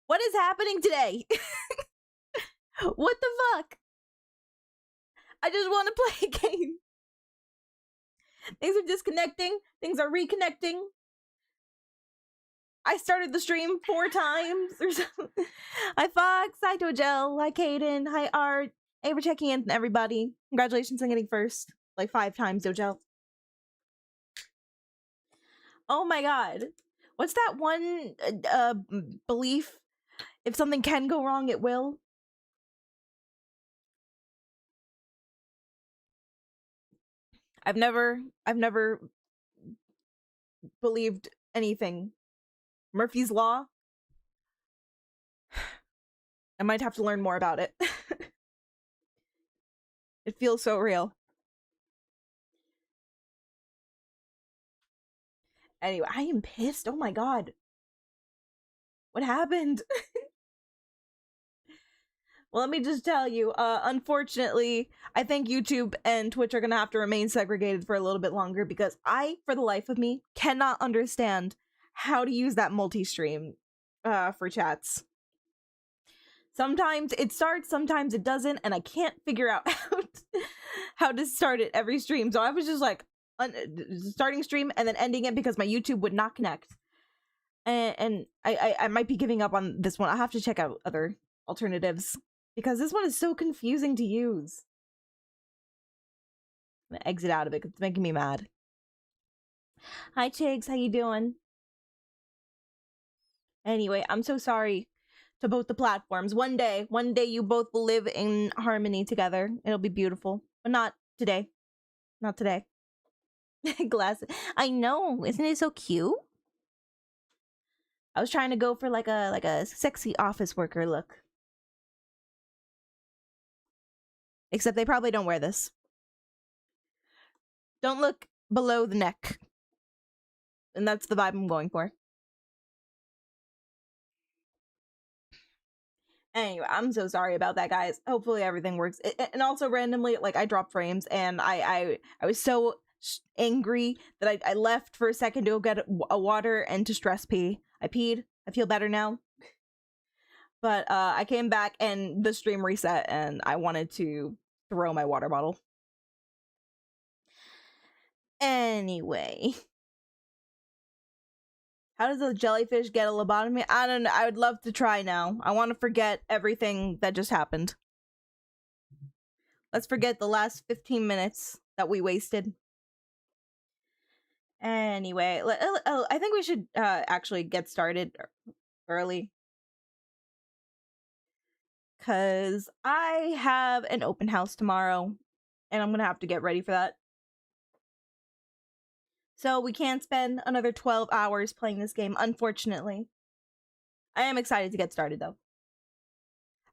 What is happening today? What the fuck? I just want to play a game. Things are disconnecting. Things are reconnecting. I started the stream 4 times or something. Hi Fox, hi Dojel, hi Kaden, hi Art. Hey, we're checking in, everybody. Congratulations on getting first. Like 5 times, Dojel. Oh my god. What's that one belief? If something can go wrong, it will. I've never believed anything. Murphy's Law? I might have to learn more about it. It feels so real. Anyway, I am pissed. Oh my god. What happened? Well, let me just tell you, unfortunately, I think YouTube and Twitch are gonna have to remain segregated for a little bit longer because I, for the life of me, cannot understand how to use that multi-stream for chats. Sometimes it starts, sometimes it doesn't, and I can't figure out how to start it every stream. So I was just like, starting stream and then ending it because my YouTube would not connect. And I might be giving up on this one. I have to check out other alternatives because this one is so confusing to use. I'm gonna exit out of it because it's making me mad. Hi Chigs, how you doing? Anyway, I'm so sorry to both the platforms. One day you both will live in harmony together. It'll be beautiful. But not today. Not today. Glasses. I know, isn't it so cute? I was trying to go for like a sexy office worker look. Except they probably don't wear this. Don't look below the neck. And that's the vibe I'm going for. Anyway, I'm so sorry about that, guys. Hopefully everything works. And also randomly, like, I dropped frames and I was so angry that I left for a second to go get a water and to stress pee. I peed. I feel better now. But I came back and the stream reset and I wanted to throw my water bottle. Anyway. How does a jellyfish get a lobotomy? I don't know. I would love to try now. I want to forget everything that just happened. Let's forget the last 15 minutes that we wasted. Anyway, I think we should actually get started early. Because I have an open house tomorrow, and I'm going to have to get ready for that. So we can't spend another 12 hours playing this game, unfortunately. I am excited to get started, though.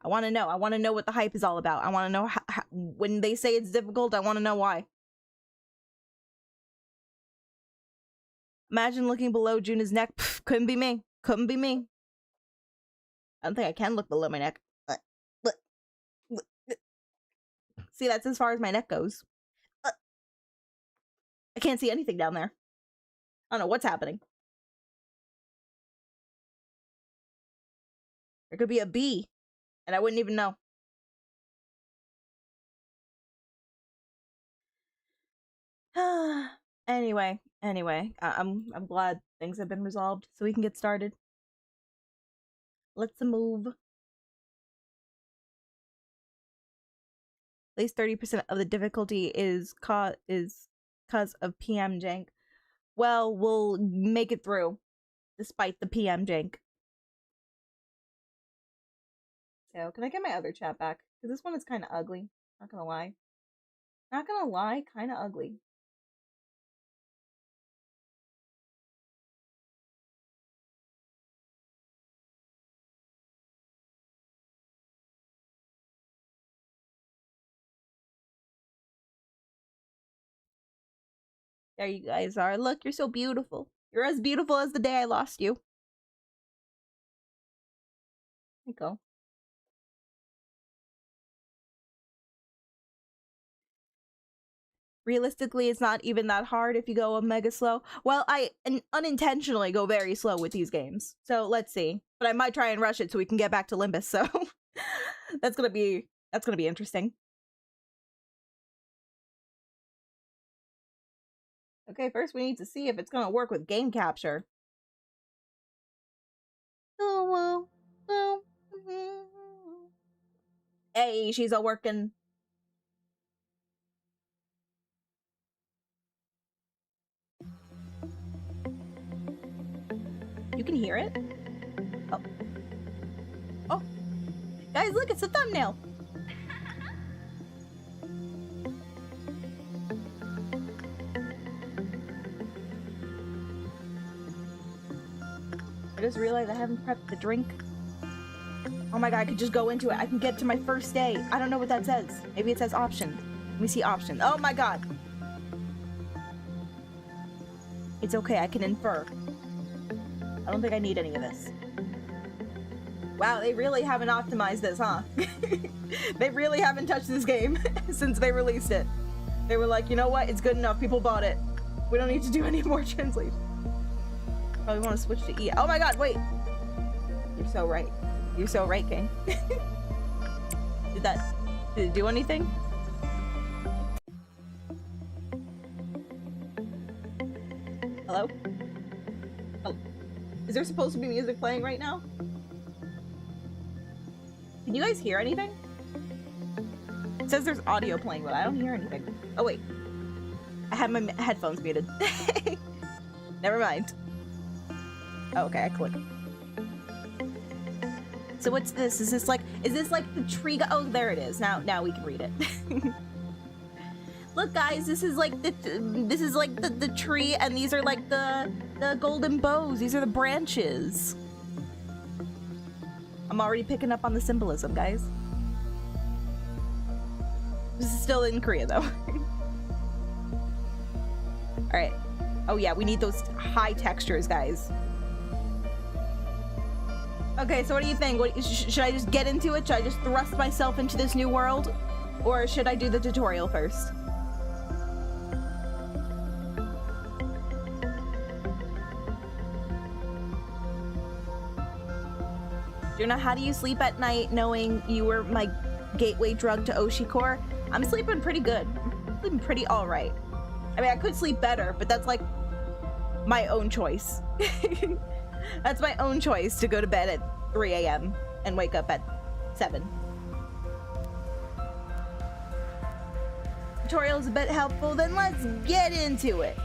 I want to know. I want to know what the hype is all about. I want to know how, when they say it's difficult, I want to know why. Imagine looking below Juna's neck. Pff, couldn't be me. Couldn't be me. I don't think I can look below my neck. See, that's as far as my neck goes. I can't see anything down there. I don't know what's happening. There could be a bee, and I wouldn't even know. Anyway, I'm glad things have been resolved, so we can get started. Let's move. At least 30% of the difficulty is cause of PM jank. Well, we'll make it through, despite the PM jank. So, can I get my other chat back? Because this one is kind of ugly. Not gonna lie. Not gonna lie, kind of ugly. There you guys are. Look, you're so beautiful. You're as beautiful as the day I lost you. There you go. Realistically, it's not even that hard if you go mega slow. Well, I unintentionally go very slow with these games. So let's see. But I might try and rush it so we can get back to Limbus, so that's gonna be interesting. Okay, first we need to see if it's gonna work with game capture. Oh well. Hey, she's all working. You can hear it? Oh. Oh. Guys, look, it's a thumbnail. I just realized I haven't prepped the drink. Oh my god, I could just go into it. I can get to my first day. I don't know what that says. Maybe it says option. Let me see option. Oh my god. It's okay, I can infer. I don't think I need any of this. Wow, they really haven't optimized this, huh? They really haven't touched this game since they released it. They were like, you know what? It's good enough. People bought it. We don't need to do any more translation. Probably want to switch to E. Oh my god, wait. You're so right. You're so right, King. Did it do anything? Hello? Oh. Is there supposed to be music playing right now? Can you guys hear anything? It says there's audio playing, but I don't hear anything. Oh wait. I have my headphones muted. Never mind. Oh, okay, I clicked. So what's this? Is this like the tree? Oh, there it is. Now we can read it. Look, guys, this is like the tree, and these are like the golden bows. These are the branches. I'm already picking up on the symbolism, guys. This is still in Korea, though. All right. Oh yeah, we need those high textures, guys. Okay, so what do you think? Should I just get into it? Should I just thrust myself into this new world? Or should I do the tutorial first? Juna, how do you sleep at night knowing you were my gateway drug to Oshikor? I'm sleeping pretty good. I'm sleeping pretty alright. I mean, I could sleep better, but that's like my own choice. That's my own choice to go to bed at 3 a.m. and wake up at 7. Tutorial's a bit helpful, then let's get into it.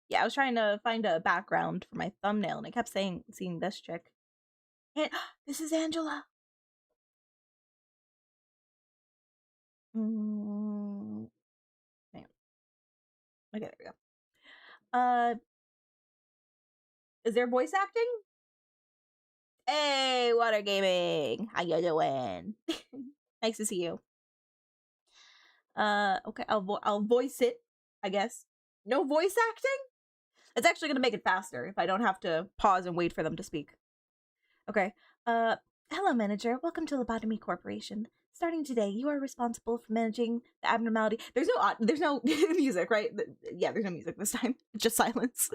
Yeah, I was trying to find a background for my thumbnail, and I kept seeing this chick. And this is Angela. Okay, there we go. Is there voice acting? Hey, Water Gaming, how you doing? Nice to see you. Okay, I'll voice it, I guess. No voice acting? It's actually gonna make it faster if I don't have to pause and wait for them to speak. Okay. Hello, manager. Welcome to Lobotomy Corporation. Starting today, you are responsible for managing the abnormality. There's no music, right? Yeah, there's no music this time. It's just silence.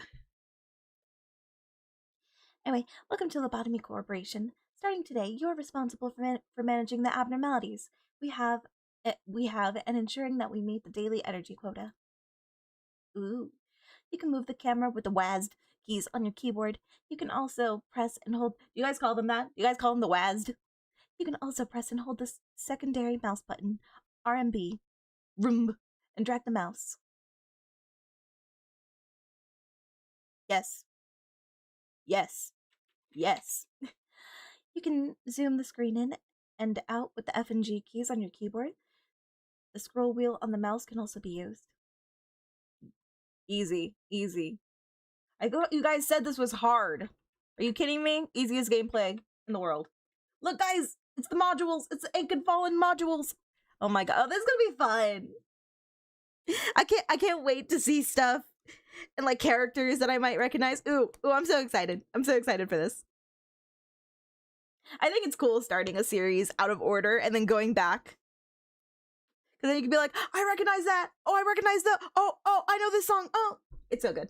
Anyway, welcome to Lobotomy Corporation. Starting today, you are responsible for managing the abnormalities we have and ensuring that we meet the daily energy quota. Ooh. You can move the camera with the WASD keys on your keyboard. You can also press and hold. Do you guys call them that? Do you guys call them the WASD? You can also press and hold the secondary mouse button, RMB, and drag the mouse. Yes. Yes. Yes. You can zoom the screen in and out with the F and G keys on your keyboard. The scroll wheel on the mouse can also be used. Easy. Easy. You guys said this was hard. Are you kidding me? Easiest gameplay in the world. Look, guys, it's the modules. It's the Ink and Fallen modules. Oh my god, this is gonna be fun. I can't wait to see stuff and like characters that I might recognize. Ooh, I'm so excited. I'm so excited for this. I think it's cool starting a series out of order and then going back. Because then you can be like, I recognize that. Oh, I recognize the. Oh, I know this song. Oh, it's so good.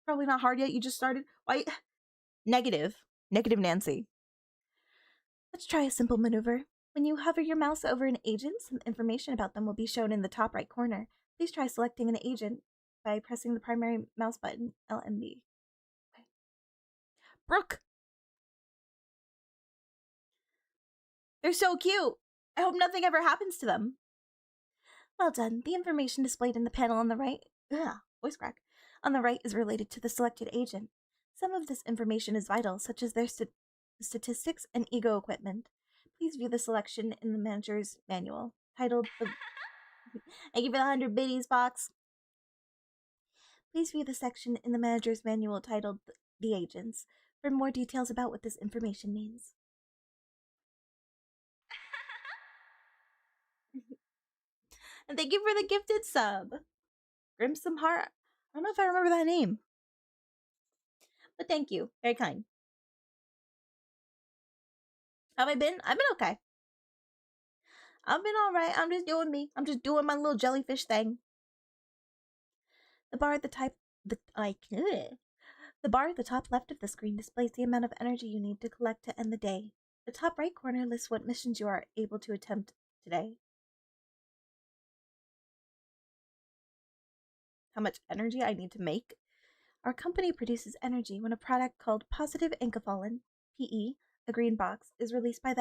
Probably not hard yet. You just started. Why? Negative Nancy. Let's try a simple maneuver. When you hover your mouse over an agent, some information about them will be shown in the top right corner. Please try selecting an agent by pressing the primary mouse button, LMB. Okay. Brooke! They're so cute! I hope nothing ever happens to them. Well done. The information displayed in the panel on the right, voice crack, on the right is related to the selected agent. Some of this information is vital, such as their statistics and ego equipment. Please view the selection in the manager's manual, titled the... Thank you for the 100 biddies, Fox. Please view the section in the manager's manual titled The Agents for more details about what this information means. And thank you for the gifted sub. Grimsome Heart. I don't know if I remember that name. But thank you. Very kind. Have I been? I've been okay. I've been alright. I'm just doing me. I'm just doing my little jellyfish thing. The bar at the top left of the screen displays the amount of energy you need to collect to end the day. The top right corner lists what missions you are able to attempt today. How much energy I need to make? Our company produces energy when a product called positive enkephalin, PE, a green box, is released by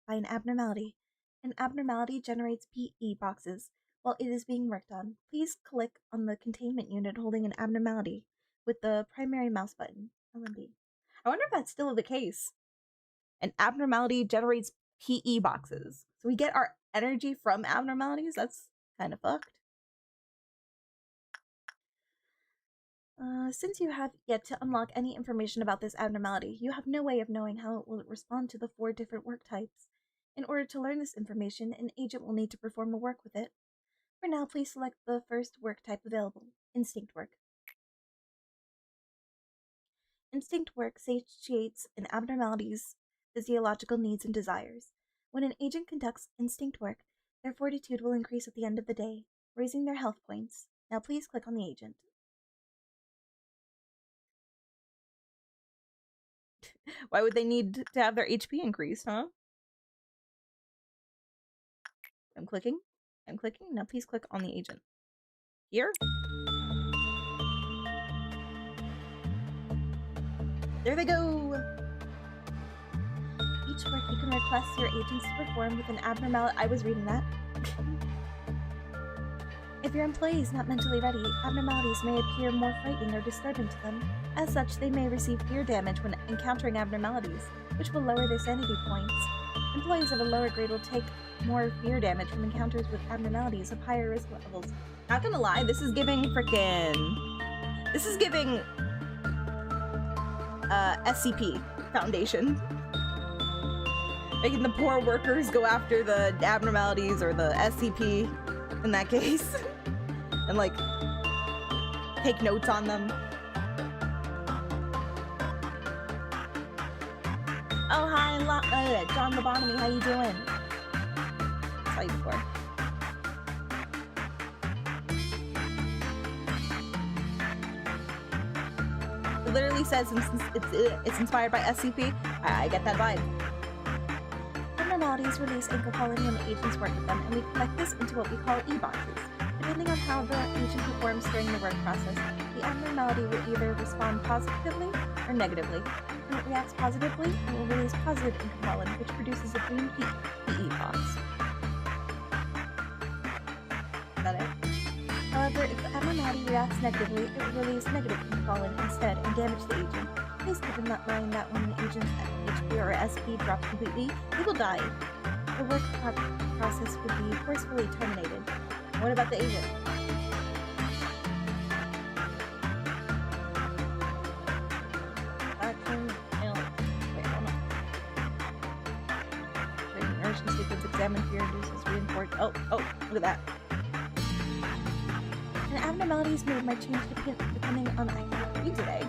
an abnormality. An abnormality generates PE boxes. While it is being worked on, please click on the containment unit holding an abnormality with the primary mouse button, LMB. I wonder if that's still the case. An abnormality generates PE boxes. So we get our energy from abnormalities? That's kind of fucked. Since you have yet to unlock any information about this abnormality, you have no way of knowing how it will respond to the 4 different work types. In order to learn this information, an agent will need to perform a work with it. For now, please select the first work type available, instinct work. Instinct work satiates an abnormality's physiological needs and desires. When an agent conducts instinct work, their fortitude will increase at the end of the day, raising their health points. Now please click on the agent. Why would they need to have their HP increased, huh? I'm clicking. Now please click on the agent. Here? There they go! Each work you can request your agents to perform with an abnormality. I was reading that. If your employee is not mentally ready, abnormalities may appear more frightening or disturbing to them. As such, they may receive fear damage when encountering abnormalities, which will lower their sanity points. Employees of a lower grade will take more fear damage from encounters with abnormalities of higher risk levels. Not gonna lie, this is giving frickin'... This is giving... SCP Foundation. Making the poor workers go after the abnormalities, or the SCP in that case. And like, take notes on them. Oh, hi, John LOBotomy, how you doing? Saw you before. It literally says it's inspired by SCP. I get that vibe. Abnormalities release enkephalin when the agents work with them, and we collect this into what we call e-boxes. Depending on how the agent performs during the work process, the abnormality will either respond positively or negatively. When it reacts positively, it will release positive enkephalin, which produces a green PE box. Is that it? However, if the abnormality reacts negatively, it will release negative enkephalin instead and damage the agent. Please keep in mind that when the agent's HP or SP drops completely, he will die. The work process would be forcefully terminated. What about the agent? Nourishing sequence examined fear induces reinforced. Oh, look at that. An abnormalities mood might change depending on activity today.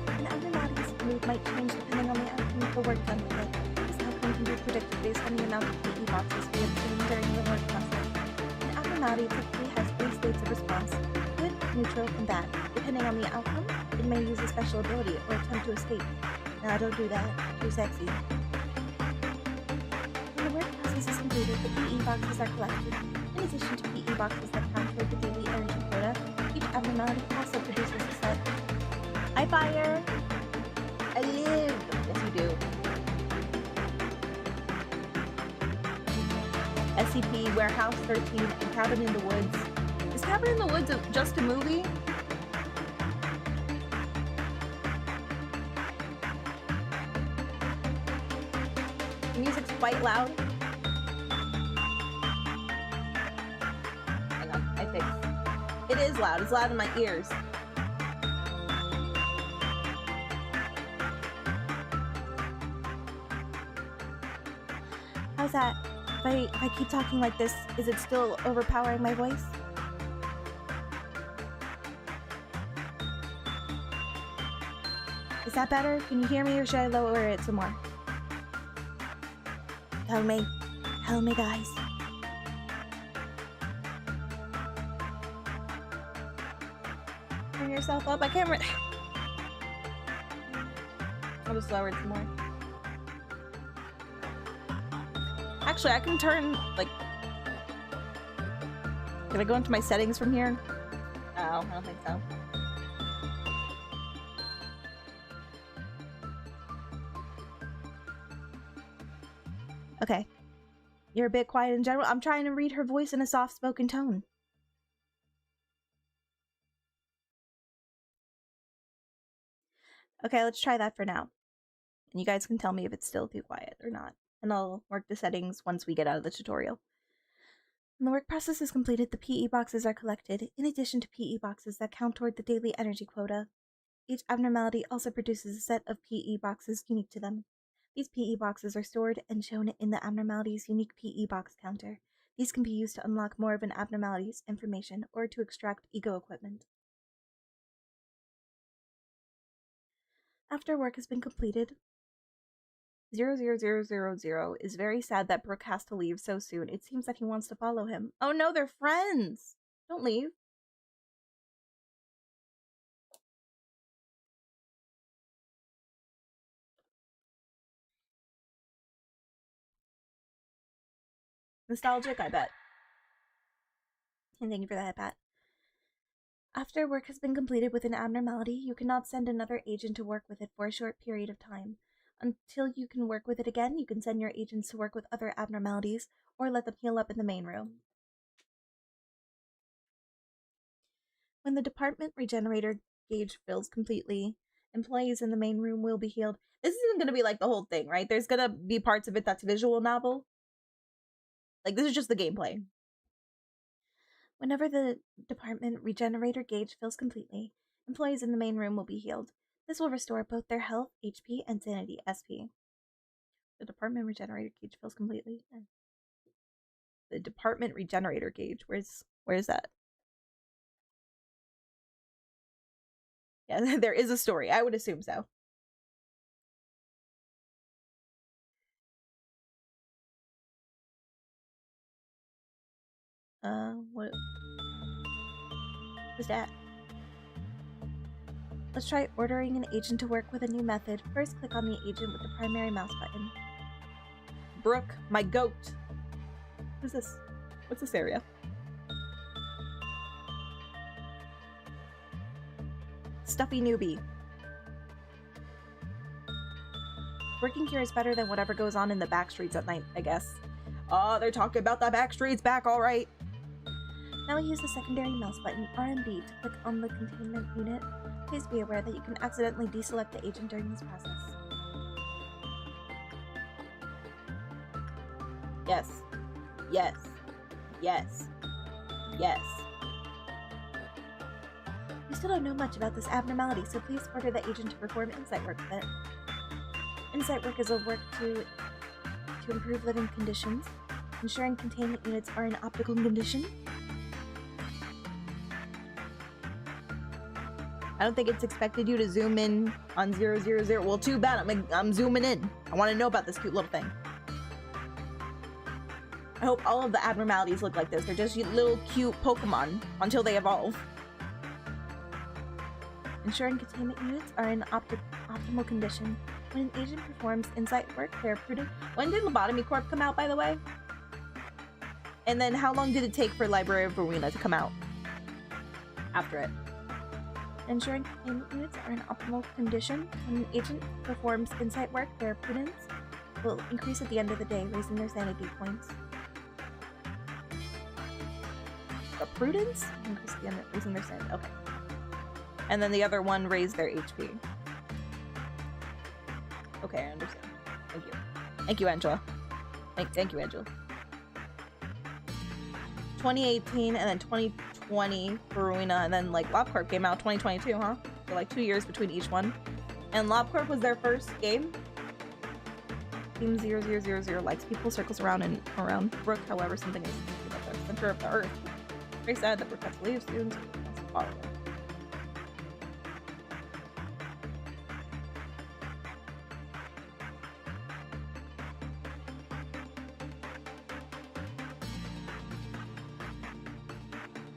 An abnormality's mood might change depending on the outcome of the work done with it. This outcome can be predicted based on the amount of PE boxes we obtain during the work process. An abnormality typically has 3 states of response: good, neutral, and bad. Depending on the outcome, it may use a special ability or attempt to escape. Nah, don't do that. Too sexy. When the work process is completed, the PE boxes are collected. In addition to PE boxes that count toward the daily energy quota, each abnormality also produces a set. I fire! I live! Yes, you do. SCP, Warehouse 13, and Cabin in the Woods. Is Cabin in the Woods just a movie? The music's quite loud. Hang on, I fixed. It is loud. It's loud in my ears. How's that? If I keep talking like this, is it still overpowering my voice? Is that better? Can you hear me, or should I lower it some more? Tell me. Tell me, guys. Turn yourself up. I can't I'll just lower it some more. Actually, I can turn, like... Can I go into my settings from here? No, I don't think so. Okay. You're a bit quiet in general. I'm trying to read her voice in a soft-spoken tone. Okay, let's try that for now. And you guys can tell me if it's still too quiet or not. And I'll work the settings once we get out of the tutorial. When the work process is completed, the PE boxes are collected, in addition to PE boxes that count toward the daily energy quota. Each abnormality also produces a set of PE boxes unique to them. These PE boxes are stored and shown in the abnormality's unique PE box counter. These can be used to unlock more of an abnormality's information or to extract ego equipment. After work has been completed, 00000 is very sad that Brooke has to leave so soon. It seems that he wants to follow him. Oh no, they're friends! Don't leave. Nostalgic, I bet. And thank you for that, Pat. After work has been completed with an abnormality, you cannot send another agent to work with it for a short period of time. Until you can work with it again, you can send your agents to work with other abnormalities, or let them heal up in the main room. When the department regenerator gauge fills completely, employees in the main room will be healed. This isn't going to be like the whole thing, right? There's going to be parts of it that's visual novel. Like, this is just the gameplay. Whenever the department regenerator gauge fills completely, employees in the main room will be healed. This will restore both their health, HP, and sanity, SP. The department regenerator gauge fills completely. The department regenerator gauge, where's that? Yeah, there is a story. I would assume so. What is that? Let's try ordering an agent to work with a new method. First, click on the agent with the primary mouse button. Brooke, my goat. Who's this? What's this area? Stuffy newbie. Working here is better than whatever goes on in the back streets at night, I guess. Oh, they're talking about the back streets back, alright. Now we use the secondary mouse button, RMB, to click on the containment unit. Please be aware that you can accidentally deselect the agent during this process. Yes. Yes. Yes. Yes. We still don't know much about this abnormality, so please order the agent to perform insight work with it. Insight work is a work to improve living conditions. Ensuring containment units are in optimal condition. I don't think it's expected you to zoom in on 000. Well, too bad. I'm zooming in. I want to know about this cute little thing. I hope all of the abnormalities look like this. They're just little cute Pokemon until they evolve. Ensuring containment units are in optimal condition. When an agent performs insight work, they are prudent. When did Lobotomy Corp come out, by the way? And then how long did it take for Library of Verena to come out? After it. Ensuring containment units are in optimal condition. When an agent performs insight work, their prudence will increase at the end of the day, raising their sanity points. The prudence? Increase at the end of raising their sanity. Okay. And then the other one raised their HP. Okay, I understand. Thank you. Thank you, Angela. Thank you, Angela. 2018 and then 2020 for Verena, and then like Lob Corp came out 2022, huh? So like 2 years between each one. And Lob Corp was their first game. Team 0000 likes people, circles around and around Brook, however, something is at the center of the earth. Very sad that Brook has to leave soon, so he wants to follow it.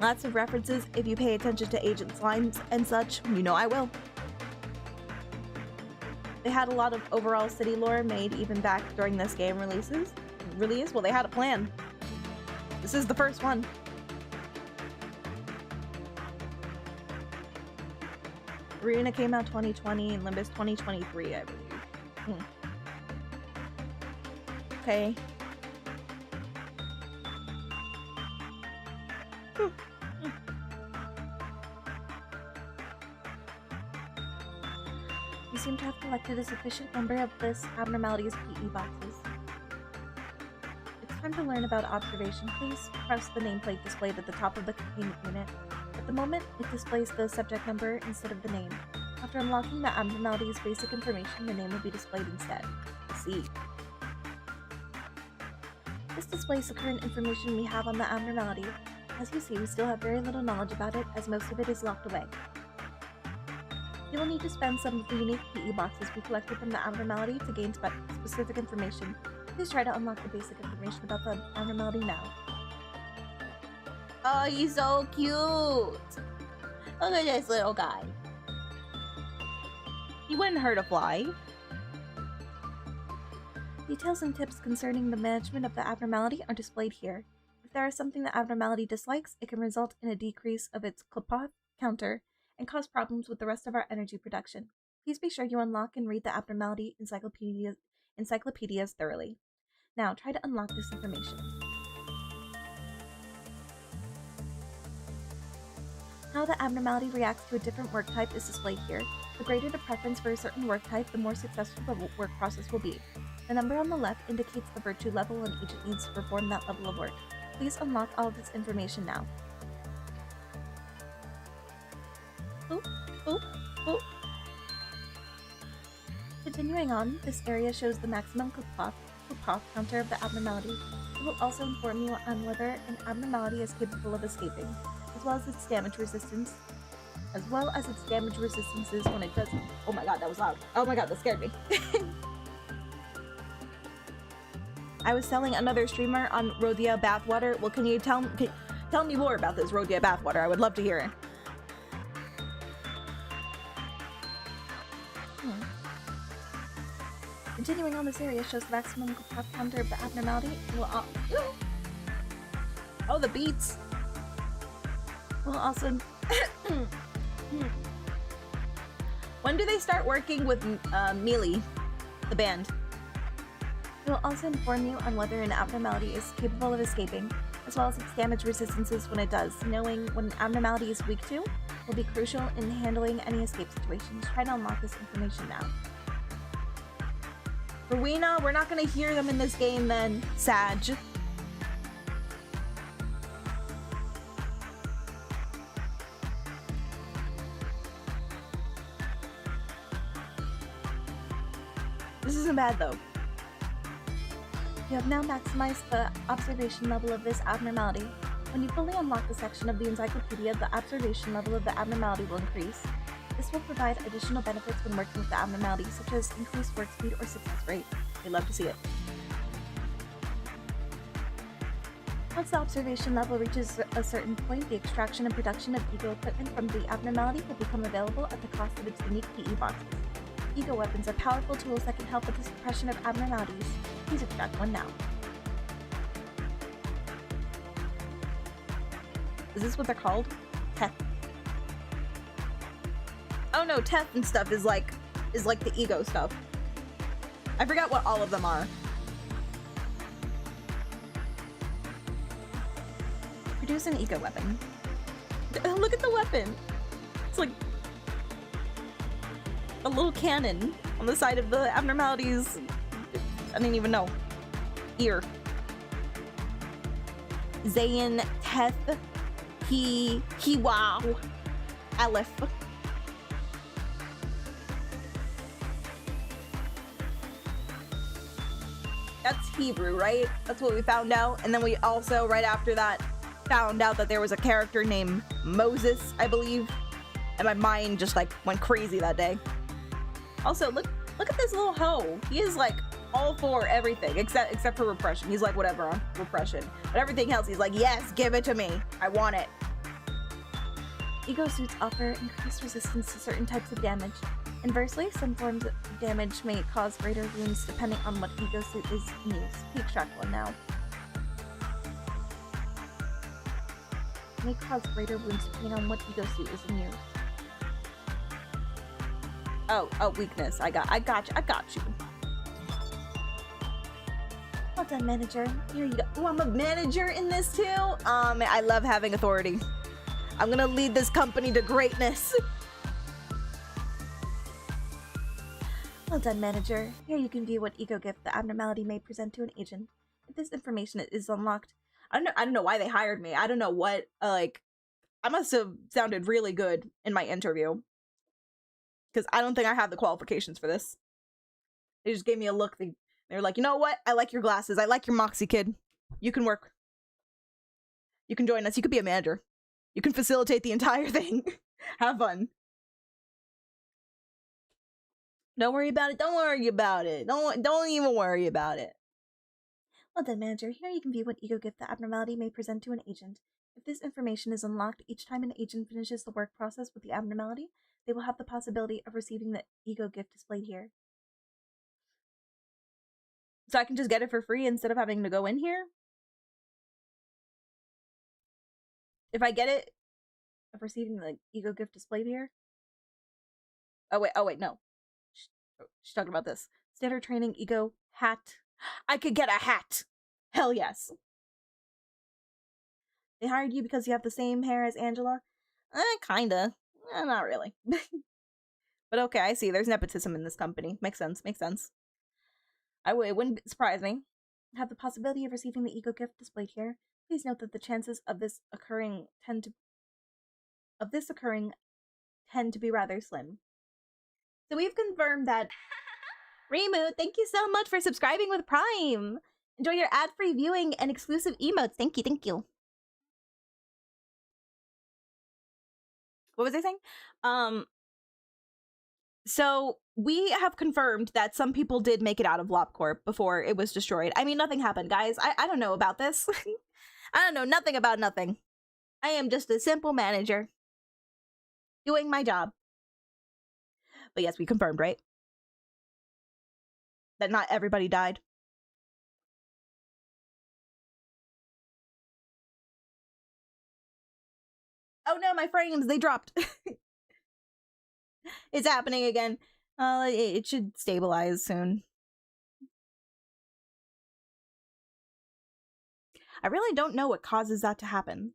Lots of references if you pay attention to agents' lines and such. You know I will. They had a lot of overall city lore made even back during this game releases. Well, they had a plan. This is the first one. Verena came out 2020 and Limbus 2023, I believe. Okay. You seem to have collected a sufficient number of this abnormalities PE boxes. It's time to learn about observation. Please press the nameplate displayed at the top of the containment unit. At the moment, it displays the subject number instead of the name. After unlocking the abnormality's basic information, the name will be displayed instead. See. This displays the current information we have on the abnormality. As you see, we still have very little knowledge about it, as most of it is locked away. You will need to spend some of the unique PE boxes we collected from the abnormality to gain specific information. Please try to unlock the basic information about the abnormality now. Oh, he's so cute! Look at this little guy. He wouldn't hurt a fly. Details and tips concerning the management of the abnormality are displayed here. If there is something the abnormality dislikes, it can result in a decrease of its Klipoth counter and cause problems with the rest of our energy production. Please be sure you unlock and read the abnormality encyclopedias thoroughly. Now, try to unlock this information. How the abnormality reacts to a different work type is displayed here. The greater the preference for a certain work type, the more successful the work process will be. The number on the left indicates the virtue level an agent needs to perform that level of work. Please unlock all of this information now. Boop, boop, boop. Continuing on, this area shows the maximum Klipoth counter of the abnormality. It will also inform you on whether an abnormality is capable of escaping, as well as its damage resistance. When it does. Oh my god, that was loud. Oh my god, that scared me. I was telling another streamer on Rodia Bathwater. Well, can you tell me more about this Rodia Bathwater? I would love to hear it. Continuing on, this area shows the maximum counter of the abnormality. Oh, the beats. Will also. When do they start working with Mealy, the band? It will also inform you on whether an abnormality is capable of escaping, as well as its damage resistances when it does. Knowing what an abnormality is weak to will be crucial in handling any escape situations. Try to unlock this information now. Verena, we're not gonna hear them in this game then, Sag. This isn't bad though. You have now maximized the observation level of this abnormality. When you fully unlock the section of the encyclopedia, the observation level of the abnormality will increase. This will provide additional benefits when working with the abnormality, such as increased work speed or success rate. We'd love to see it. Once the observation level reaches a certain point, the extraction and production of ego equipment from the abnormality will become available at the cost of its unique PE boxes. Ego weapons are powerful tools that can help with the suppression of abnormalities. Please extract one now. Is this what they're called? Teth. Oh no, Teth and stuff is like the ego stuff. I forgot what all of them are. Produce an ego weapon. Look at the weapon. It's like a little cannon on the side of the abnormalities. I didn't even know. Ear. Zayn, Teth, wow. Aleph. That's Hebrew, right? That's what we found out. And then we also, right after that, found out that there was a character named Moses, I believe. And my mind just like went crazy that day. Also, look at this little hoe. He is like all for everything except for repression. He's like whatever on repression. But everything else, he's like, yes, give it to me. I want it. Ego suits offer increased resistance to certain types of damage. Inversely, some forms of damage may cause greater wounds depending on what ego suit is in use. Please extract one now. May cause greater wounds depending on what ego suit is in use. Oh, weakness. I got you. Well done, manager. Here you go. Oh, I'm a manager in this too. I love having authority. I'm gonna lead this company to greatness. Well done, manager. Here you can view what ego gift the abnormality may present to an agent. If this information is unlocked, I don't know why they hired me. I don't know what I must have sounded really good in my interview. Because I don't think I have the qualifications for this. They just gave me a look. They were like, you know what? I like your glasses. I like your moxie, kid. You can work. You can join us. You could be a manager. You can facilitate the entire thing. Have fun. Don't worry about it. Don't worry about it. Don't even worry about it. Well done, manager. Here you can view what ego gift the abnormality may present to an agent. If this information is unlocked, each time an agent finishes the work process with the abnormality, they will have the possibility of receiving the ego gift displayed here. So I can just get it for free instead of having to go in here? If I get it, of receiving the ego gift displayed here? Oh wait, no. She's talking about this. Standard training ego hat. I could get a hat! Hell yes. They hired you because you have the same hair as Angela? Kinda. Not really. But okay, I see. There's nepotism in this company. Makes sense. It wouldn't surprise me. Have the possibility of receiving the ego gift displayed here. Please note that the chances of this occurring tend to be rather slim. So we've confirmed that. Rimu, thank you so much for subscribing with Prime. Enjoy your ad-free viewing and exclusive emotes. Thank you. What was I saying? So we have confirmed that some people did make it out of Lob Corp before it was destroyed. I mean, nothing happened, guys. I don't know about this. I don't know nothing about nothing. I am just a simple manager doing my job. But yes, we confirmed, right? That not everybody died. Oh no, my frames, they dropped. It's happening again. It should stabilize soon. I really don't know what causes that to happen.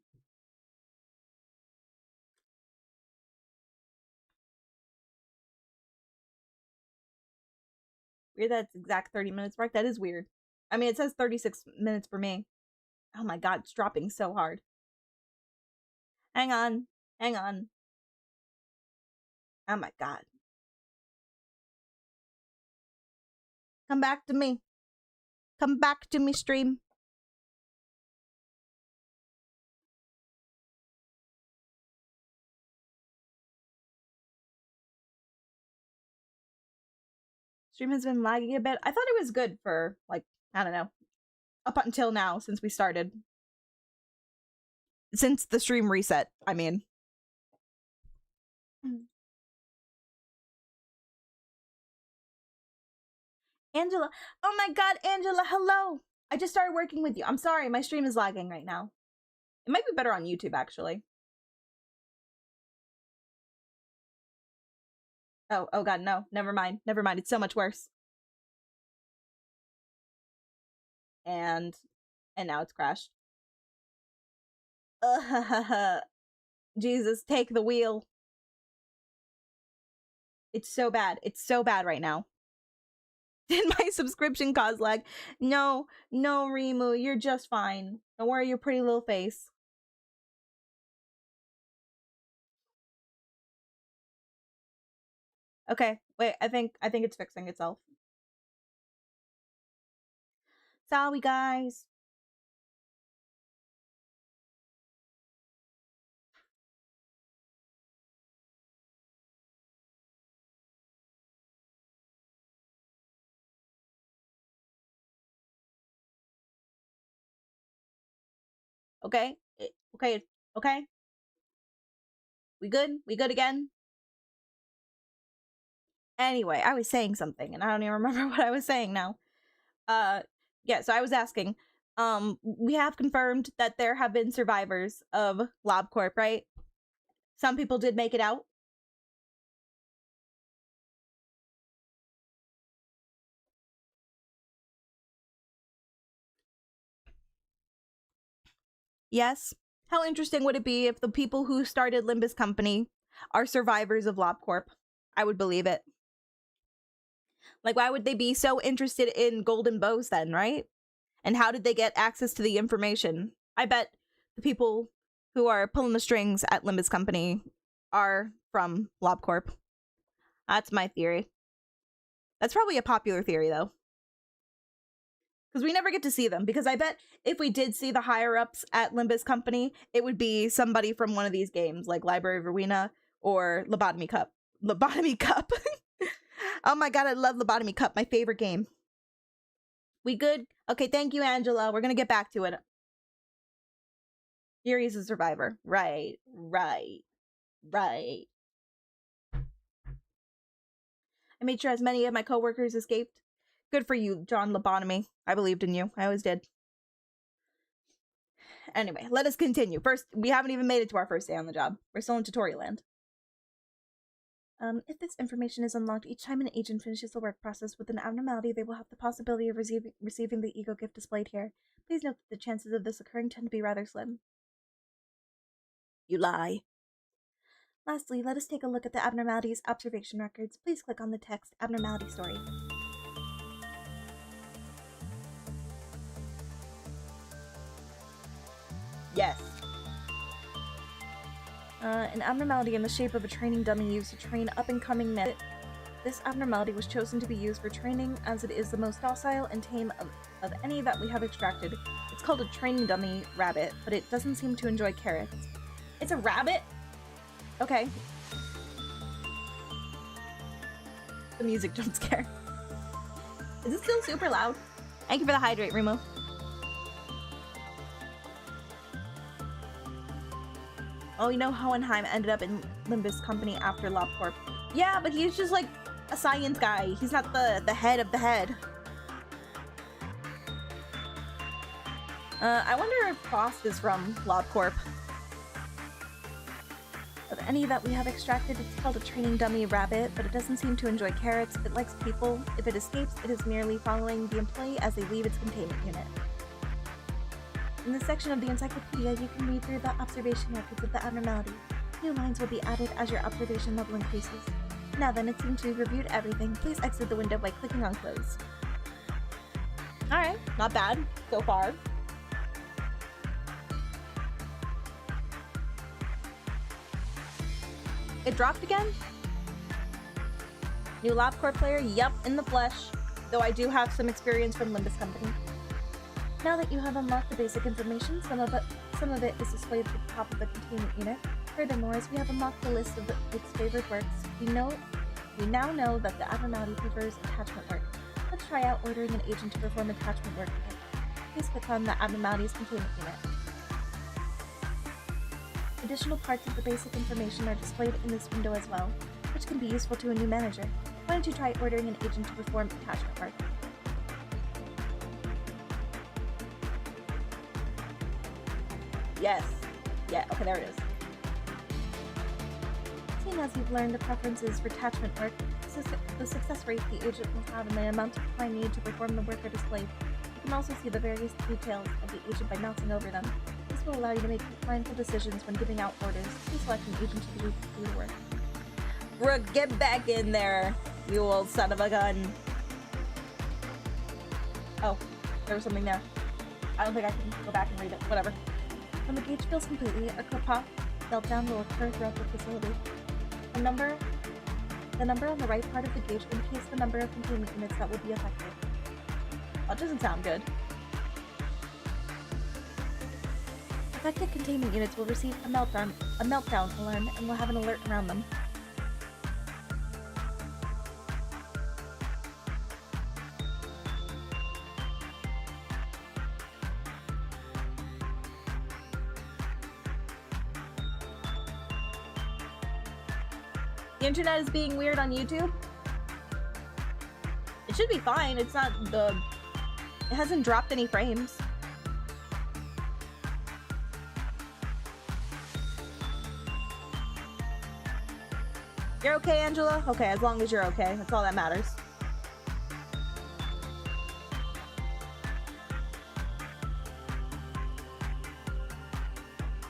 Weird that's exact 30 minutes mark. That is weird. I mean, it says 36 minutes for me. Oh my god, it's dropping so hard. Hang on. Oh my god. Come back to me. Come back to me stream. Stream has been lagging a bit. I thought it was good for, like, I don't know, up until now, since we started. Since the stream reset, I mean. Angela. Oh my god, Angela, hello! I just started working with you. I'm sorry, my stream is lagging right now. It might be better on YouTube, actually. Oh god, no. Never mind. Never mind. It's so much worse. And now it's crashed. Jesus, take the wheel. It's so bad. It's so bad right now. Did my subscription cause lag? No, Rimu, you're just fine. Don't worry your pretty little face. Okay, wait, I think it's fixing itself. Sorry, guys. Okay, okay. We good? We good again? Anyway, I was saying something, and I don't even remember what I was saying now. Yeah, so I was asking, we have confirmed that there have been survivors of Lob Corp, right? Some people did make it out. Yes. How interesting would it be if the people who started Limbus Company are survivors of Lob Corp? I would believe it. Like, why would they be so interested in golden bows then, right? And how did they get access to the information? I bet the people who are pulling the strings at Limbus Company are from Lob Corp. That's my theory. That's probably a popular theory, though. Because we never get to see them. Because I bet if we did see the higher-ups at Limbus Company, it would be somebody from one of these games, like Library of Arena or Lobotomy Cup. Lobotomy Cup. Oh my god, I love Lobotomy Cup, my favorite game. We good? Okay, thank you, Angela. We're gonna get back to it. Yuri's a survivor. Right. I made sure as many of my coworkers escaped. Good for you, John Lobotomy. I believed in you. I always did. Anyway, let us continue. First, we haven't even made it to our first day on the job. We're still in tutorial land. If this information is unlocked, each time an agent finishes the work process with an abnormality, they will have the possibility of receiving the ego gift displayed here. Please note that the chances of this occurring tend to be rather slim. You lie. Lastly, let us take a look at the abnormality's observation records. Please click on the text Abnormality Story. Yes. An abnormality in the shape of a training dummy used to train up-and-coming men. This abnormality was chosen to be used for training as it is the most docile and tame of any that we have extracted. It's called a training dummy rabbit, but it doesn't seem to enjoy carrots. It's a rabbit? Okay. The music jump scare. Is it still super loud? Thank you for the hydrate, Remo. Oh, you know Hohenheim ended up in Limbus Company after Lob Corp. Yeah, but he's just like a science guy. He's not the head of the head. I wonder if Frost is from Lob Corp. Of any that we have extracted, it's called a training dummy rabbit, but it doesn't seem to enjoy carrots. It likes people. If it escapes, it is merely following the employee as they leave its containment unit. In this section of the encyclopedia, you can read through the observation records of the abnormality. New lines will be added as your observation level increases. Now then, it seems we've reviewed everything. Please exit the window by clicking on close. Alright, not bad so far. It dropped again? New Lob Corp player? Yup, in the flesh. Though I do have some experience from Limbus Company. Now that you have unlocked the basic information, some of it is displayed at the top of the containment unit. Furthermore, as we have unlocked the list of its favored works, we now know that the abnormality prefers attachment work. Let's try out ordering an agent to perform attachment work. Please click on the abnormalities containment unit. Additional parts of the basic information are displayed in this window as well, which can be useful to a new manager. Why don't you try ordering an agent to perform attachment work? Yes. Yeah, okay, there it is. Seeing as you've learned the preferences for attachment work, the success rate the agent will have and the amount of time needed to perform the work are displayed. You can also see the various details of the agent by mousing over them. This will allow you to make mindful decisions when giving out orders. Please select an agent to do the work. Brooke, get back in there, you old son of a gun. Oh, there was something there. I don't think I can go back and read it. Whatever. When the gauge fills completely, a pop meltdown will occur throughout the facility. The number on the right part of the gauge indicates the number of containment units that will be affected. That doesn't sound good. Affected containment units will receive a meltdown alarm and will have an alert around them. The internet is being weird on YouTube. It should be fine. It's not it hasn't dropped any frames. You're okay, Angela? Okay, as long as you're okay. That's all that matters.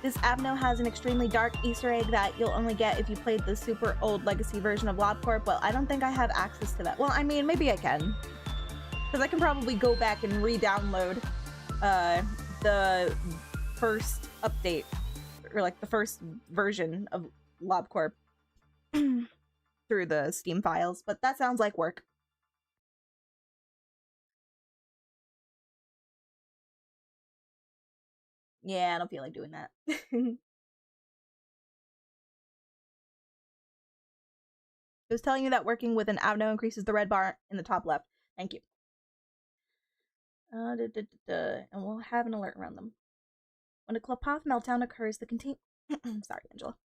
This Abno has an extremely dark Easter egg that you'll only get if you played the super old legacy version of Lob Corp. Well, I don't think I have access to that. Well, I mean, maybe I can. Because I can probably go back and re-download the first update. Or like the first version of Lob Corp through the Steam files. But that sounds like work. Yeah, I don't feel like doing that. It was telling you that working with an Abno increases the red bar in the top left. Thank you. And we'll have an alert around them. When a Klopoth meltdown occurs, Sorry, Angela.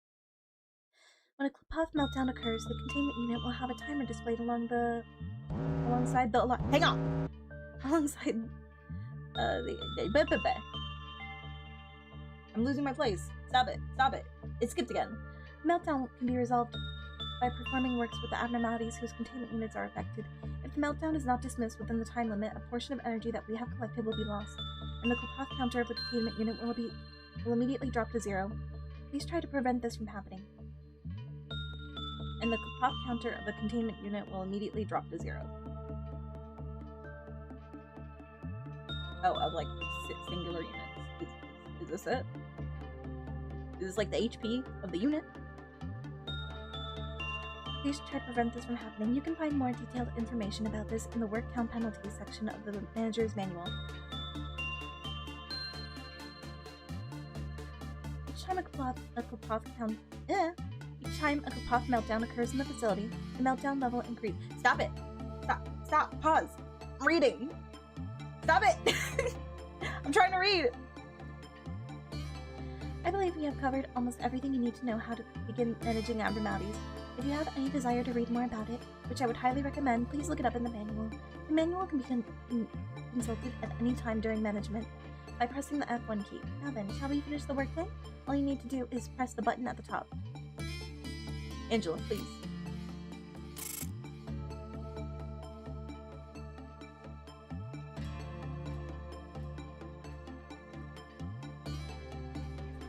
When a Klopoth meltdown occurs, the containment unit will have a timer displayed alongside the alarm. Hang on! Alongside I'm losing my place. Stop it. Stop it. It skipped again. Meltdown can be resolved by performing works with the abnormalities whose containment units are affected. If the meltdown is not dismissed within the time limit, a portion of energy that we have collected will be lost, and the Klopoth counter of the containment unit will immediately drop to 0. Please try to prevent this from happening. And the Klopoth counter of the containment unit will immediately drop to 0. Oh, of like singular units. Is this it? Is this like the HP of the unit? Please try to prevent this from happening. You can find more detailed information about this in the work count penalties section of the manager's manual. Each time a Klopoth meltdown occurs in the facility, the meltdown level increases. Stop it! Stop! Pause! I'm reading! Stop it! I'm trying to read! I believe we have covered almost everything you need to know how to begin managing abnormalities. If you have any desire to read more about it, which I would highly recommend, please look it up in the manual. The manual can be consulted at any time during management by pressing the F1 key. Now then, shall we finish the work then? All you need to do is press the button at the top. Angela, please.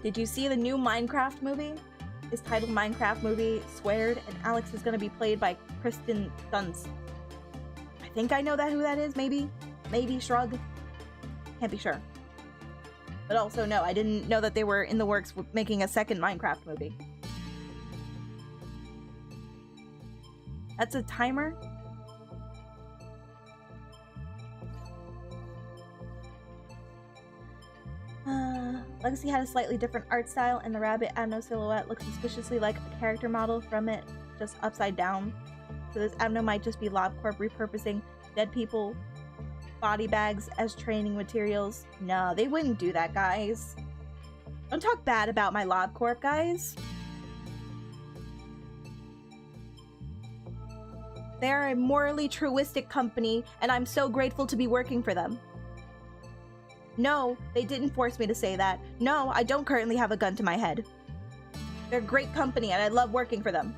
Did you see the new Minecraft movie? It's titled Minecraft Movie Squared, and Alex is going to be played by Kristen Dunst. I think I know who that is, maybe? Maybe, shrug. Can't be sure. But also, no, I didn't know that they were in the works with making a second Minecraft movie. That's a timer? Legacy had a slightly different art style, and the rabbit Adno silhouette looks suspiciously like a character model from it, just upside down. So this Adno might just be Lob Corp repurposing dead people body bags as training materials. No, they wouldn't do that, guys. Don't talk bad about my Lob Corp, guys. They are a morally truistic company, and I'm so grateful to be working for them. No, they didn't force me to say that. No, I don't currently have a gun to my head. They're a great company, and I love working for them.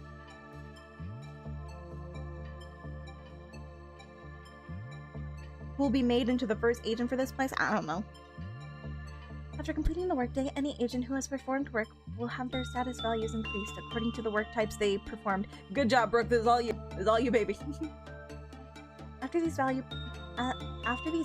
Who will be made into the first agent for this place? I don't know. After completing the workday, any agent who has performed work will have their status values increased according to the work types they performed. Good job, Brooke. This is all you. This is all you, baby. After these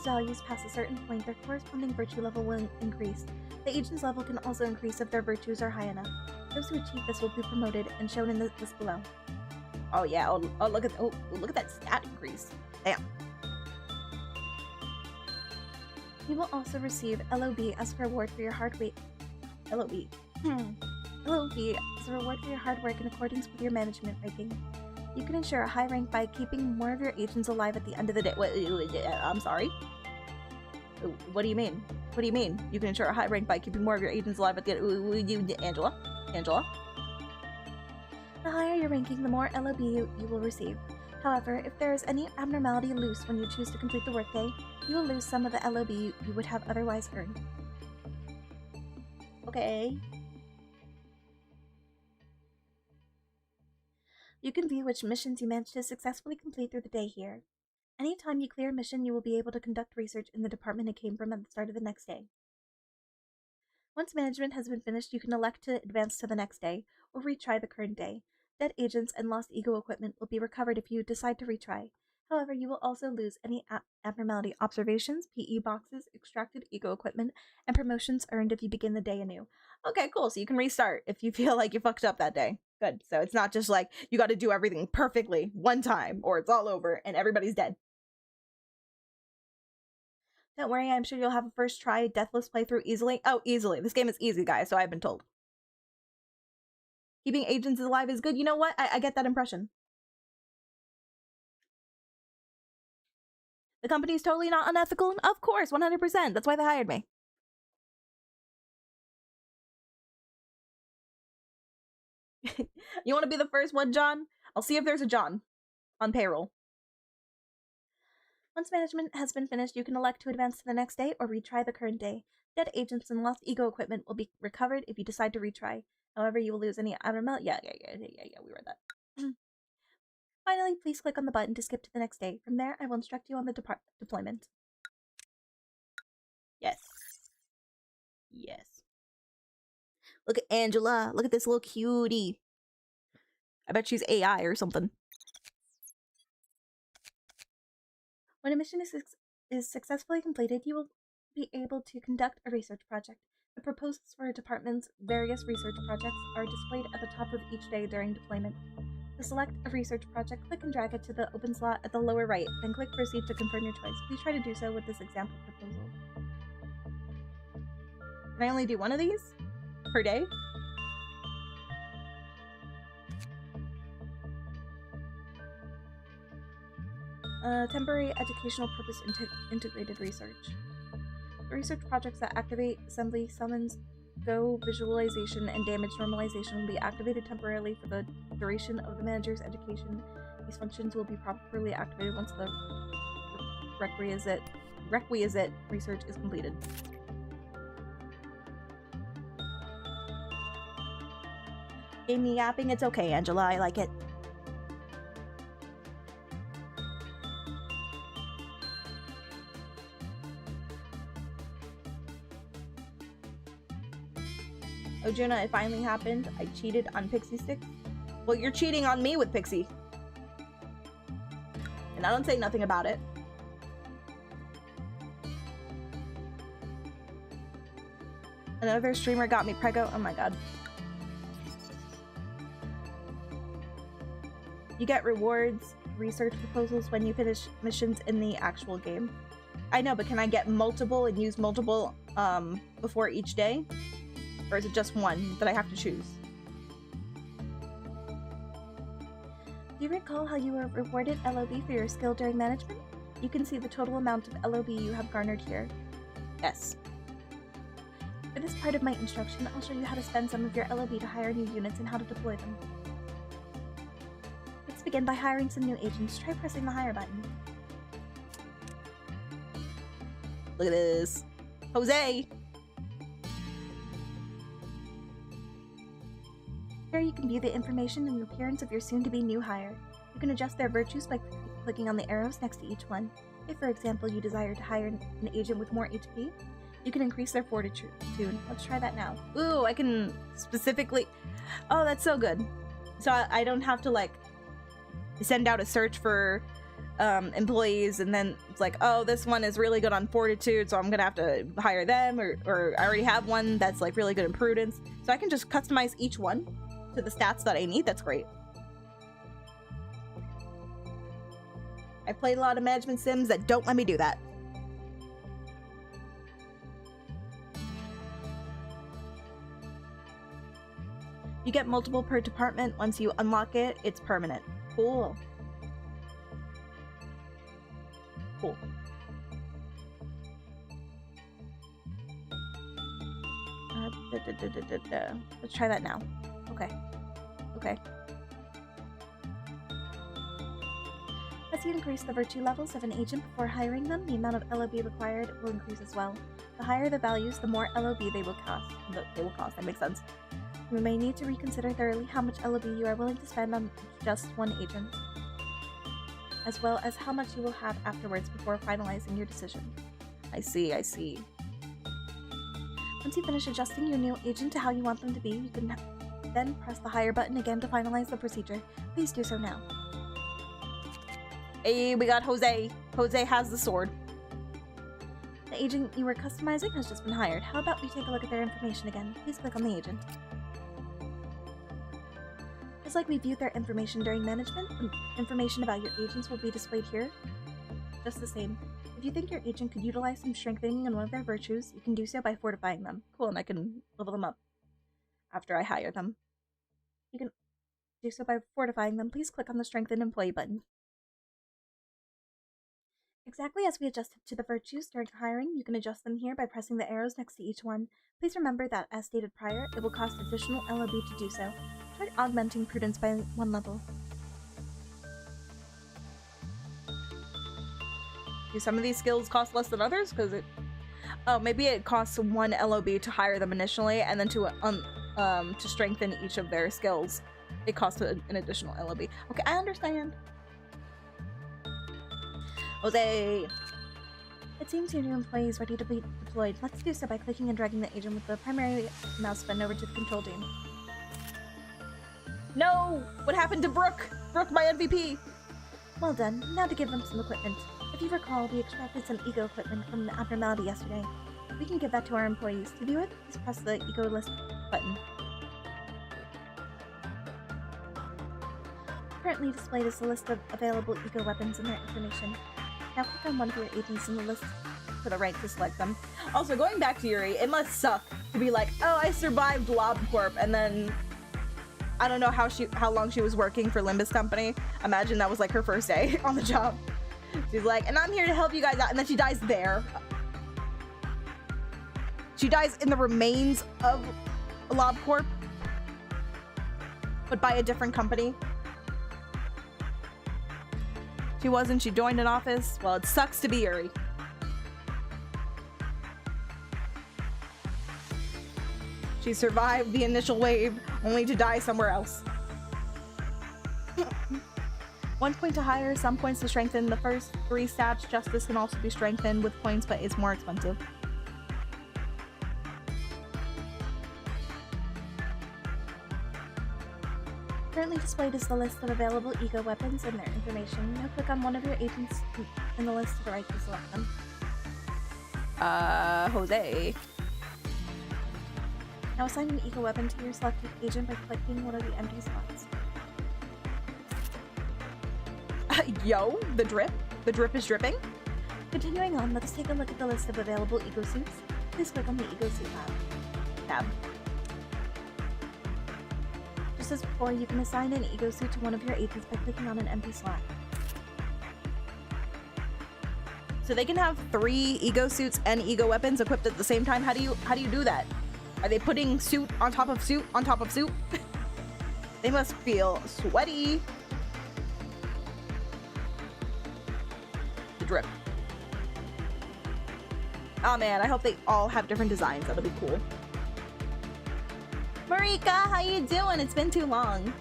values pass a certain point, their corresponding virtue level will increase. The agent's level can also increase if their virtues are high enough. Those who achieve this will be promoted and shown in the list below. Oh yeah. Oh look at that stat increase. Damn. You will also receive LOB as a reward for your hard work. LOB. LOB is a reward for your hard work in accordance with your management ranking. You can ensure a high rank by keeping more of your agents alive at the end of the day. I'm sorry? What do you mean? What do you mean? You can ensure a high rank by keeping more of your agents alive at the end. Angela? The higher your ranking, the more LOB you will receive. However, if there is any abnormality loose when you choose to complete the workday, you will lose some of the LOB you would have otherwise earned. Okay. You can view which missions you managed to successfully complete through the day here. Anytime you clear a mission, you will be able to conduct research in the department it came from at the start of the next day. Once management has been finished, you can elect to advance to the next day, or retry the current day. Dead agents and lost ego equipment will be recovered if you decide to retry. However, you will also lose any abnormality observations, PE boxes, extracted ego equipment, and promotions earned if you begin the day anew. Okay, cool. So you can restart if you feel like you fucked up that day. Good. So it's not just like you got to do everything perfectly one time or it's all over and everybody's dead. Don't worry, I'm sure you'll have a first try deathless playthrough easily. Oh, easily. This game is easy, guys, so I've been told. Keeping agents alive is good. You know what? I get that impression. The company's totally not unethical? Of course, 100%. That's why they hired me. You want to be the first one, John? I'll see if there's a John on payroll. Once management has been finished, you can elect to advance to the next day or retry the current day. Dead agents and lost ego equipment will be recovered if you decide to retry. However, you will lose any abnormality. Yeah, we read that. Finally, please click on the button to skip to the next day. From there, I will instruct you on the deployment. Yes. Look at Angela. Look at this little cutie. I bet she's AI or something. When a mission is successfully completed, you will be able to conduct a research project. The proposals for a department's various research projects are displayed at the top of each day during deployment. To select a research project, click and drag it to the open slot at the lower right, then click Proceed to confirm your choice. Please try to do so with this example proposal. Can I only do one of these per day? Temporary educational purpose integrated research. Research projects that activate assembly, summons, go visualization, and damage normalization will be activated temporarily for the duration of the manager's education. These functions will be properly activated once the requisite research is completed. Game yapping, it's okay, Angela. I like it. Oh, Juna, it finally happened. I cheated on Pixie Stick. Well, you're cheating on me with Pixie. And I don't say nothing about it. Another streamer got me preggo. Oh my god. You get rewards, research proposals when you finish missions in the actual game. I know, but can I get multiple and use multiple before each day? Or is it just one that I have to choose? Do you recall how you were rewarded LOB for your skill during management? You can see the total amount of LOB you have garnered here. Yes. For this part of my instruction, I'll show you how to spend some of your LOB to hire new units and how to deploy them. Let's begin by hiring some new agents. Try pressing the hire button. Look at this. Jose! Here you can view the information and appearance of your soon-to-be new hire. You can adjust their virtues by clicking on the arrows next to each one. If, for example, you desire to hire an agent with more HP, you can increase their fortitude. Let's try that now. Ooh, I can specifically... Oh, that's so good. So I don't have to, like, send out a search for employees and then it's like, oh, this one is really good on fortitude, so I'm gonna have to hire them, or I already have one that's, like, really good in prudence. So I can just customize each one to the stats that I need. That's great. I played a lot of management sims that don't let me do that. You get multiple per department. Once you unlock it, it's permanent. Cool. Cool. Let's try that now. Okay. Okay. As you increase the virtue levels of an agent before hiring them, the amount of LOB required will increase as well. The higher the values, the more LOB they will cost. That makes sense. You may need to reconsider thoroughly how much LOB you are willing to spend on just one agent, as well as how much you will have afterwards before finalizing your decision. I see, I see. Once you finish adjusting your new agent to how you want them to be, you can then press the hire button again to finalize the procedure. Please do so now. Hey, we got Jose. Jose has the sword. The agent you were customizing has just been hired. How about we take a look at their information again? Please click on the agent. Just like we viewed their information during management, the information about your agents will be displayed here. Just the same. If you think your agent could utilize some strengthening in one of their virtues, you can do so by fortifying them. Cool, and I can level them up after I hire them. You can do so by fortifying them. Please click on the Strengthen Employee button. Exactly as we adjusted to the virtues during hiring, you can adjust them here by pressing the arrows next to each one. Please remember that, as stated prior, it will cost additional LOB to do so. Try augmenting prudence by 1 level. Do some of these skills cost less than others? Because it... Oh, maybe it costs 1 LOB to hire them initially, and then to strengthen each of their skills, it costs an additional LOB. Okay, I understand. Jose! It seems your new employee is ready to be deployed. Let's do so by clicking and dragging the agent with the primary mouse button over to the control dome. No! What happened to Brooke? Brooke, my MVP! Well done. Now to give them some equipment. If you recall, we extracted some ego equipment from the abnormality yesterday. We can give that to our employees. To view it, please press the ego list button. Currently displayed is the list of available ego weapons and their information. Now click on one of your agents in the list to the right to select them. Also, going back to Yuri, it must suck to be like, oh, I survived Lob Corp, and then I don't know how long she was working for Limbus Company. Imagine that was like her first day on the job. She's like, and I'm here to help you guys out, and then she dies there. She dies in the remains of Lob Corp, but by a different company. She wasn't. She joined an office. Well, it sucks to be Yuri. She survived the initial wave, only to die somewhere else. 1 point to hire, some points to strengthen. The first 3 stats. Justice can also be strengthened with points, but it's more expensive. Currently displayed is the list of available ego weapons and their information. Now click on one of your agents in the list to the right to select them. Jose. Now assign an ego weapon to your selected agent by clicking one of the empty spots. Yo, the drip? The drip is dripping? Continuing on, let us take a look at the list of available ego suits. Please click on the ego suit tab. Just as before, you can assign an ego suit to one of your agents by clicking on an empty slot. So they can have 3 ego suits and ego weapons equipped at the same time. How do you do that? Are they putting suit on top of suit on top of suit? They must feel sweaty. The drip. Oh man, I hope they all have different designs. That'll be cool. Marika, how you doing? It's been too long.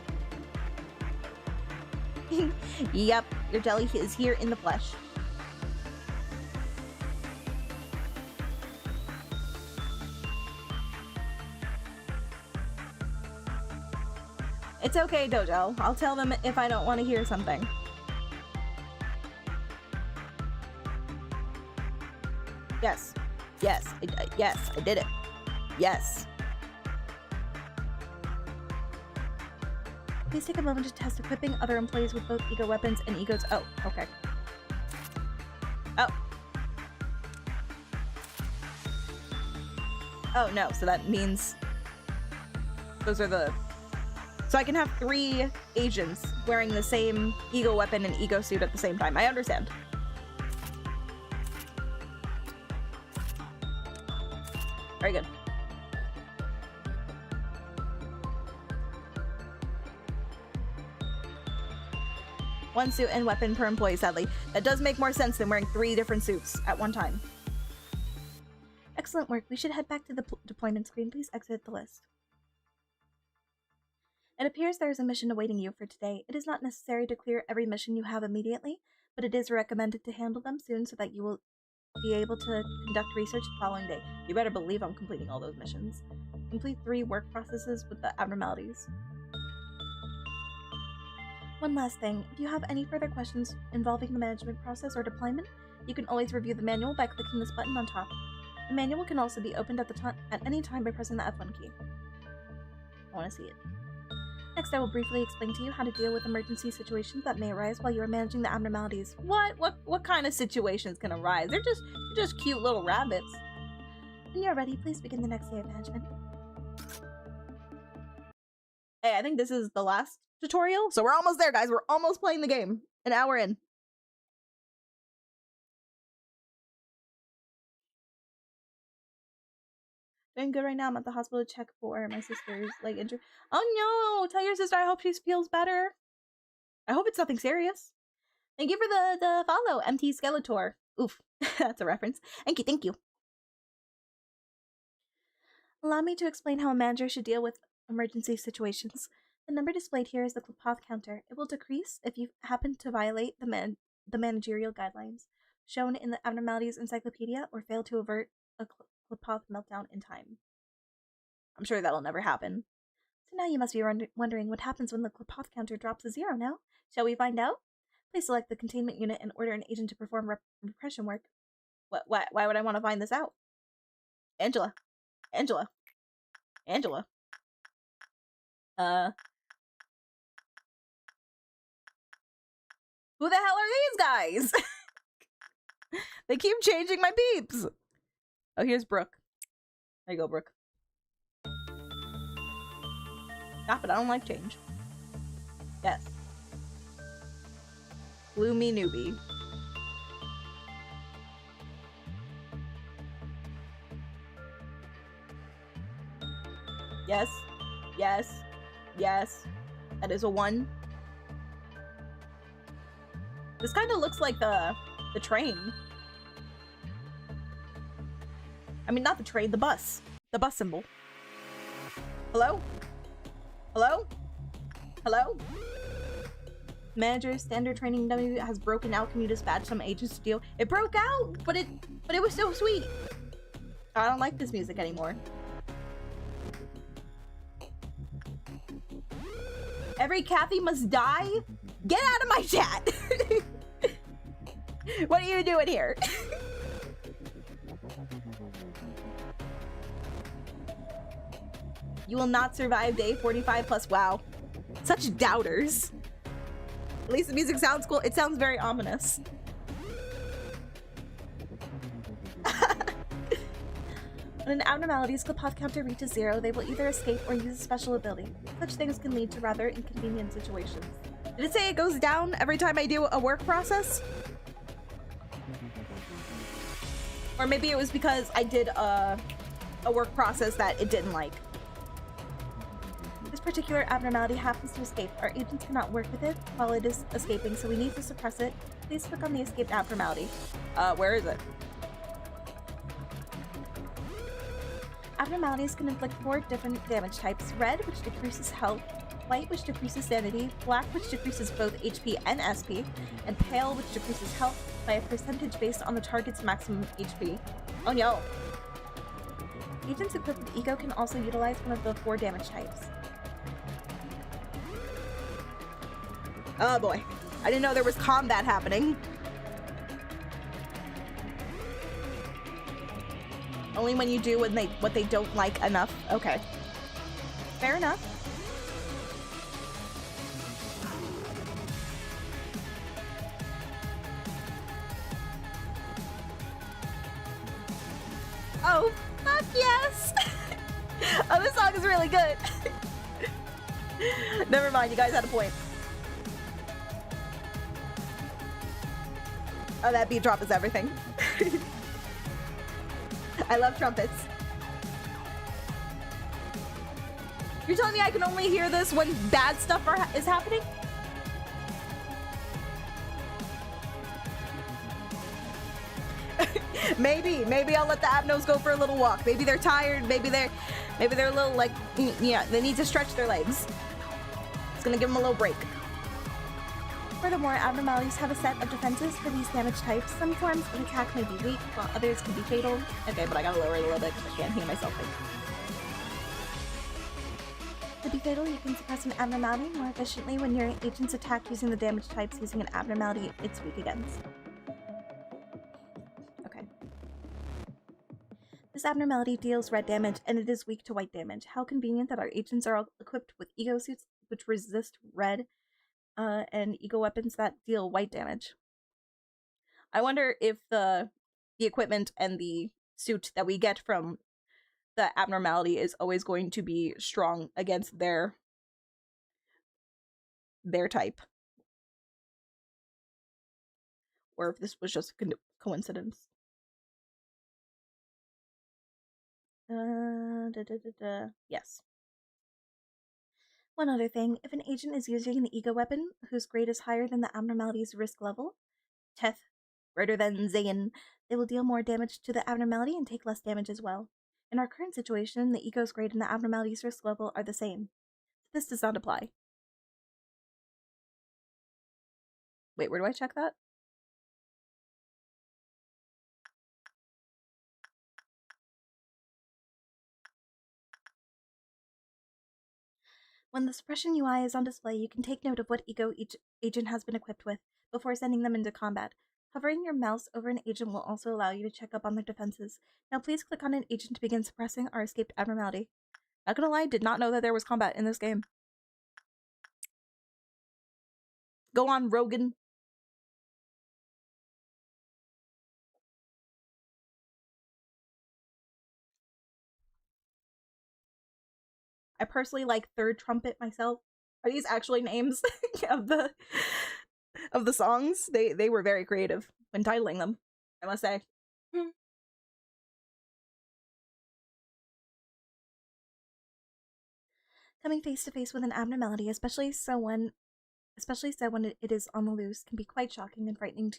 Yep, your jelly is here in the flesh. It's okay, Dojo. I'll tell them if I don't want to hear something. Yes. Yes. Yes, I did it. Yes. Please take a moment to test equipping other employees with both ego weapons and egos. Oh, okay. Oh. Oh, no. So that means those are the... So I can have 3 agents wearing the same ego weapon and ego suit at the same time. I understand. Very good. One suit and weapon per employee, sadly. That does make more sense than wearing 3 different suits at one time. Excellent work. We should head back to the deployment screen. Please exit the list. It appears there is a mission awaiting you for today. It is not necessary to clear every mission you have immediately, but it is recommended to handle them soon so that you will be able to conduct research the following day. You better believe I'm completing all those missions. Complete 3 work processes with the abnormalities. One last thing, if you have any further questions involving the management process or deployment, you can always review the manual by clicking this button on top. The manual can also be opened at any time by pressing the F1 key. I want to see it. Next, I will briefly explain to you how to deal with emergency situations that may arise while you are managing the abnormalities. What kind of situations can arise? They're just cute little rabbits. When you're ready, please begin the next day of management. Hey, I think this is the last tutorial, so we're almost there, guys. We're almost playing the game. An hour in. Doing good right now. I'm at the hospital to check for my sister's leg injury. Oh no! Tell your sister I hope she feels better. I hope it's nothing serious. Thank you for the follow, MT Skeletor. Oof, that's a reference. Thank you. Allow me to explain how a manager should deal with emergency situations. The number displayed here is the Clopoth counter. It will decrease if you happen to violate the managerial guidelines shown in the Abnormalities Encyclopedia or fail to avert a Clopoth meltdown in time. I'm sure that'll never happen. So now you must be wondering what happens when the Clopoth counter drops to 0 now. Shall we find out? Please select the containment unit and order an agent to perform repression work. Why would I want to find this out? Angela. Who the hell are these guys? They keep changing my peeps. Oh, here's Brooke. There you go, Brooke. Stop it, I don't like change. Yes. Gloomy newbie. Yes. That is a 1. This kind of looks like the train. I mean, not the train, the bus. The bus symbol. Hello? Manager, standard training W has broken out. Can you dispatch some agents to deal? It broke out, but it was so sweet. I don't like this music anymore. Every Kathy must die? Get out of my chat! What are you doing here? You will not survive day 45 plus. Wow. Such doubters. At least the music sounds cool. It sounds very ominous. When an abnormality's Clip-Off counter reaches 0, they will either escape or use a special ability. Such things can lead to rather inconvenient situations. Did it say it goes down every time I do a work process? Or maybe it was because I did a work process that it didn't like. This particular abnormality happens to escape. Our agents cannot work with it while it is escaping, so we need to suppress it. Please click on the escaped abnormality. Where is it? Abnormalities can inflict 4 different damage types. Red, which decreases health, white, which decreases sanity, black, which decreases both HP and SP, and pale, which decreases health by a percentage based on the target's maximum HP. Oh no! Agents equipped with Ego can also utilize one of the 4 damage types. Oh boy. I didn't know there was combat happening. Only when you do what they don't like enough. Okay. Fair enough. Oh, fuck yes! Oh, this song is really good. Never mind, you guys had a point. Oh, that beat drop is everything. I love trumpets. You're telling me I can only hear this when bad stuff is happening? Maybe I'll let the abnos go for a little walk. Maybe they're tired. Maybe they're a little like, yeah, they need to stretch their legs. It's gonna give them a little break. Furthermore, abnormalities have a set of defenses for these damage types. Some forms of attack may be weak, while others can be fatal. Okay, but I gotta lower it a little bit because I can't hear myself. To be fatal, you can suppress an abnormality more efficiently when your agent's attacked using the damage types using an abnormality it's weak against. Okay. This abnormality deals red damage, and it is weak to white damage. How convenient that our agents are all equipped with ego suits which resist red and ego weapons that deal white damage. I wonder if the equipment and the suit that we get from the abnormality is always going to be strong against their type. Or if this was just a coincidence. Yes. One other thing, if an agent is using an ego weapon whose grade is higher than the abnormality's risk level, Teth, greater than Zayn, they will deal more damage to the abnormality and take less damage as well. In our current situation, the ego's grade and the abnormality's risk level are the same. This does not apply. Wait, where do I check that? When the suppression UI is on display, you can take note of what ego each agent has been equipped with before sending them into combat. Hovering your mouse over an agent will also allow you to check up on their defenses. Now please click on an agent to begin suppressing our escaped abnormality. Not gonna lie, did not know that there was combat in this game. Go on, Rogan. I personally like Third Trumpet myself. Are these actually names of the songs? They were very creative when titling them, I must say. Coming face to face with an abnormality, especially so when it is on the loose, can be quite shocking and frightening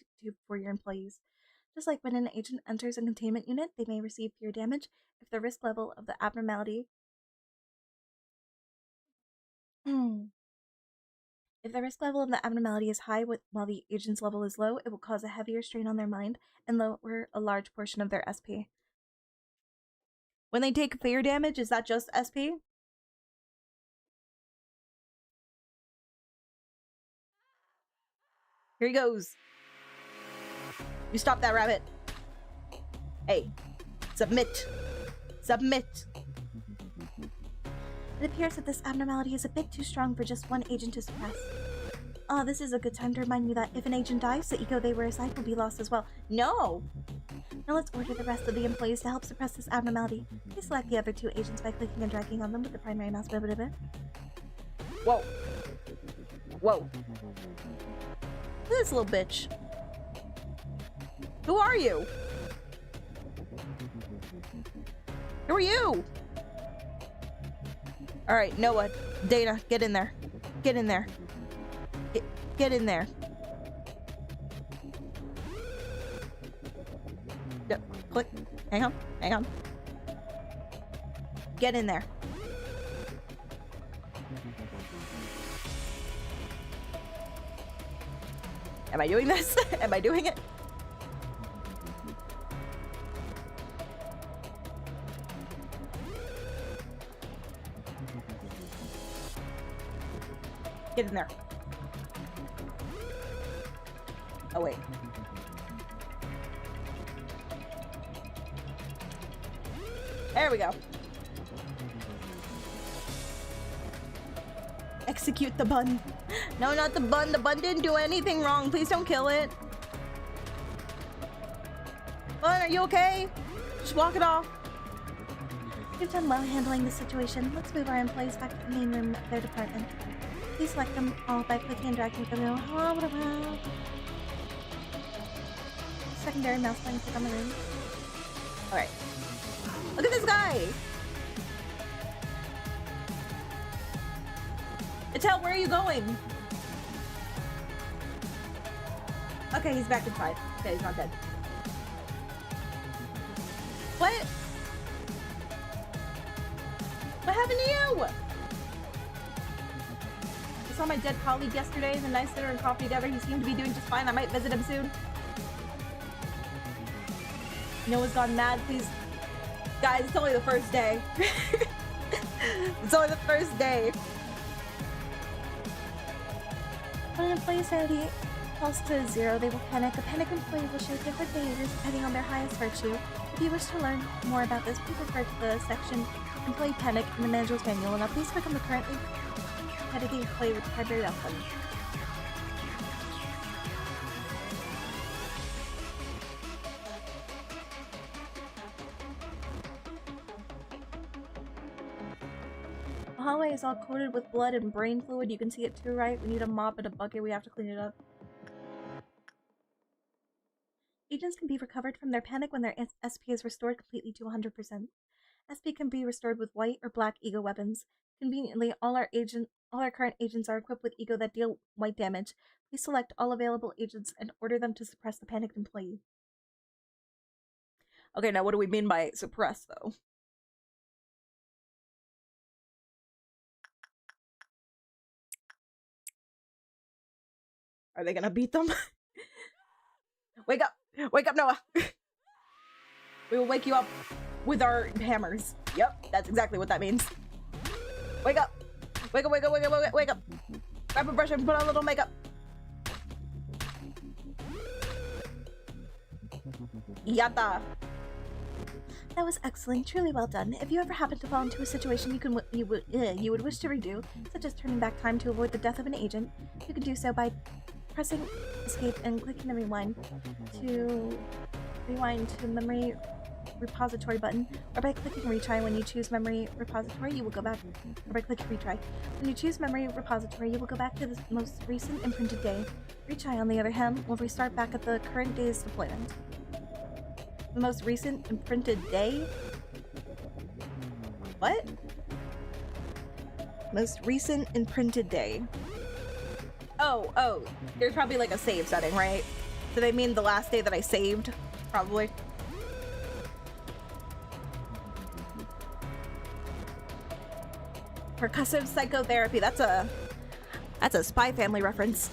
for your employees. Just like when an agent enters a containment unit, they may receive fear damage if the risk level of the abnormality If the risk level of the abnormality is high while the agent's level is low, it will cause a heavier strain on their mind and lower a large portion of their SP. When they take fear damage, is that just SP? Here he goes. You stop that rabbit. Hey, submit. Submit. It appears that this abnormality is a bit too strong for just one agent to suppress. This is a good time to remind you that if an agent dies, the ego they were assigned will be lost as well. No! Now let's order the rest of the employees to help suppress this abnormality. Please select the other 2 agents by clicking and dragging on them with the primary mouse. Blah, blah, blah. Whoa. Whoa. Look at this little bitch. Who are you? Who are you? Alright, Noah, Dana, get in there. Get in there. Get in there. Click. Hang on. Hang on. Get in there. Am I doing this? Am I doing it? Get in there. Oh, wait. There we go. Execute the bun. No, not the bun. The bun didn't do anything wrong. Please don't kill it. Bun, are you okay? Just walk it off. You've done well handling this situation. Let's move our employees back to the main room of their department. Please select them all by clicking and dragging them. Secondary mouse button, click on the room. Alright. Look at this guy! Ittel, where are you going? Okay, he's back inside. Okay, he's not dead. What? What happened to you? I saw my dead colleague yesterday, the nice dinner and coffee together. He seemed to be doing just fine. I might visit him soon. Noah's gone mad, please. Guys, it's only the first day. It's only the first day. When an employee sanity falls to 0, they will panic. A panic employee will show different behaviors depending on their highest virtue. If you wish to learn more about this, please refer to the section Employee Panic in the Manager's Manual. Now please click on the currently panicking employee with the primary mouse button. The hallway is all coated with blood and brain fluid. You can see it too, right? We need a mop and a bucket. We have to clean it up. Agents can be recovered from their panic when their SP is restored completely to 100%. SP can be restored with white or black ego weapons. Conveniently, all our current agents are equipped with ego that deal white damage. Please select all available agents and order them to suppress the panicked employee. Okay, now what do we mean by suppress, though? Are they gonna beat them? Wake up! Wake up, Noah! We will wake you up with our hammers. Yep, that's exactly what that means. Wake up! Wake up, wake up, wake up, wake up, wake up! Grab a brush and put on a little makeup. Yata! That was excellent, truly well done. If you ever happen to fall into a situation you would wish to redo, such as turning back time to avoid the death of an agent, you can do so by pressing escape and clicking the rewind to memory repository button, or by clicking retry. When you choose memory repository, you will go back, or by clicking retry. When you choose memory repository, you will go back to the most recent imprinted day. Retry, on the other hand, will restart back at the current day's deployment. The most recent imprinted day? What? Most recent imprinted day. Oh, there's probably like a save setting, right? So they mean the last day that I saved, probably. Percussive psychotherapy, that's a Spy Family reference.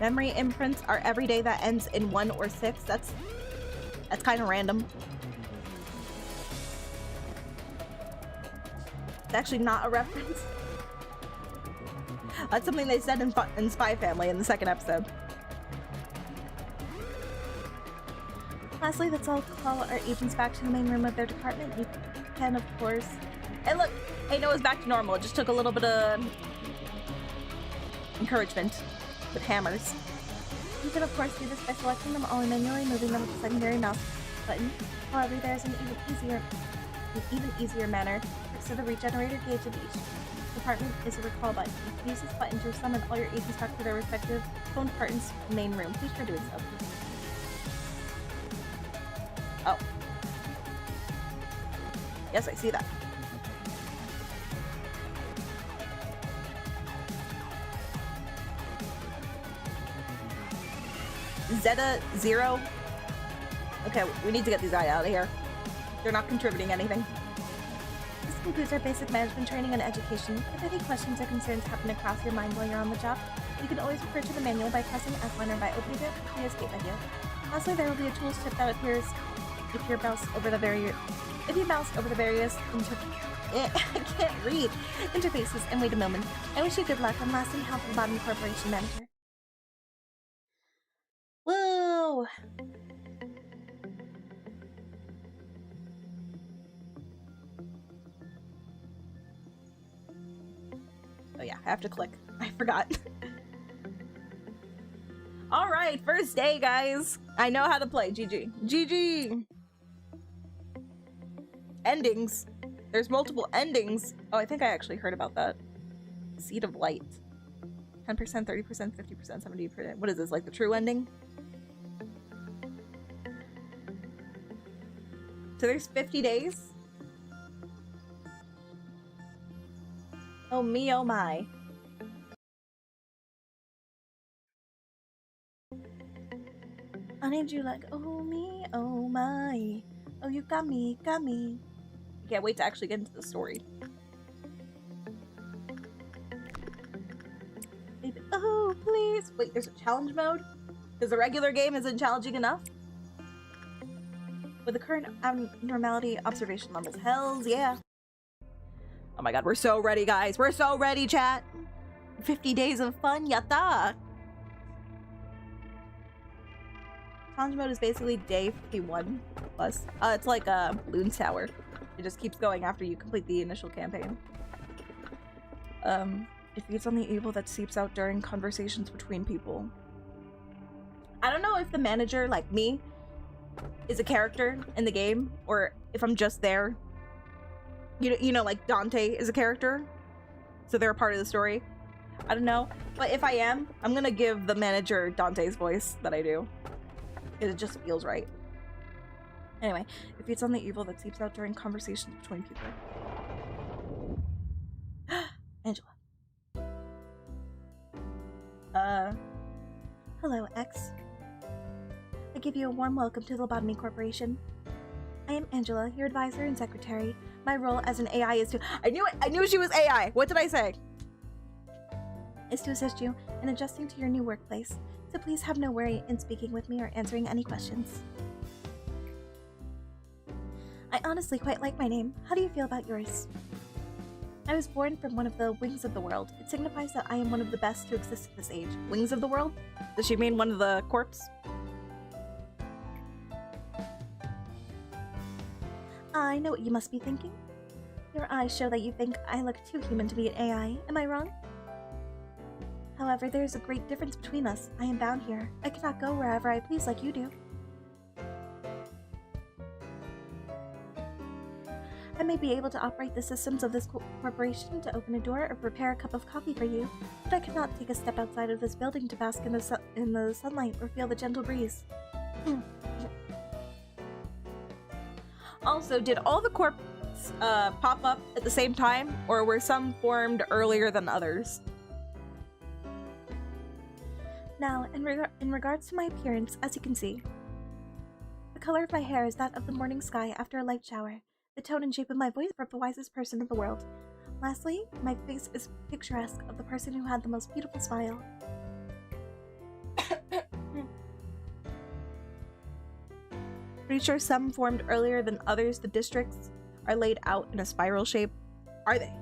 Memory imprints are every day that ends in 1 or 6. That's kind of random. It's actually not a reference. That's something they said in Spy Family in the 2nd episode. Lastly, let's all call our agents back to the main room of their department. You can, of course... Hey, look! Hey, Noah's back to normal. It just took a little bit of encouragement with hammers. You can, of course, do this by selecting them all and manually moving them with the secondary mouse button. However, there is an even easier manner. Next to the regenerator gauge of each department is a recall button. You can use this button to summon all your agents back to their respective phone departments' main room. Please try doing so. Oh. Yes, I see that. Zeta Zero. Okay, we need to get these guys out of here. They're not contributing anything. This concludes our basic management training and education. If any questions or concerns happen to cross your mind while you're on the job, you can always refer to the manual by pressing F1 or by opening the escape menu. Lastly, there will be a tools tip that appears if you mouse over the various I can't read interfaces and wait a moment. I wish you good luck, and lastly, help the Lobotomy Corporation manager. Whoa! Oh yeah, I have to click. I forgot. Alright, first day, guys. I know how to play. GG. GG! Endings. There's multiple endings. Oh, I think I actually heard about that. Seed of Light. 10%, 30%, 50%, 70%. What is this, like the true ending? So there's 50 days? Oh me, oh my. I need you like, oh me, oh my. Oh, you got me, got me. I can't wait to actually get into the story. Baby, oh, please. Wait, there's a challenge mode? Because the regular game isn't challenging enough? With the current abnormality observation levels, hells yeah. Oh my god, we're so ready, guys. We're so ready, chat. 50 days of fun, yatta. Challenge mode is basically day 51 plus. It's like a balloon tower. It just keeps going after you complete the initial campaign. It feeds on the evil that seeps out during conversations between people. I don't know if the manager, like me, is a character in the game, or if I'm just there. You know, like Dante is a character, so they're a part of the story. I don't know, but if I am, I'm gonna give the manager Dante's voice that I do. It just feels right. Anyway, it feeds on the evil that seeps out during conversations between people. Angela. Hello, X. I give you a warm welcome to the Lobotomy Corporation. I am Angela, your advisor and secretary. My role as an AI is to— I knew it! I knew she was AI! What did I say? Is to assist you in adjusting to your new workplace, so please have no worry in speaking with me or answering any questions. I honestly quite like my name. How do you feel about yours? I was born from one of the wings of the world. It signifies that I am one of the best to exist at this age. Wings of the world? Does she mean one of the corps? I know what you must be thinking. Your eyes show that you think I look too human to be an AI. Am I wrong? However, there is a great difference between us. I am bound here. I cannot go wherever I please like you do. I may be able to operate the systems of this corporation to open a door or prepare a cup of coffee for you, but I cannot take a step outside of this building to bask in the sunlight or feel the gentle breeze. Also, did all the corps pop up at the same time, or were some formed earlier than others? Now, in regards to my appearance, as you can see, the color of my hair is that of the morning sky after a light shower. The tone and shape of my voice are the wisest person in the world. Lastly, my face is picturesque of the person who had the most beautiful smile. Pretty sure some formed earlier than others. The districts are laid out in a spiral shape. Are they?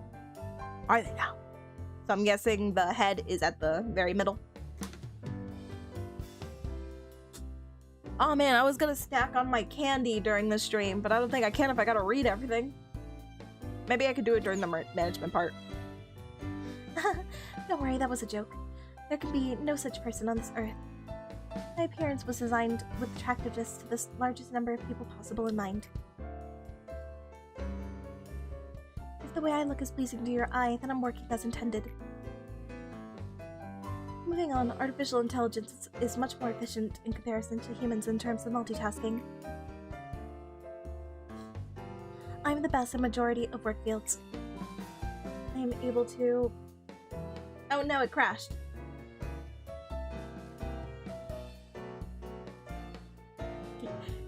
Are they now? So I'm guessing the head is at the very middle. Oh man, I was gonna snack on my candy during the stream, but I don't think I can if I gotta read everything. Maybe I could do it during the management part. Don't worry, that was a joke. There can be no such person on this earth. My appearance was designed with attractiveness to the largest number of people possible in mind. If the way I look is pleasing to your eye, then I'm working as intended. Moving on, artificial intelligence is much more efficient in comparison to humans in terms of multitasking. I'm the best in majority of work fields. I am able to... Oh no, it crashed.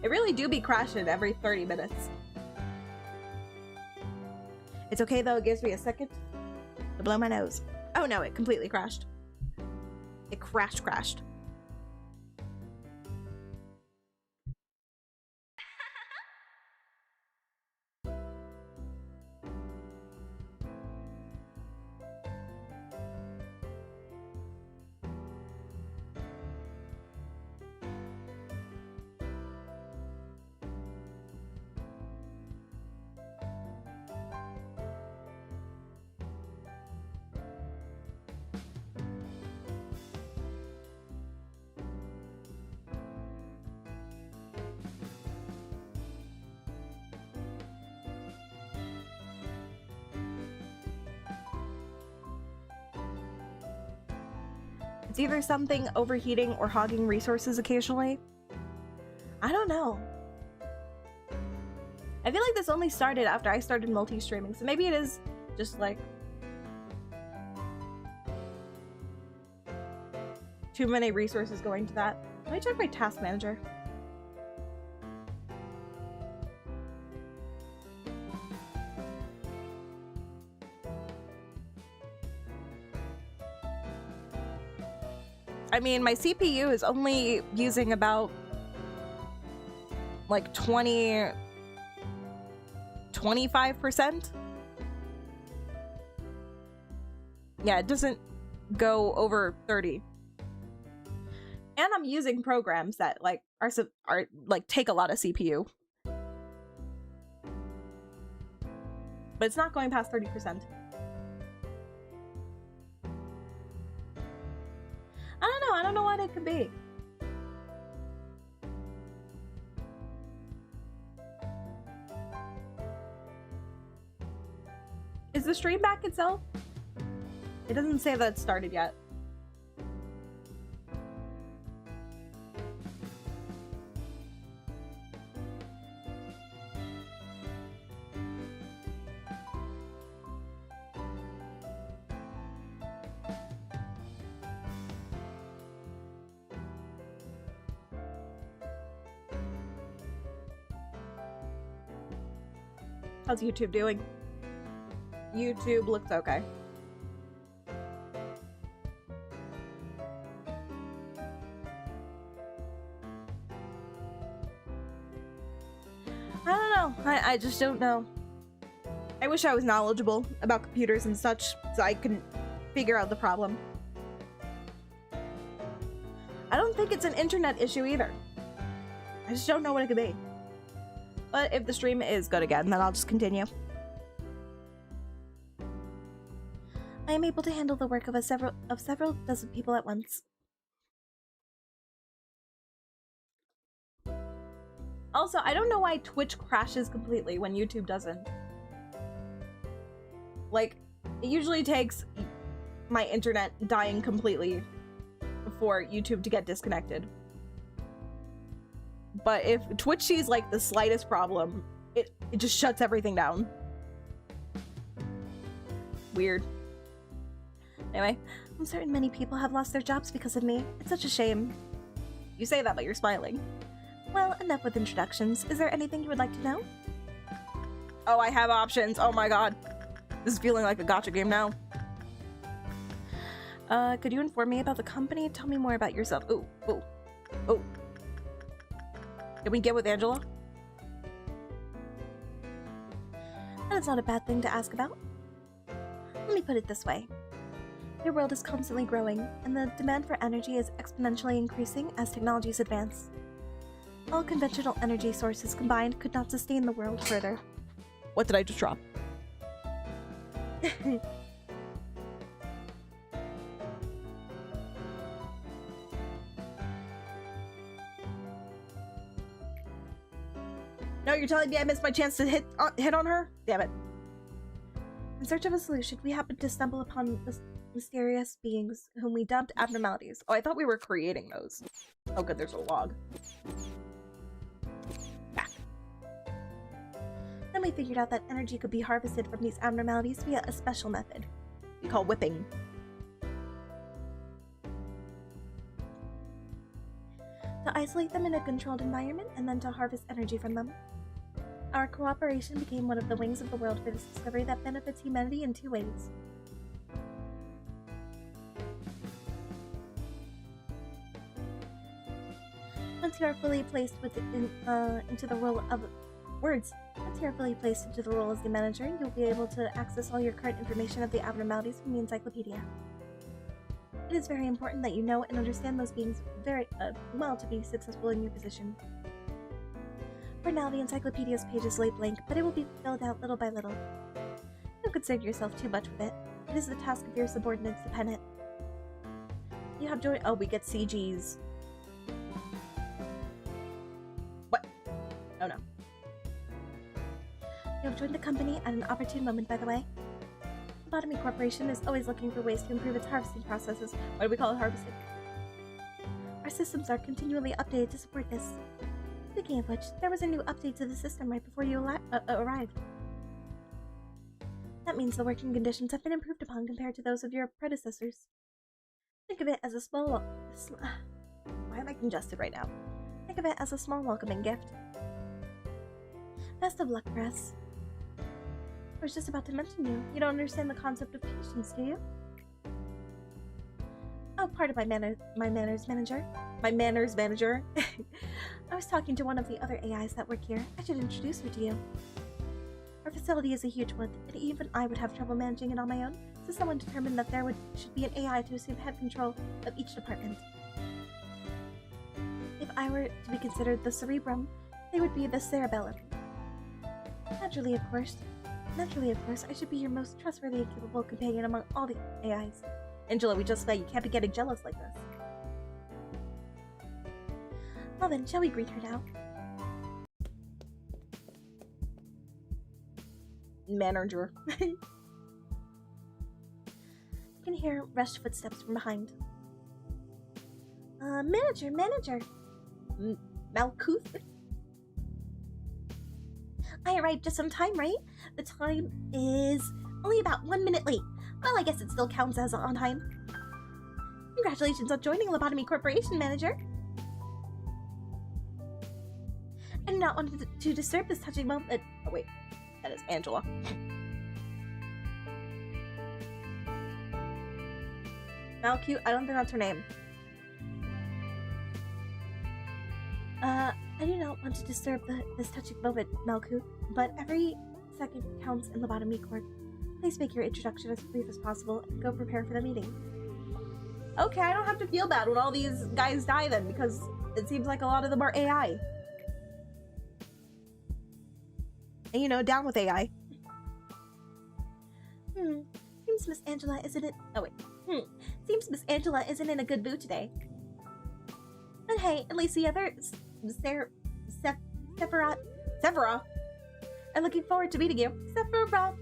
It really do be crashing every 30 minutes. It's okay though, it gives me a second to blow my nose. Oh no, it completely crashed. It crashed. It's either something overheating or hogging resources occasionally. I don't know. I feel like this only started after I started multi-streaming, so maybe it is just like too many resources going to that. Let me check my task manager. I mean, my CPU is only using about like 25%. Yeah, it doesn't go over 30. And I'm using programs that like are like take a lot of CPU. But it's not going past 30%. I don't know what it could be. Is the stream back itself? It doesn't say that it started yet. How's YouTube doing? YouTube looks okay. I don't know. I just don't know. I wish I was knowledgeable about computers and such so I could figure out the problem. I don't think it's an internet issue either. I just don't know what it could be. But if the stream is good again, then I'll just continue. I am able to handle the work of several dozen people at once. Also, I don't know why Twitch crashes completely when YouTube doesn't. Like, it usually takes my internet dying completely for YouTube to get disconnected. But if Twitch sees like the slightest problem, it just shuts everything down. Weird. Anyway, I'm certain many people have lost their jobs because of me. It's such a shame. You say that, but you're smiling. Well, enough with introductions. Is there anything you would like to know? Oh, I have options. Oh my god. This is feeling like a gacha game now. Could you inform me about the company? Tell me more about yourself. Ooh. Can we get with Angela? That is not a bad thing to ask about. Let me put it this way. Your world is constantly growing, and the demand for energy is exponentially increasing as technologies advance. All conventional energy sources combined could not sustain the world further. What did I just drop? No, you're telling me I missed my chance to hit on her? Damn it. In search of a solution, we happened to stumble upon the mysterious beings whom we dubbed abnormalities. Oh, I thought we were creating those. Oh good, there's a log. Back. Then we figured out that energy could be harvested from these abnormalities via a special method We call whipping. to isolate them in a controlled environment and then to harvest energy from them. Our cooperation became one of the wings of the world for this discovery that benefits humanity in two ways. Once you are fully placed into the role of words, once you are fully placed into the role as the manager, you'll be able to access all your current information of the abnormalities from the encyclopedia. It is very important that you know and understand those beings very well to be successful in your position. For now, the encyclopedia's pages lay blank, but it will be filled out little by little. Don't concern yourself too much with it. It is the task of your subordinates to pen it. You have joined— oh, we get CGs. What? Oh no. You have joined the company at an opportune moment, by the way. LOBotomy Corporation is always looking for ways to improve its harvesting processes. Why do we call it harvesting? Our systems are continually updated to support this. Speaking of which, there was a new update to the system right before you arrived. That means the working conditions have been improved upon compared to those of your predecessors. Think of it as a small— Why am I congested right now? Think of it as a small welcoming gift. Best of luck, Press. I was just about to mention you. You don't understand the concept of patience, do you? Oh, pardon my manners, manager. My manners manager? I was talking to one of the other AIs that work here. I should introduce her to you. Our facility is a huge one, and even I would have trouble managing it on my own, so someone determined that there should be an AI to assume head control of each department. If I were to be considered the cerebrum, they would be the cerebellum. Naturally, of course, I should be your most trustworthy and capable companion among all the AIs. Angela, we just met. You can't be getting jealous like this. Well then, shall we greet her now? Manager. You can hear rushed footsteps from behind. Manager! Malkuth? I arrived just on time, right? The time is only about 1 minute late. Well, I guess it still counts as on time. Congratulations on joining LOBotomy Corporation, Manager. I do not want to disturb this touching moment. Oh wait, that is Angela. Malcute? I don't think that's her name. I do not want to disturb this touching moment, Malkuth, but every second counts in LOBotomy Corp. Please make your introduction as brief as possible and go prepare for the meeting. Okay, I don't have to feel bad when all these guys die then, because it seems like a lot of them are AI. And you know, down with AI. Seems Miss Angela isn't it? Oh wait. Seems Miss Angela isn't in a good mood today. But hey, at least the other Sephora are looking forward to meeting you. Sephora.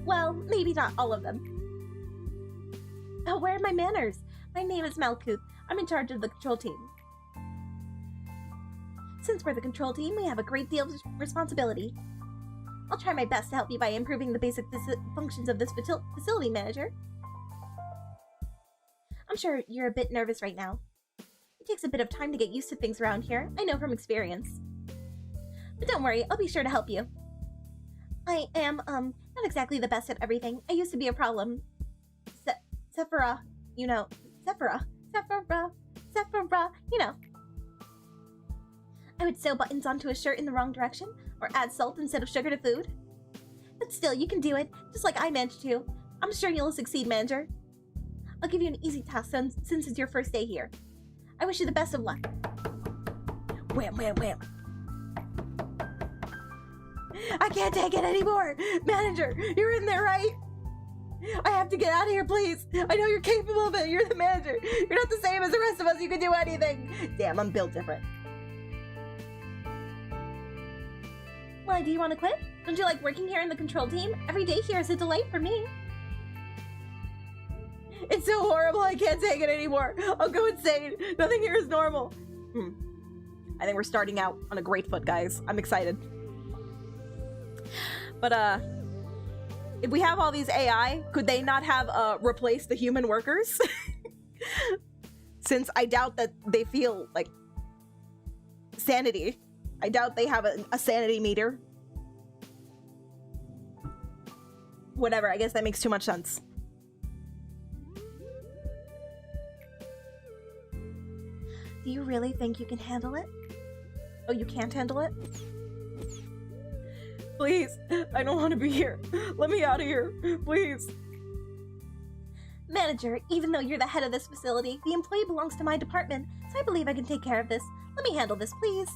Well, maybe not all of them. Oh, where are my manners? My name is Malkuth. I'm in charge of the control team. Since we're the control team, we have a great deal of responsibility. I'll try my best to help you by improving the basic functions of this facility, Manager. I'm sure you're a bit nervous right now. It takes a bit of time to get used to things around here, I know from experience. But don't worry, I'll be sure to help you. I am, not exactly the best at everything. I used to be a problem. Sephora, you know. Sephora, you know. I would sew buttons onto a shirt in the wrong direction, or add salt instead of sugar to food. But still, you can do it, just like I managed to. I'm sure you'll succeed, Manager. I'll give you an easy task since it's your first day here. I wish you the best of luck. Wham, wham, wham. I can't take it anymore! Manager, you're in there, right? I have to get out of here, please! I know you're capable of it! You're the manager! You're not the same as the rest of us! You can do anything! Damn, I'm built different. Why, do you want to quit? Don't you like working here in the control team? Every day here is a delight for me. It's so horrible, I can't take it anymore! I'll go insane! Nothing here is normal! I think we're starting out on a great foot, guys. I'm excited. But, if we have all these AI, could they not have, replaced the human workers? Since I doubt that they feel, like, sanity. I doubt they have a sanity meter. Whatever, I guess that makes too much sense. Do you really think you can handle it? Oh, you can't handle it? Please, I don't want to be here. Let me out of here, please. Manager, even though you're the head of this facility, the employee belongs to my department, so I believe I can take care of this. Let me handle this, please.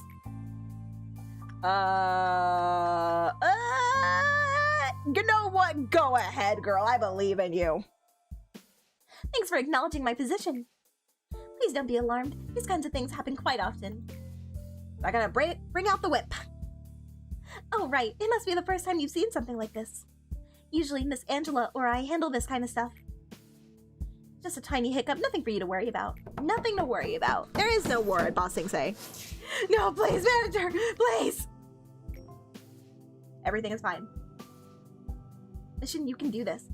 You know what? Go ahead, girl. I believe in you. Thanks for acknowledging my position. Please don't be alarmed. These kinds of things happen quite often. I gotta bring out the whip. Oh, right. It must be the first time you've seen something like this. Usually Miss Angela or I handle this kind of stuff. Just a tiny hiccup. Nothing for you to worry about. Nothing to worry about. There is no war at Boss Sing Se. No, please, manager! Please! Everything is fine. Mission, you can do this.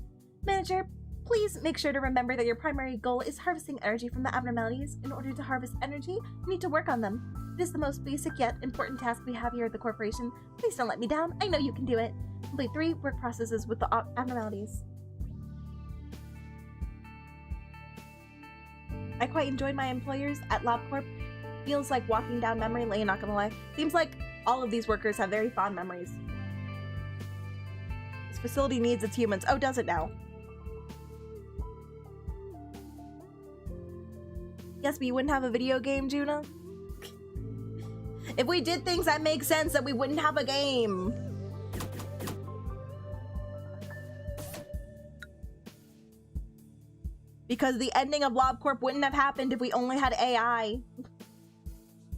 Manager, please make sure to remember that your primary goal is harvesting energy from the abnormalities. In order to harvest energy, you need to work on them. It is the most basic yet important task we have here at the corporation. Please don't let me down. I know you can do it. Complete 3 work processes with the abnormalities. I quite enjoyed my employers at Lob Corp. Feels like walking down memory lane, not gonna lie. Seems like all of these workers have very fond memories. This facility needs its humans. Oh, does it now? Yes, but you wouldn't have a video game, Juna? If we did things that make sense, that we wouldn't have a game. Because the ending of Lob Corp wouldn't have happened if we only had AI.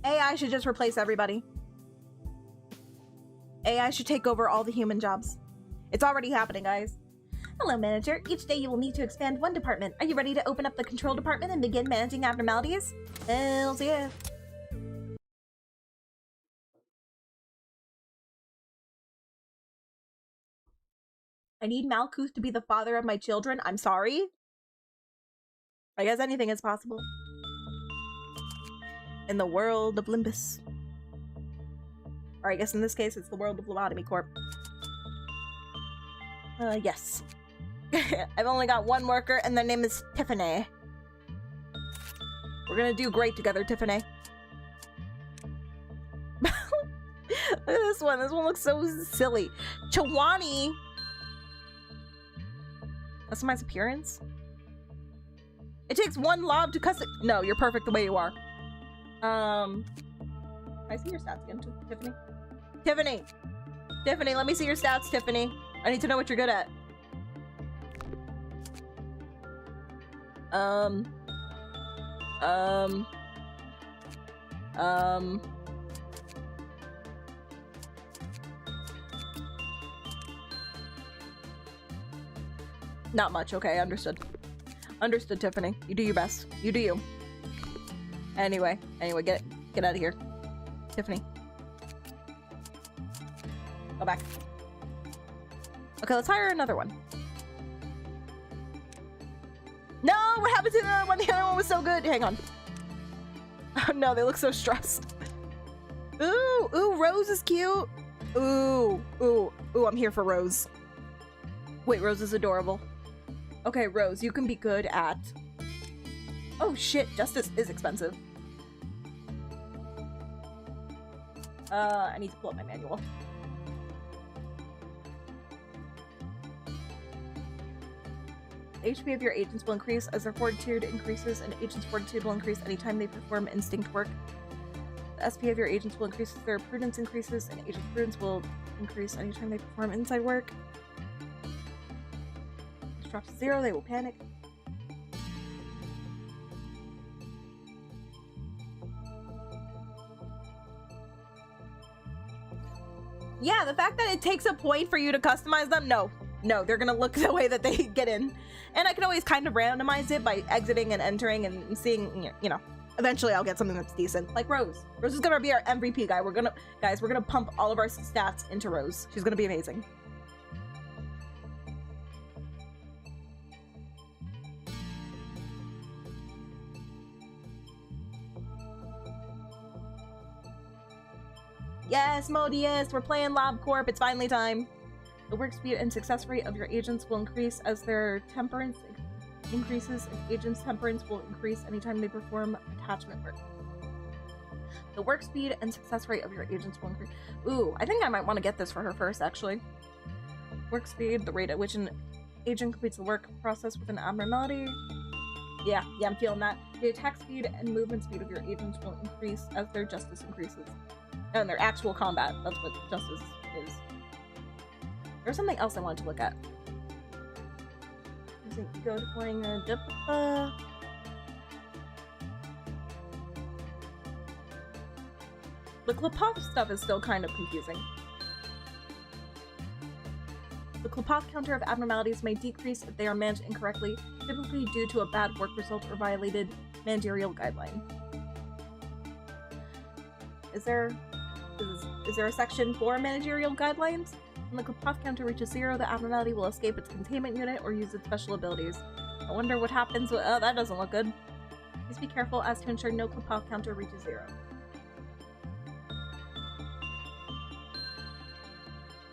AI should just replace everybody. AI should take over all the human jobs. It's already happening, guys. Hello, manager. Each day you will need to expand one department. Are you ready to open up the control department and begin managing abnormalities? Hells yeah. I need Malkuth to be the father of my children. I'm sorry. I guess anything is possible. In the world of Limbus. Or I guess in this case, it's the world of Lobotomy Corp. Yes. I've only got one worker, and their name is Tiffany. We're gonna do great together, Tiffany. Look at this one. This one looks so silly. Chawani. Customize appearance? It takes one lob to custom- No, you're perfect the way you are. Can I see your stats again, Tiffany? Tiffany! Tiffany, let me see your stats, Tiffany. I need to know what you're good at. Not much, okay, understood. Understood, Tiffany. You do your best. You do you. Anyway, get out of here. Tiffany. Go back. Okay, let's hire another one. No! What happened to the other one? The other one was so good. Hang on. Oh no, they look so stressed. Ooh, ooh, Rose is cute. Ooh, ooh, ooh, I'm here for Rose. Wait, Rose is adorable. Okay, Rose, you can be good at... Oh shit, justice is expensive. I need to pull up my manual. HP of your agents will increase as their fortitude increases, and agents' fortitude will increase anytime they perform instinct work. The SP of your agents will increase as their prudence increases, and agents' prudence will increase anytime they perform inside work. If it drops to 0, they will panic. Yeah, the fact that it takes a point for you to customize them, no, they're gonna look the way that they get in. And I can always kind of randomize it by exiting and entering and seeing, you know, eventually I'll get something that's decent. Like Rose. Rose is gonna be our MVP guy. We're gonna pump all of our stats into Rose. She's gonna be amazing. Yes, Modius, we're playing Lob Corp. It's finally time. The work speed and success rate of your agents will increase as their temperance increases, and agents' temperance will increase anytime they perform attachment work. The work speed and success rate of your agents will increase. Ooh, I think I might want to get this for her first, actually. Work speed, the rate at which an agent completes the work process with an abnormality. Yeah, I'm feeling that. The attack speed and movement speed of your agents will increase as their justice increases. And their actual combat. That's what justice is. There's something else I wanted to look at. Go deploying a The Klopov stuff is still kind of confusing. The Klopov counter of abnormalities may decrease if they are managed incorrectly, typically due to a bad work result or violated managerial guideline. Is there a section for managerial guidelines? When the Klopov counter reaches 0, the abnormality will escape its containment unit or use its special abilities. I wonder what happens with— oh, that doesn't look good. Please be careful as to ensure no Klopov counter reaches 0.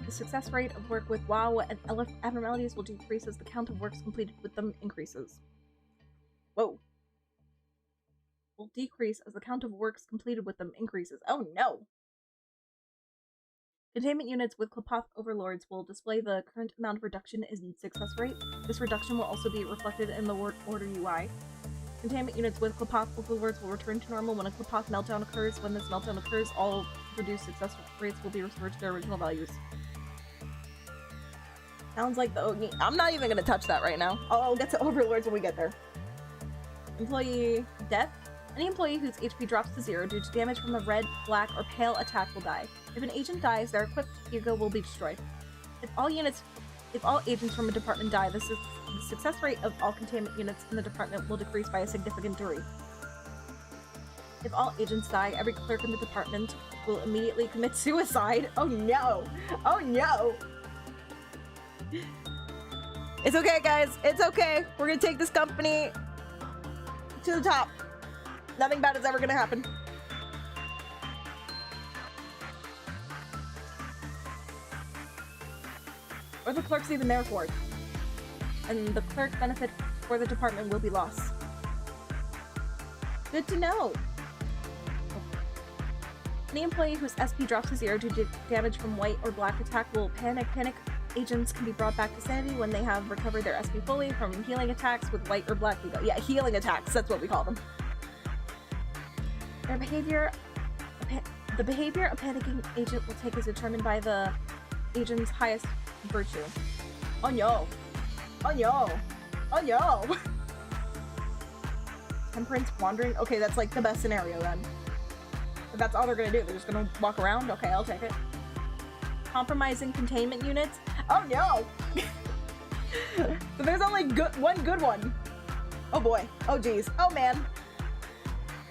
The success rate of work with WoW and LF abnormalities will decrease as the count of works completed with them increases. Whoa. Will decrease as the count of works completed with them increases. Oh no! Containment units with Klopov overlords will display the current amount of reduction in success rate. This reduction will also be reflected in the order UI. Containment units with Klopov overlords will return to normal when a Klopov meltdown occurs. When this meltdown occurs, all reduced success rates will be restored to their original values. Sounds like the— I'm not even gonna touch that right now. I'll get to overlords when we get there. Employee death. Any employee whose HP drops to 0 due to damage from a red, black, or pale attack will die. If an agent dies, their equipped ego will be destroyed. If all agents from a department die, the success rate of all containment units in the department will decrease by a significant degree. If all agents die, every clerk in the department will immediately commit suicide. Oh no! Oh no! It's okay, guys. It's okay. We're gonna take this company to the top. Nothing bad is ever gonna happen. Or the clerk's even there for it. And the clerk benefit for the department will be lost. Good to know. Any employee whose SP drops to 0 due to damage from white or black attack will panic. Agents can be brought back to sanity when they have recovered their SP fully from healing attacks with white or black ego. Yeah, healing attacks. That's what we call them. The behavior a panicking agent will take is determined by the agent's highest virtue. Oh no! Oh no! Oh no! Temperance wandering? Okay, that's like the best scenario then. If that's all they're gonna do, they're just gonna walk around? Okay, I'll take it. Compromising containment units? Oh no! So there's only one good one. Oh boy. Oh geez. Oh man.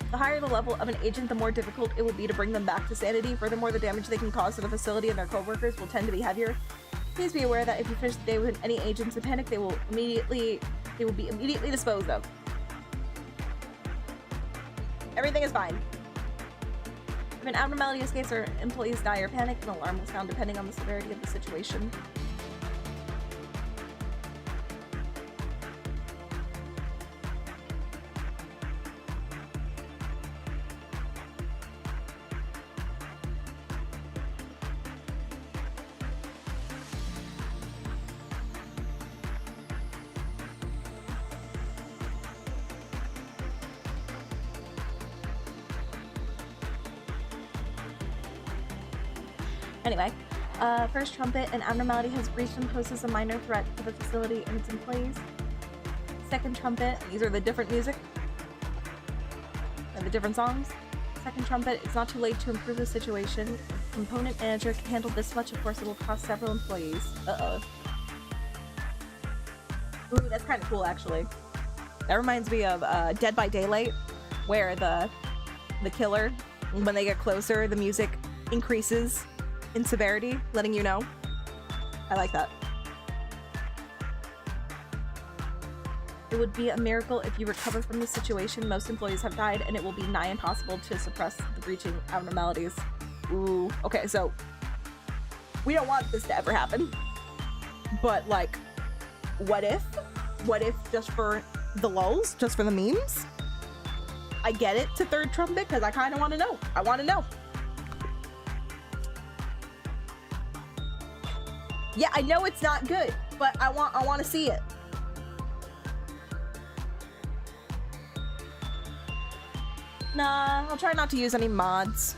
The higher the level of an agent, the more difficult it will be to bring them back to sanity. Furthermore, the damage they can cause to the facility and their co-workers will tend to be heavier. Please be aware that if you finish the day with any agents in panic, they will be immediately disposed of. Everything is fine. If an abnormality escapes or employees die or panic, an alarm will sound depending on the severity of the situation. Anyway, first trumpet, an abnormality has breached and poses a minor threat to the facility and its employees. Second trumpet, These are the different music and the different songs. second trumpet, it's not too late to improve the situation. A component manager can handle this much, of course it will cost several employees. Uh-oh. Ooh, that's kind of cool, actually. That reminds me of Dead by Daylight, where the killer, when they get closer, the music increases in severity, letting you know. I like that. It would be a miracle if you recover from this situation. Most employees have died, and it will be nigh impossible to suppress the breaching abnormalities. Ooh. Okay, so we don't want this to ever happen. But, like, what if? What if just for the lulz? Just for the memes? I get it to third trumpet because I kind of want to know. I want to know. Yeah, I know it's not good, but I want to see it. Nah, I'll try not to use any mods.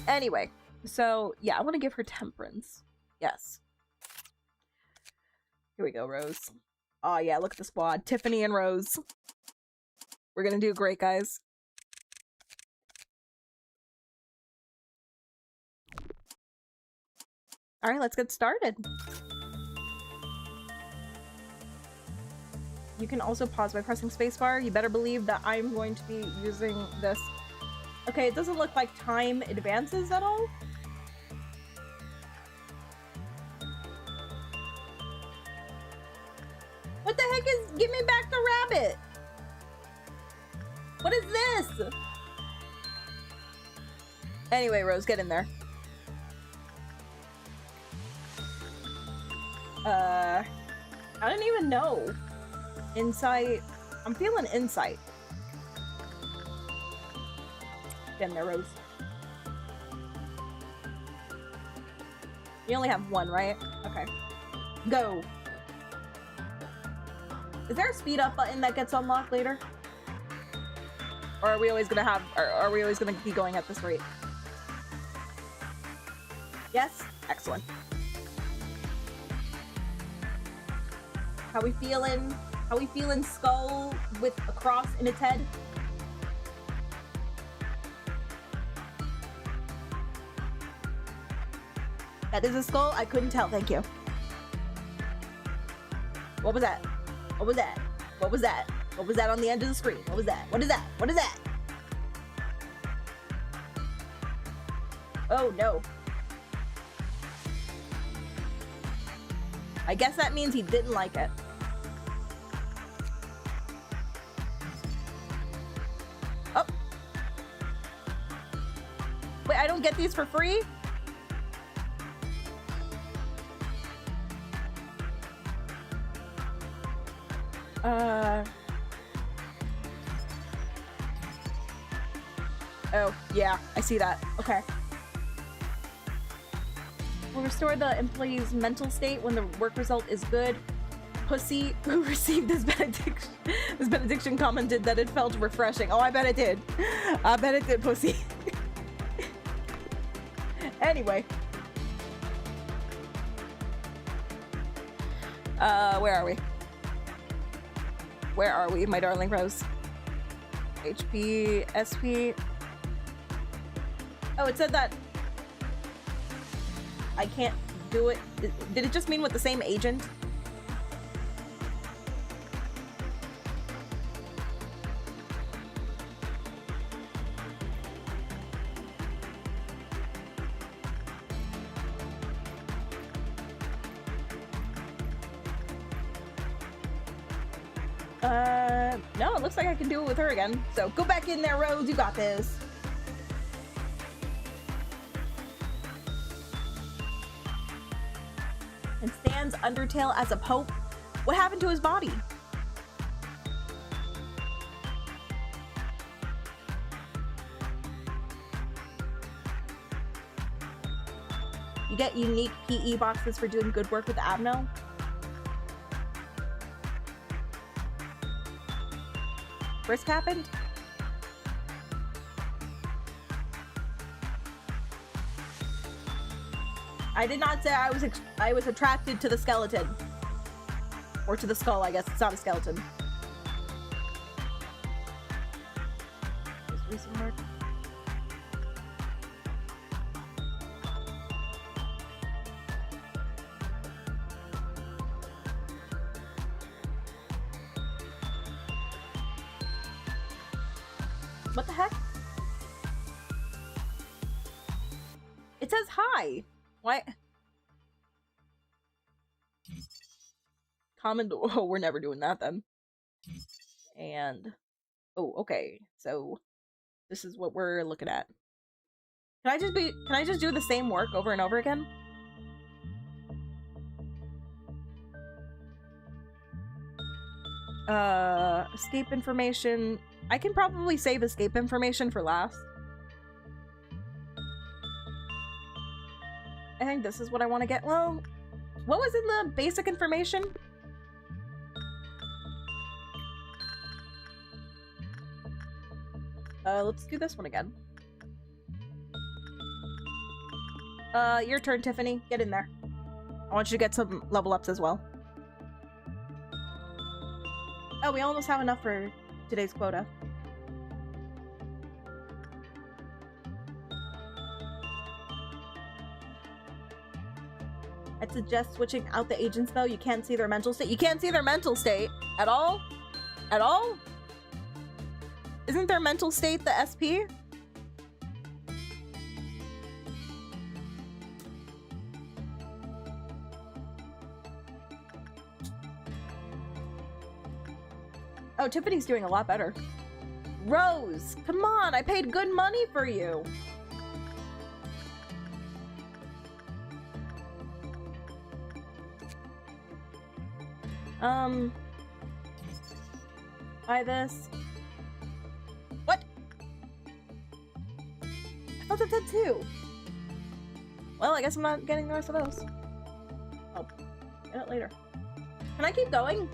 Anyway, so yeah, I want to give her temperance. Yes. Here we go, Rose. Oh yeah, look at the squad. Tiffany and Rose. We're gonna do great, guys. Alright, let's get started. You can also pause by pressing spacebar. You better believe that I'm going to be using this. Okay, it doesn't look like time advances at all. What the heck is... Give me back the rabbit! What is this? Anyway, Rose, get in there. I don't even know. Insight. I'm feeling insight. Get in there, Rose. You only have one, right? Okay. Go. Is there a speed up button that gets unlocked later? Or are we always gonna have, or are we always gonna be going at this rate? Yes? Excellent. How we feeling? How we feeling, skull with a cross in its head? That is a skull? I couldn't tell, thank you. What was that? What was that? What was that? What was that on the end of the screen? What was that? What is that? What is that? Oh no. I guess that means he didn't like it. Oh. Wait, I don't get these for free? Oh, yeah, I see that. Okay. Will restore the employee's mental state when the work result is good. Pussy who received this benediction commented that it felt refreshing. Oh, I bet it did. I bet it did, Pussy. Anyway. Where are we? Where are we, my darling Rose? HP, SP. Oh, it said that I can't do it. Did it just mean with the same agent? No, it looks like I can do it with her again. So go back in there, Rose. You got this. And stands Undertale as a pope. What happened to his body? You get unique PE boxes for doing good work with Abno. Risk happened? I did not say I was attracted to the skeleton. Or to the skull, I guess. It's not a skeleton. Recent work. What the heck? It says hi. Why? Comment. Oh, we're never doing that then. And oh, okay. So this is what we're looking at. Can I just do the same work over and over again? Escape information. I can probably save escape information for last. I think this is what I want to get. Well, what was in the basic information? Let's do this one again. Your turn, Tiffany. Get in there. I want you to get some level ups as well. Oh, we almost have enough for today's quota. I'd suggest switching out the agents though. You can't see their mental state. You can't see their mental state at all? At all? Isn't their mental state the SP? Oh, Tiffany's doing a lot better. Rose, come on, I paid good money for you. Buy this. What? I thought that did too. Well, I guess I'm not getting the rest of those. I'll get it later. Can I keep going?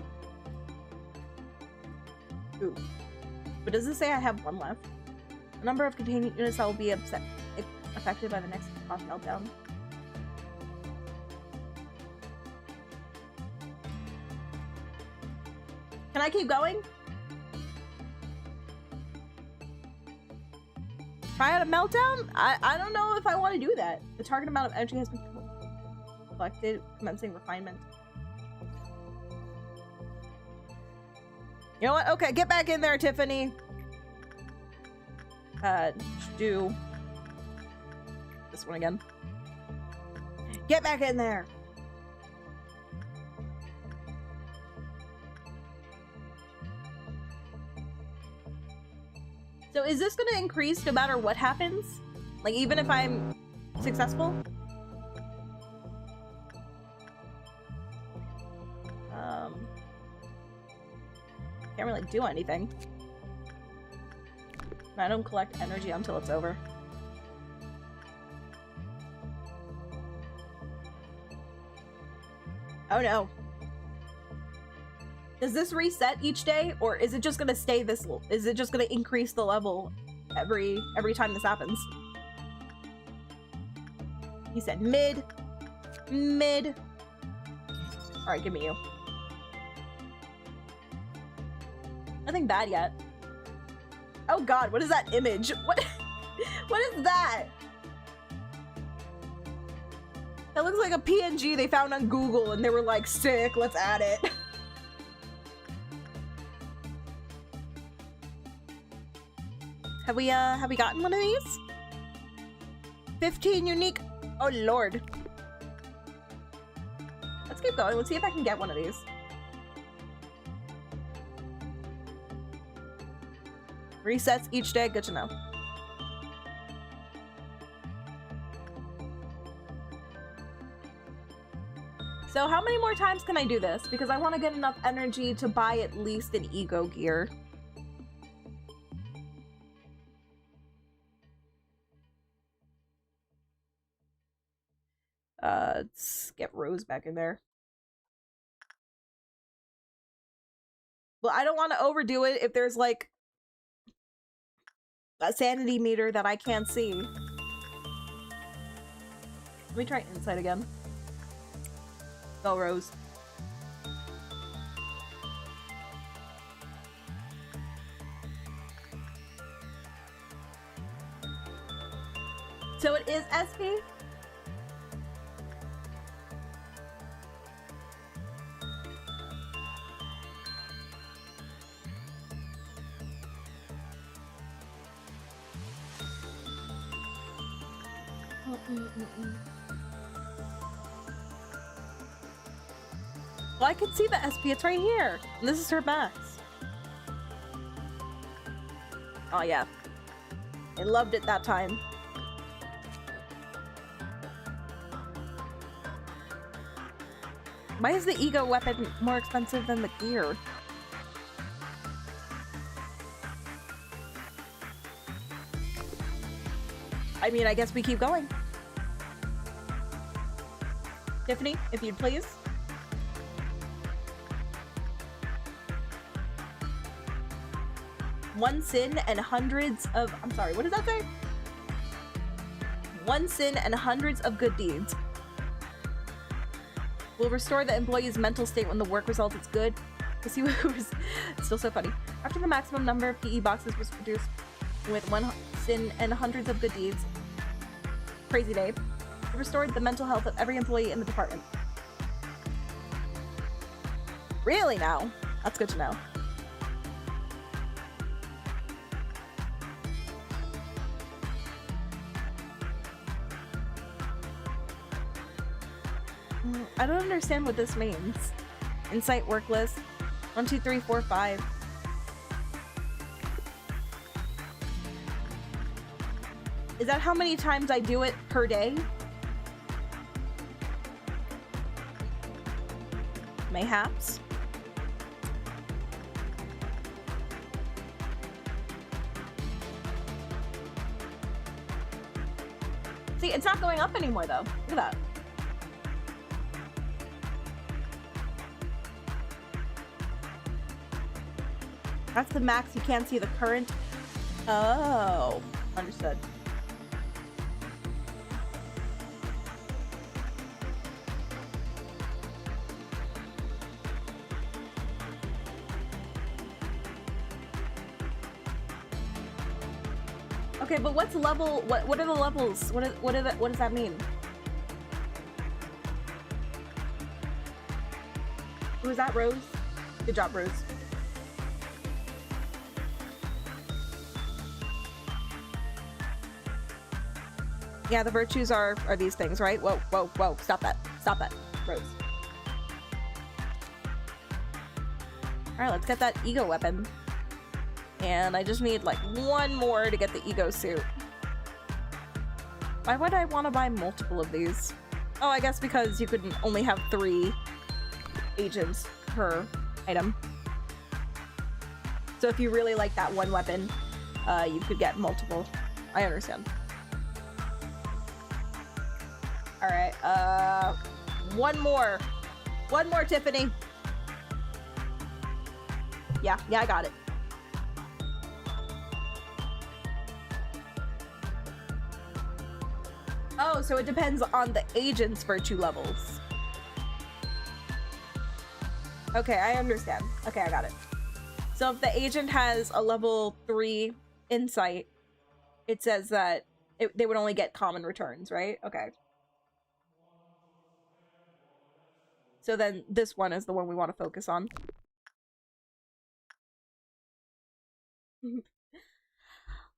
Ooh. But does it say I have one left? The number of containment units that will be affected by the next cost meltdown. Can I keep going? Try out a meltdown? I don't know if I want to do that. The target amount of energy has been collected, commencing refinement. You know what? Okay, get back in there, Tiffany. Do this one again. Get back in there. So is this gonna increase no matter what happens? Like even if I'm successful? Can't really do anything. I don't collect energy until it's over. Oh no. Does this reset each day, or is it just gonna stay this? Is it just gonna increase the level every time this happens? He said mid. All right, give me you. Nothing bad yet. Oh god, what is that image? What is that? That looks like a PNG they found on Google and they were like, sick, let's add it. Have we gotten one of these? 15 unique. Oh lord. Let's keep going. Let's see if I can get one of these. Resets each day, good to know. So how many more times can I do this? Because I want to get enough energy to buy at least an ego gear. Let's get Rose back in there. Well, I don't want to overdo it if there's like a sanity meter that I can't see. Let me try insight again. Go, Rose. So it is SP? Well, I can see the SP. It's right here. And this is her max. Oh, yeah. I loved it that time. Why is the ego weapon more expensive than the gear? I mean, I guess we keep going. Tiffany, if you'd please. One sin and hundreds of... I'm sorry, what does that say? One sin and hundreds of good deeds. Will restore the employee's mental state when the work result is good. Because he was still so funny. After the maximum number of PE boxes was produced with one sin and hundreds of good deeds. Crazy day. It restored the mental health of every employee in the department. Really now? That's good to know. I don't understand what this means. Insight work list. 1, 2, 3, 4, 5. Is that how many times I do it per day? Mayhaps. See, it's not going up anymore though. Look at that. That's the max. You can't see the current. Oh, understood. Okay, but what's level? What are the levels? What does that mean? Who's that, Rose? Good job, Rose. Yeah, the virtues are these things, right? Whoa, whoa, whoa! Stop that! Stop that, Rose. All right, let's get that ego weapon. And I just need like one more to get the ego suit. Why would I want to buy multiple of these? Oh, I guess because you could only have 3 agents per item. So if you really like that one weapon, you could get multiple. I understand. All right, one more. One more, Tiffany. Yeah, I got it. Oh, so it depends on the agent's virtue levels. Okay, I understand. Okay, I got it. So if the agent has a level 3 insight, it says that they would only get common returns, right? Okay. So then this one is the one we want to focus on.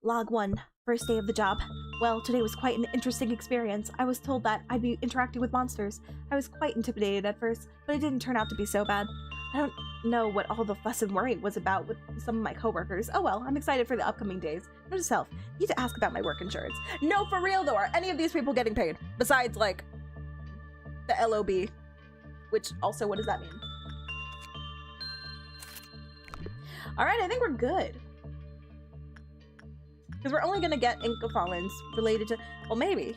Log 1. First day of the job. Well, today was quite an interesting experience. I was told that I'd be interacting with monsters. I was quite intimidated at first, but it didn't turn out to be so bad. I don't know what all the fuss and worry was about with some of my coworkers. Oh well, I'm excited for the upcoming days. Note to self, need to ask about my work insurance. No, for real though, are any of these people getting paid? Besides, like, the LOB. Which, also, what does that mean? Alright, I think we're good. Because we're only gonna get Incafallons related to... Well, maybe.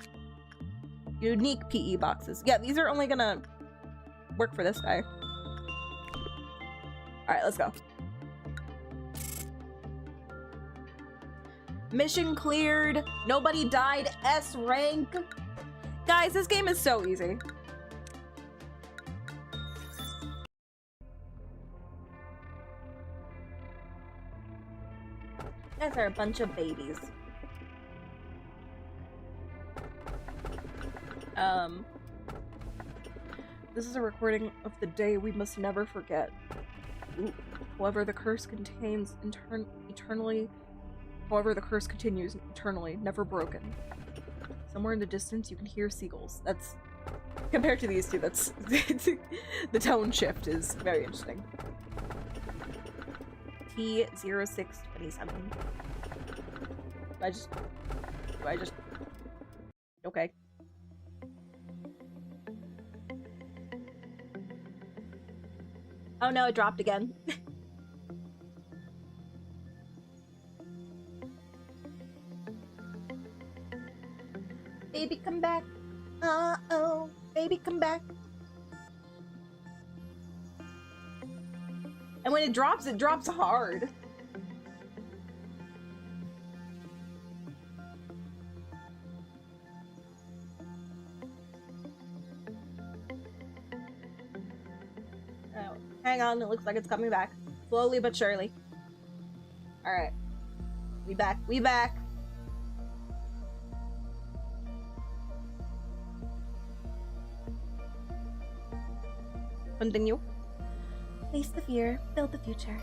Unique PE boxes. Yeah, these are only gonna work for this guy. Alright, let's go. Mission cleared. Nobody died. S rank. Guys, this game is so easy. You guys are a bunch of babies. This is a recording of the day we must never forget. However, the curse continues eternally, never broken. Somewhere in the distance, you can hear seagulls. That's, compared to these two, that's, the tone shift is very interesting. T0627. Do I just, okay. Oh no, it dropped again. Baby, come back. Uh-oh. Baby, come back. And when it drops hard. Oh, hang on, it looks like it's coming back. Slowly but surely. Alright. We back. Continue. Face the fear, build the future.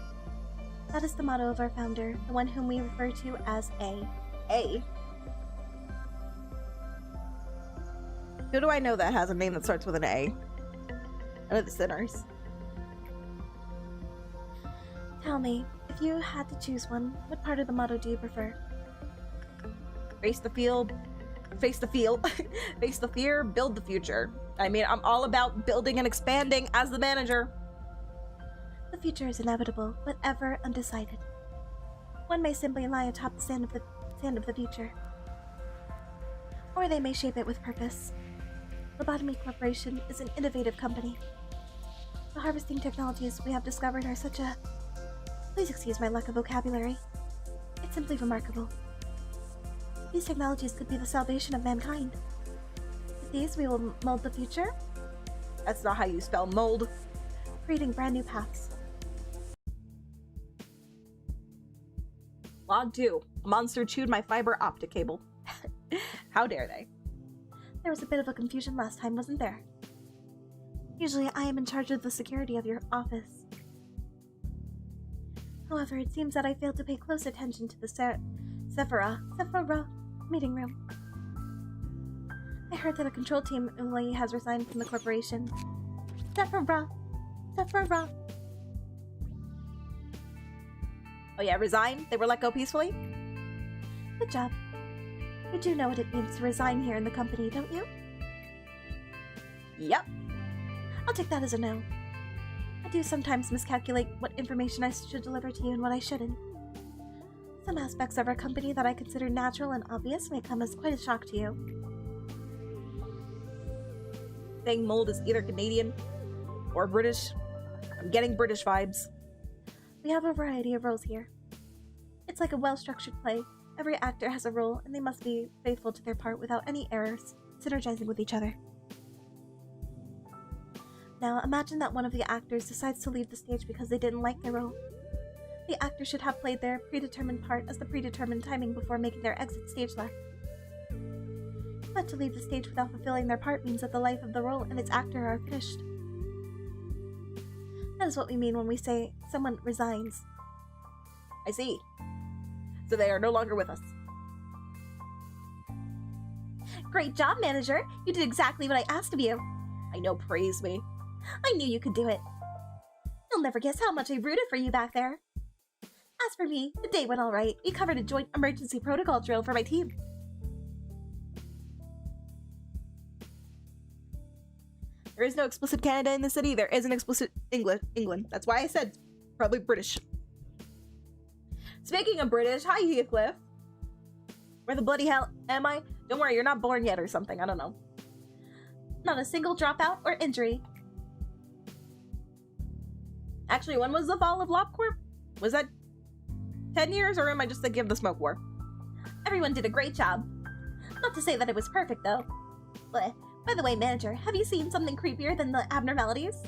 That is the motto of our founder, the one whom we refer to as A. A. Who do I know that has a name that starts with an A? I know the Sinners. Tell me, if you had to choose one, what part of the motto do you prefer? Face the field. Face the fear, build the future. I mean, I'm all about building and expanding as the manager. The future is inevitable, but ever undecided. One may simply lie atop the sand of the future. Or they may shape it with purpose. LOBotomy Corporation is an innovative company. The harvesting technologies we have discovered are such a... Please excuse my lack of vocabulary. It's simply remarkable. These technologies could be the salvation of mankind. With these, we will mold the future. That's not how you spell mold. Creating brand new paths. Log 2. A monster chewed my fiber optic cable. How dare they? There was a bit of a confusion last time, wasn't there? Usually I am in charge of the security of your office. However, it seems that I failed to pay close attention to the Sephora meeting room. I heard that a control team employee has resigned from the corporation. Sephora! Oh yeah, resign? They were let go peacefully? Good job. You do know what it means to resign here in the company, don't you? Yep. I'll take that as a no. I do sometimes miscalculate what information I should deliver to you and what I shouldn't. Some aspects of our company that I consider natural and obvious may come as quite a shock to you. Saying mold is either Canadian or British. I'm getting British vibes. We have a variety of roles here. It's like a well-structured play. Every actor has a role, and they must be faithful to their part without any errors, synergizing with each other. Now, imagine that one of the actors decides to leave the stage because they didn't like their role. The actor should have played their predetermined part as the predetermined timing before making their exit stage left. But to leave the stage without fulfilling their part means that the life of the role and its actor are finished. That is what we mean when we say someone resigns. I see. So they are no longer with us. Great job, manager! You did exactly what I asked of you. I know, praise me. I knew you could do it. You'll never guess how much I rooted for you back there. As for me, the day went all right. We covered a joint emergency protocol drill for my team. There is no explicit Canada in the city. There is an explicit England. That's why I said probably British. Speaking of British, hi Heathcliff. Where the bloody hell am I? Don't worry, you're not born yet or something. I don't know. Not a single dropout or injury. Actually, when was the fall of Lob Corp? Was that 10 years, or am I just thinking of the smoke war? Everyone did a great job. Not to say that it was perfect, though. Bleh. By the way, manager, have you seen something creepier than the abnormalities?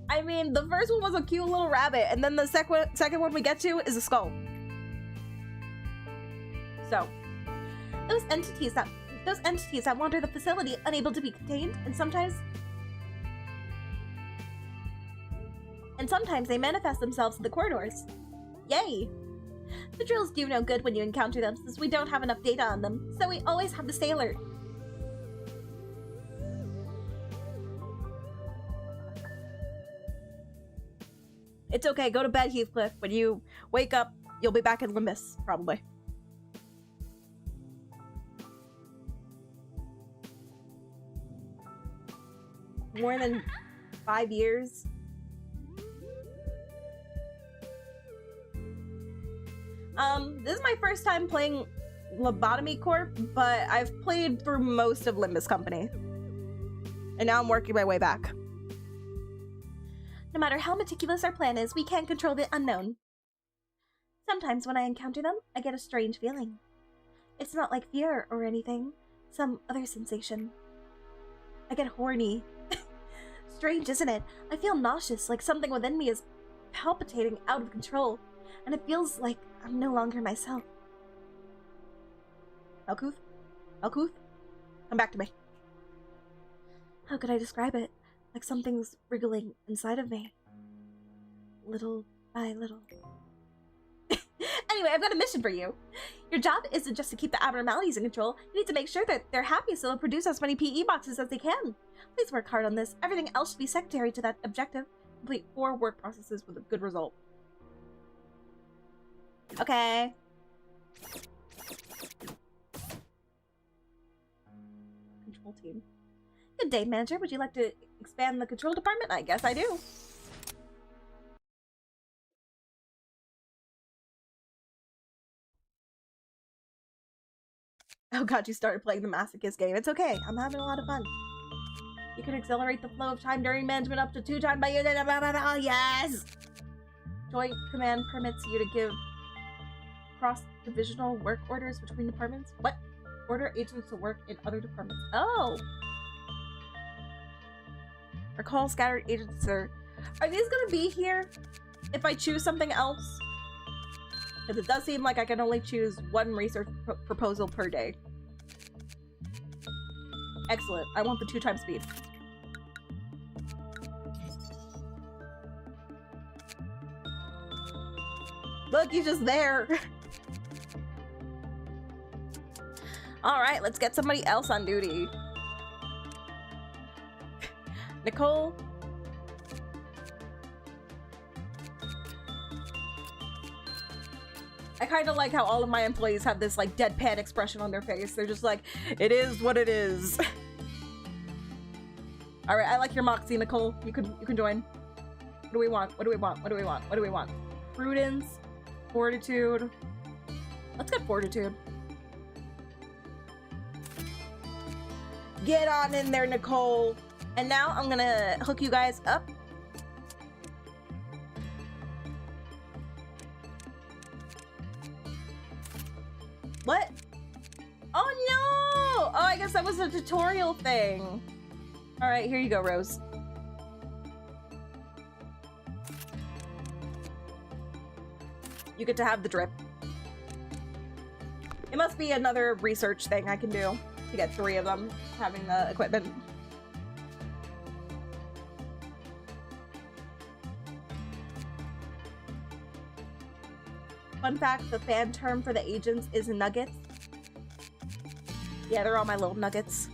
I mean, the first one was a cute little rabbit, and then the second one we get to is a skull. So, Those entities that wander the facility, unable to be contained, and sometimes they manifest themselves in the corridors. Yay! The drills do no good when you encounter them, since we don't have enough data on them, so we always have to stay alert. it's okay. Go to bed, Heathcliff. When you wake up, you'll be back in Limbus, probably. More than 5 years. This is my first time playing Lobotomy Corp, but I've played through most of Limbus Company. And now I'm working my way back. No matter how meticulous our plan is, we can't control the unknown. Sometimes when I encounter them, I get a strange feeling. It's not like fear or anything, some other sensation. I get horny. Strange, isn't it? I feel nauseous, like something within me is palpitating out of control, and it feels like I'm no longer myself. Malkuth? Malkuth? Come back to me. How could I describe it? Like something's wriggling inside of me. Little by little. Anyway, I've got a mission for you. Your job isn't just to keep the abnormalities in control. You need to make sure that they're happy so they'll produce as many PE boxes as they can. Please work hard on this. Everything else should be secondary to that objective. Complete 4 work processes with a good result. Okay. Control team. Good day, manager. Would you like to expand the control department? I guess I do. Oh god, you started playing the masochist game. It's okay. I'm having a lot of fun. You can accelerate the flow of time during management up to 2 times by unit. Yes! Joint command permits you to give cross-divisional work orders between departments. What? Order agents to work in other departments. Oh! Recall scattered agents, sir. Are these gonna be here if I choose something else? Because it does seem like I can only choose 1 research proposal per day. Excellent. I want the 2 times speed. Look, he's just there. Alright, let's get somebody else on duty. Nicole? I kind of like how all of my employees have this like deadpan expression on their face. They're just like, it is what it is. All right, I like your moxie, Nicole. You can join. What do we want? What do we want? What do we want? What do we want? Prudence, fortitude. Let's get fortitude. Get on in there, Nicole. And now I'm gonna hook you guys up. What? Oh no! Oh, I guess that was a tutorial thing. All right, here you go, Rose. You get to have the drip. It must be another research thing I can do to get 3 of them having the equipment. Fun fact, the fan term for the agents is nuggets. Yeah, they're all my little nuggets.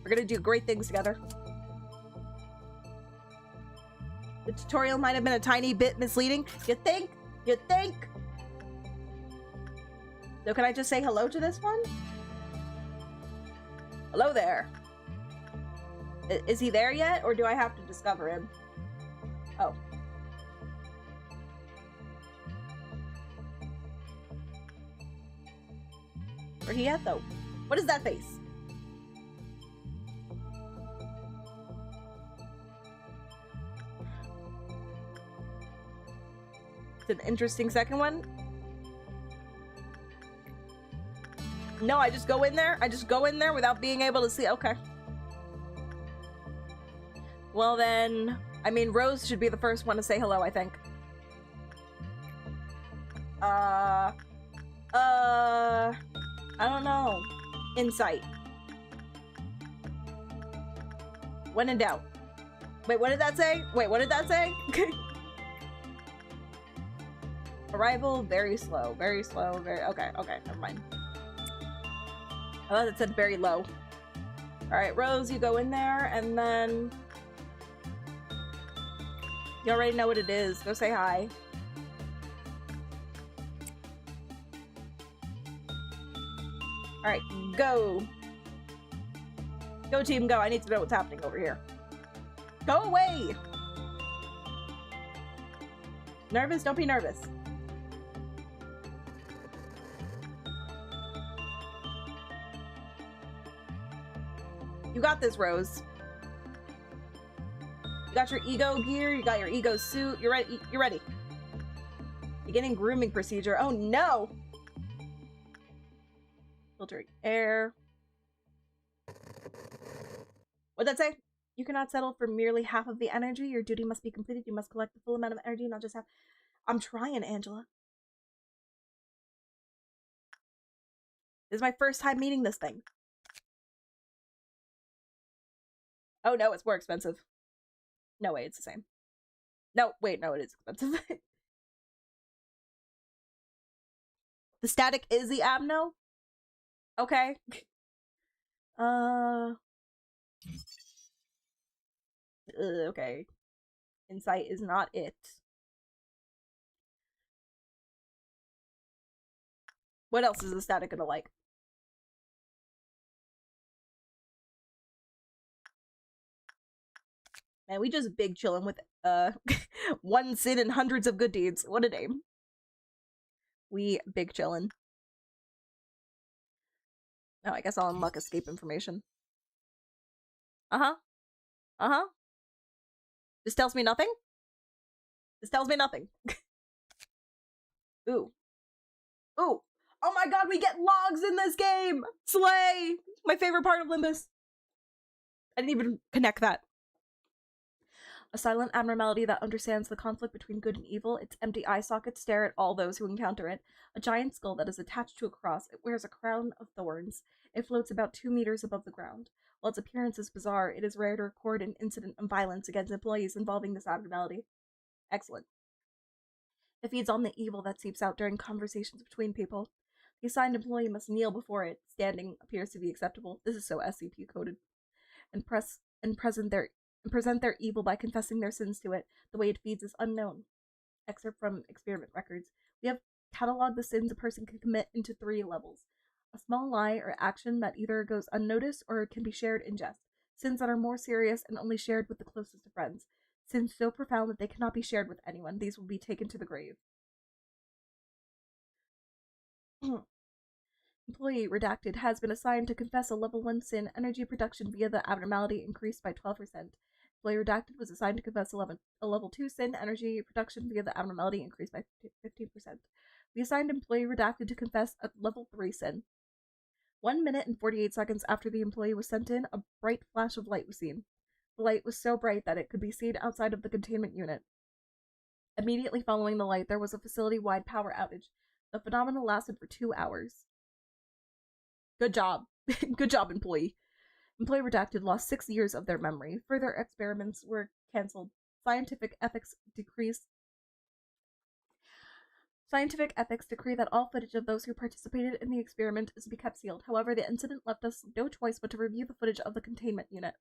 We're gonna do great things together. The tutorial might have been a tiny bit misleading. You think? You think? So can I just say hello to this one? Hello there. Is he there yet, or do I have to discover him? Oh. Where'd he at, though? What is that face? It's an interesting second one. No, I just go in there? I just go in there without being able to see? Okay. Well then, I mean, Rose should be the first one to say hello, I think. I don't know. Insight. When in doubt. Wait, what did that say? Wait, what did that say? Arrival, very slow, very, okay, never mind. I thought it said very low. Alright, Rose, you go in there, and then... You already know what it is. Go say hi. Alright, go. Go, team, go. I need to know what's happening over here. Go away! Nervous? Don't be nervous. You got this, Rose. You got your ego gear, you got your ego suit, you're ready. You're ready. Beginning grooming procedure. Oh no! Filtering air. What'd that say? You cannot settle for merely half of the energy. Your duty must be completed. You must collect the full amount of energy, not just half. I'm trying, Angela. This is my first time meeting this thing. Oh no, it's more expensive. No way, it's the same. No, wait, no, it is expensive. The static is the abno? Okay. Okay. Insight is not it. What else is the static gonna like? Man, we just big chillin' with one sin and hundreds of good deeds. What a name. We big chillin'. Oh, I guess I'll unlock escape information. Uh-huh. Uh-huh. This tells me nothing? This tells me nothing. Ooh. Ooh. Oh my god, we get logs in this game! Slay! My favorite part of Limbus. I didn't even connect that. A silent abnormality that understands the conflict between good and evil. Its empty eye sockets stare at all those who encounter it. A giant skull that is attached to a cross. It wears a crown of thorns. It floats about 2 meters above the ground. While its appearance is bizarre, it is rare to record an incident of violence against employees involving this abnormality. Excellent. It feeds on the evil that seeps out during conversations between people. The assigned employee must kneel before it. Standing appears to be acceptable. This is so SCP coded. And present their evil by confessing their sins to it. The way it feeds is unknown. Excerpt from experiment records. We have cataloged the sins a person can commit into 3 levels. A small lie or action that either goes unnoticed or can be shared in jest. Sins that are more serious and only shared with the closest of friends. Sins so profound that they cannot be shared with anyone. These will be taken to the grave. Employee redacted has been assigned to confess a level 1 sin. Energy production via the abnormality increased by 12%. Employee redacted was assigned to confess a level 2 sin. Energy production via the abnormality increased by 15%. We assigned employee redacted to confess a level 3 sin. 1 minute and 48 seconds after the employee was sent in, a bright flash of light was seen. The light was so bright that it could be seen outside of the containment unit. Immediately following the light, there was a facility-wide power outage. The phenomenon lasted for 2 hours. Good job. Good job, employee. Employee redacted lost 6 years of their memory. Further experiments were cancelled. Scientific ethics decree that all footage of those who participated in the experiment is to be kept sealed. However, the incident left us no choice but to review the footage of the containment unit.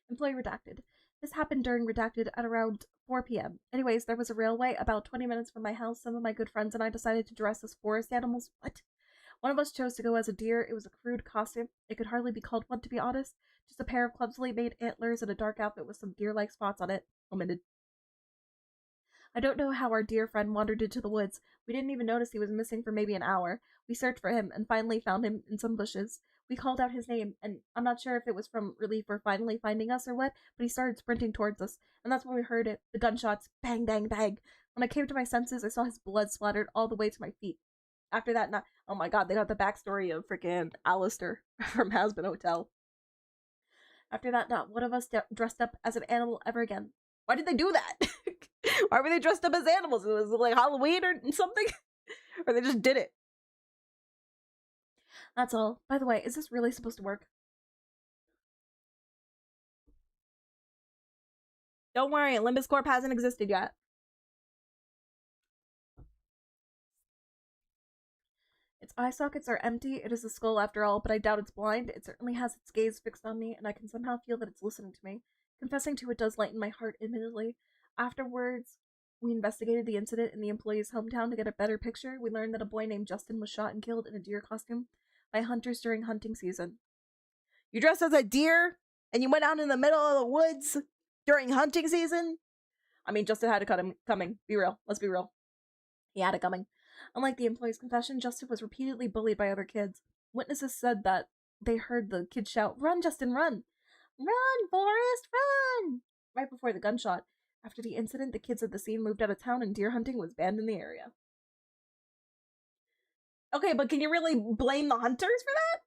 Employee redacted. This happened during redacted at around 4 p.m. Anyways, there was a railway about 20 minutes from my house. Some of my good friends and I decided to dress as forest animals. What? One of us chose to go as a deer. It was a crude costume. It could hardly be called one, to be honest. Just a pair of clumsily made antlers and a dark outfit with some deer-like spots on it. Omitted. I don't know how our dear friend wandered into the woods. We didn't even notice he was missing for maybe an hour. We searched for him and finally found him in some bushes. We called out his name, and I'm not sure if it was from relief for finally finding us or what, but he started sprinting towards us, and that's when we heard it. The gunshots. Bang, bang, bang. When I came to my senses, I saw his blood splattered all the way to my feet. After that night, oh my god, they got the backstory of freaking Alistair from Hazbin Hotel. After that, not one of us dressed up as an animal ever again. Why did they do that? Why were they dressed up as animals? Was it like Halloween or something? Or they just did it? That's all. By the way, is this really supposed to work? Don't worry, Lob Corp hasn't existed yet. Its eye sockets are empty. It is a skull after all, but I doubt it's blind. It certainly has its gaze fixed on me, and I can somehow feel that it's listening to me. Confessing to it does lighten my heart, admittedly. Afterwards, we investigated the incident in the employee's hometown to get a better picture. We learned that a boy named Justin was shot and killed in a deer costume by hunters during hunting season. You dressed as a deer, and you went out in the middle of the woods during hunting season? I mean, Justin had it coming. Be real. Let's be real. He had it coming. Unlike the employee's confession, Justin was repeatedly bullied by other kids. Witnesses said that they heard the kids shout, "Run, Justin, run! Run, Forrest, run!" right before the gunshot. After the incident, the kids at the scene moved out of town and deer hunting was banned in the area. Okay, but can you really blame the hunters for that?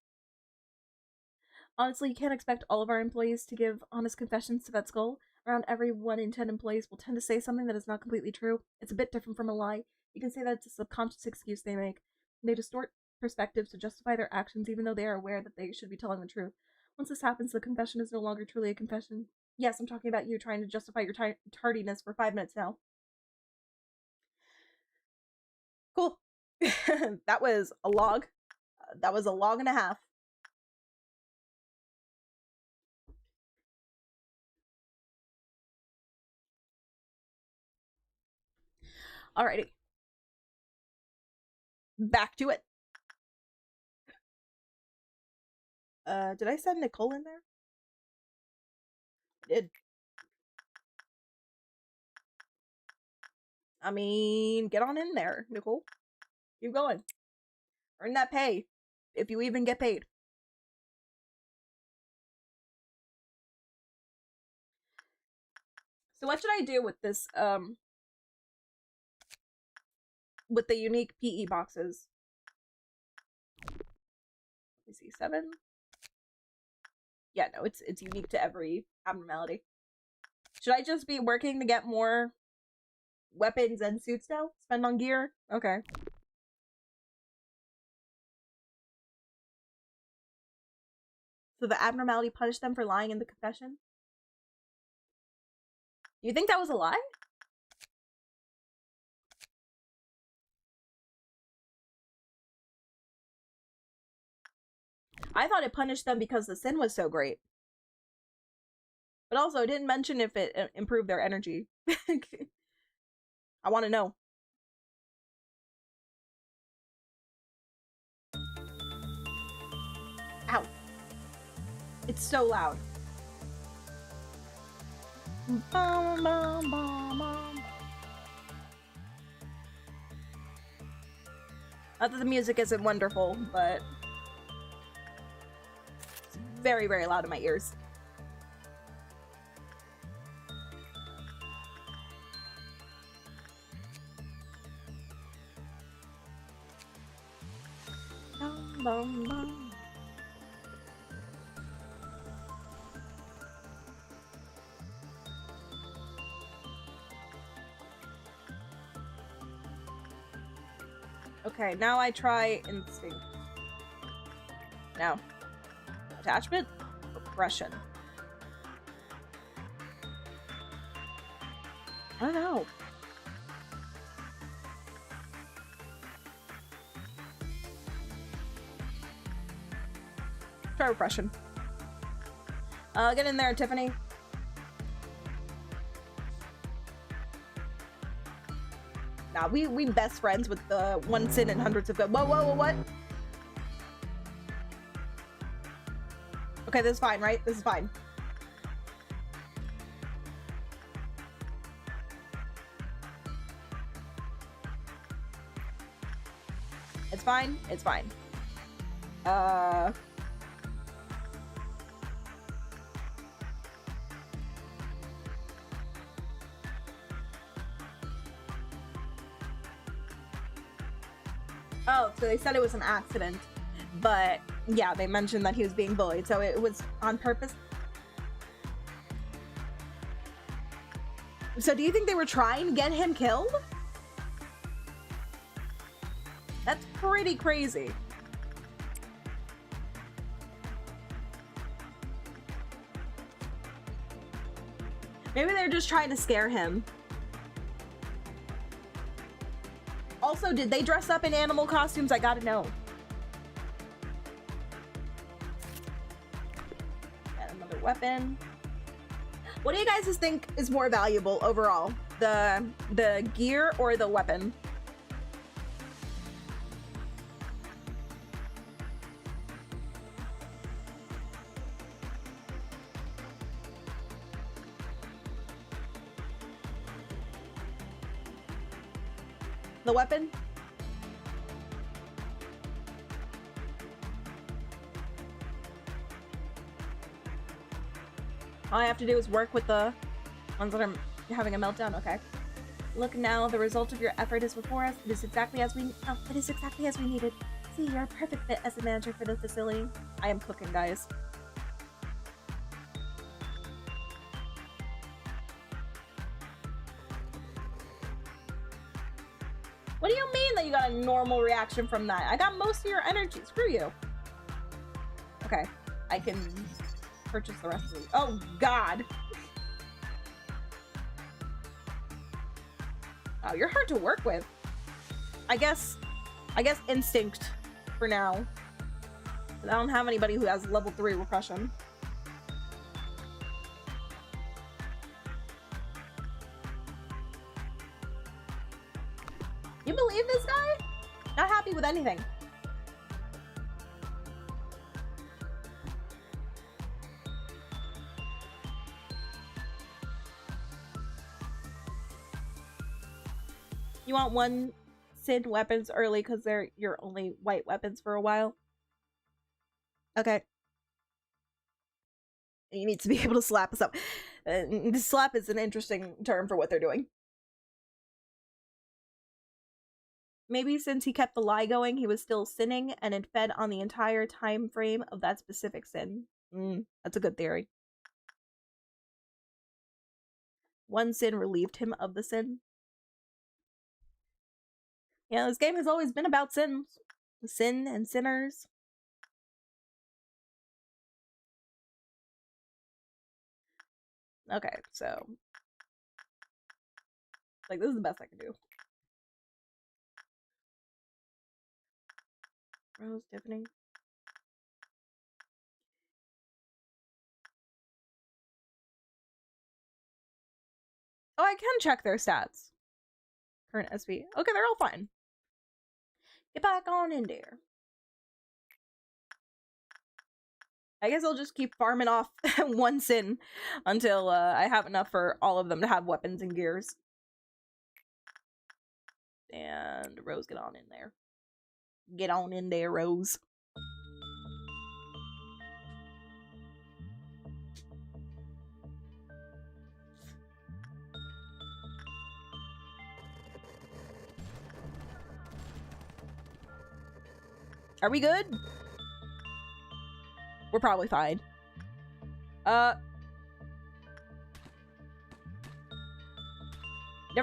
Honestly, you can't expect all of our employees to give honest confessions to that skull. Around every 1 in 10 employees will tend to say something that is not completely true. It's a bit different from a lie. You can say that it's a subconscious excuse they make. They distort perspectives to justify their actions even though they are aware that they should be telling the truth. Once this happens, the confession is no longer truly a confession. Yes, I'm talking about you trying to justify your tardiness for 5 minutes now. Cool. That was a log. That was a log and a half. Alrighty. Back to it. Did I send Nicole in there? I did. I mean, get on in there, Nicole. Keep going. Earn that pay. If you even get paid. So what should I do with this, with the unique PE boxes? Let me see, 7? Yeah, no, it's unique to every abnormality. Should I just be working to get more weapons and suits now? Spend on gear? Okay. So the abnormality punished them for lying in the confession? You think that was a lie? I thought it punished them because the sin was so great. But also, it didn't mention if it improved their energy. I want to know. Ow. It's so loud. Bum, bum, bum, bum. Not that the music isn't wonderful, but it's very, very loud in my ears. Bum, bum, bum. Okay, now I try instinct. Now, attachment, oppression. I don't know. Try repression. Get in there, Tiffany. Nah, we best friends with the one sin and hundreds of good. Whoa, whoa, whoa, what? Okay, this is fine, right? This is fine. It's fine. It's fine. Oh, so they said it was an accident. But, yeah, they mentioned that he was being bullied, so it was on purpose. So do you think they were trying to get him killed? That's pretty crazy. Maybe they're just trying to scare him. Also, did they dress up in animal costumes? I gotta know. Got another weapon. What do you guys think is more valuable overall? The gear or the weapon? The weapon? All I have to do is work with the ones that are having a meltdown. Okay. Look now, the result of your effort is before us. It is exactly as we needed. See, you're a perfect fit as a manager for the facility. I am cooking, guys. What do you mean that you got a normal reaction from that? I got most of your energy. Screw you. Okay, I can purchase the rest of these. Oh, God. Oh, you're hard to work with. I guess instinct for now. I don't have anybody who has level 3 repression. You believe this guy? Not happy with anything. You want one Sid weapons early because they're your only white weapons for a while? Okay. You need to be able to slap us up. Slap is an interesting term for what they're doing. Maybe since he kept the lie going, he was still sinning and it fed on the entire time frame of that specific sin. That's a good theory. One sin relieved him of the sin. Yeah, this game has always been about sins. Sin and sinners. Okay, so... like, this is the best I can do. Rose, Tiffany. Oh, I can check their stats. Current SV. Okay, they're all fine. Get back on in there. I guess I'll just keep farming off one sin until I have enough for all of them to have weapons and gears. And Rose, get on in there. Get on in there, Rose. Are we good? We're probably fine. Never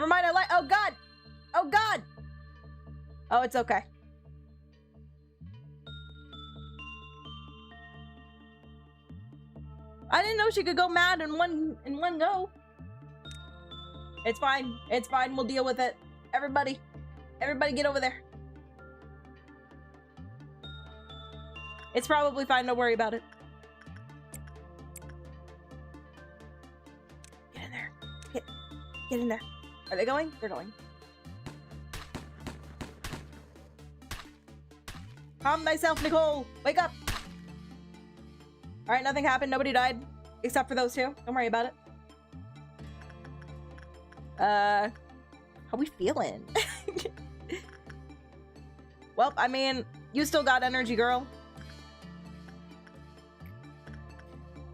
mind, oh God! Oh God! Oh, it's okay. I didn't know she could go mad in one go. It's fine. It's fine. We'll deal with it. Everybody get over there. It's probably fine. Don't worry about it. Get in there. Get in there. Are they going? They're going. Calm thyself, Nicole. Wake up. All right, nothing happened. Nobody died except for those two. Don't worry about it. How we feeling? Well, I mean, you still got energy, girl.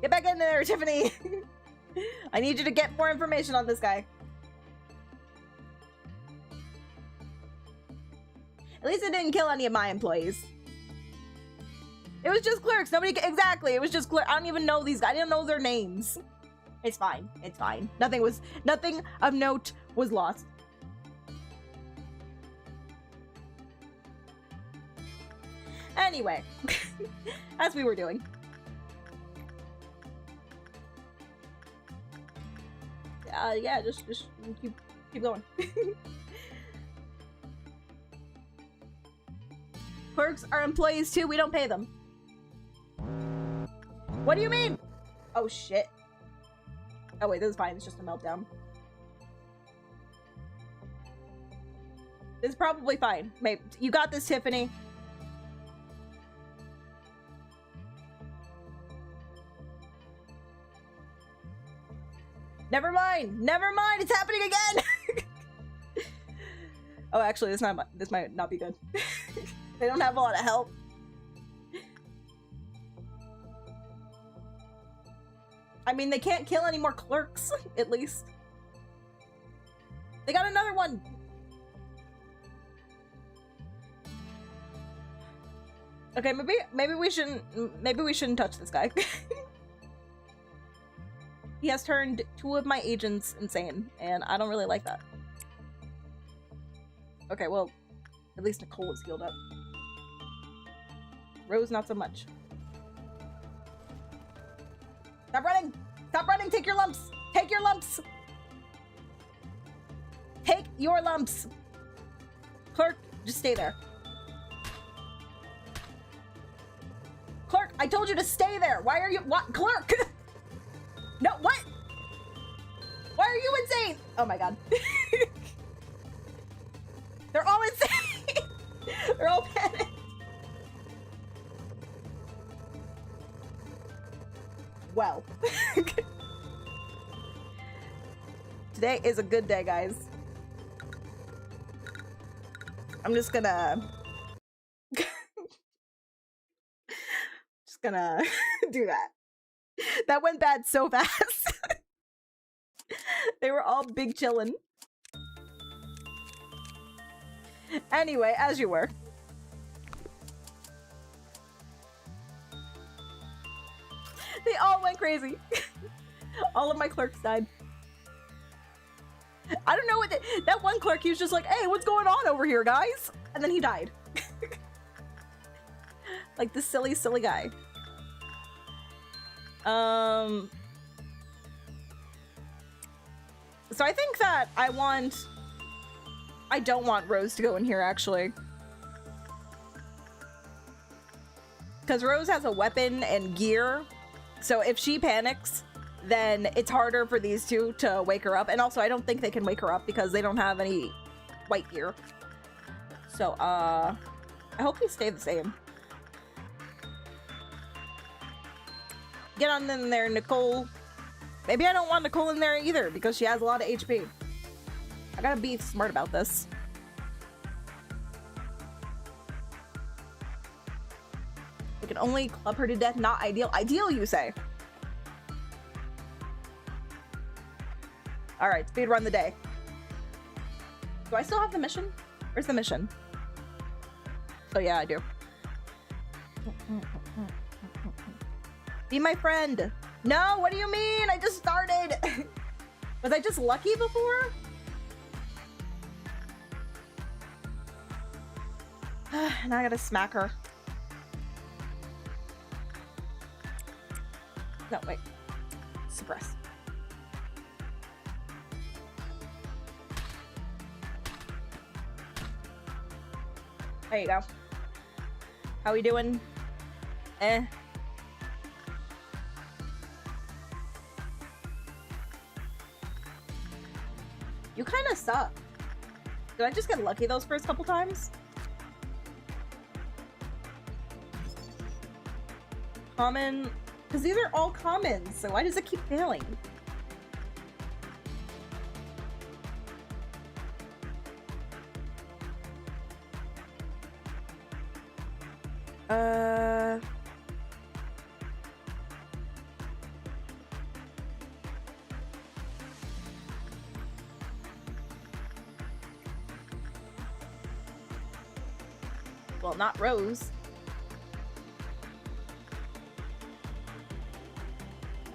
Get back in there, Tiffany. I need you to get more information on this guy. At least it didn't kill any of my employees. It was just clerks. Nobody, exactly. It was just clerks. I don't even know these guys. I didn't know their names. It's fine. It's fine. Nothing of note was lost. Anyway, as we were doing. Yeah, just keep going. Clerks are employees too. We don't pay them. What do you mean? Oh shit. Oh wait, this is fine. It's just a meltdown. This is probably fine. Maybe you got this, Tiffany. Never mind. Never mind. It's happening again. Oh, actually, this might not be good. They don't have a lot of help. I mean, they can't kill any more clerks, at least. They got another one. Okay, maybe we shouldn't touch this guy. He has turned 2 of my agents insane, and I don't really like that. Okay, well, at least Nicole is healed up. Rose, not so much. Stop running! Stop running! Take your lumps! Take your lumps! Take your lumps! Clerk, just stay there. Clerk, I told you to stay there! Why are you- what? Clerk! No, what? Why are you insane? Oh my god. They're all insane! They're all panicked. Well. Today is a good day, guys. I'm just gonna do that. That went bad so fast. They were all big chillin'. Anyway, as you were. They all went crazy. All of my clerks died. I don't know what that one clerk, he was just like, hey, what's going on over here, guys? And then he died. Like this silly guy. So I think that I don't want Rose to go in here, actually. Because Rose has a weapon and gear. So if she panics, then it's harder for these two to wake her up. And also, I don't think they can wake her up because they don't have any white gear. So, I hope we stay the same. Get on in there, Nicole. Maybe I don't want Nicole in there either because she has a lot of HP. I gotta be smart about this. We can only club her to death, not ideal. Ideal, you say? Alright, speed run the day. Do I still have the mission? Where's the mission? Oh yeah, I do. Be my friend. No, what do you mean? I just started. Was I just lucky before? Now I gotta smack her. No, wait. Suppress. There you go. How we doing? Eh. You kind of suck. Did I just get lucky those first couple times? Common, because these are all commons, so why does it keep failing? Well, not Rose.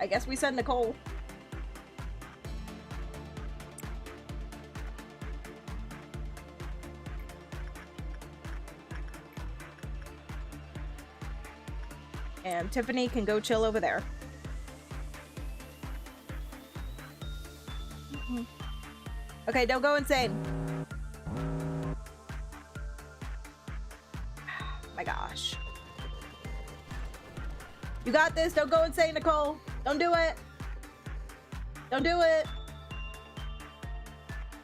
I guess we send Nicole. And Tiffany can go chill over there. Okay, don't go insane. My gosh. You got this. Don't go insane, Nicole. Don't do it. Don't do it.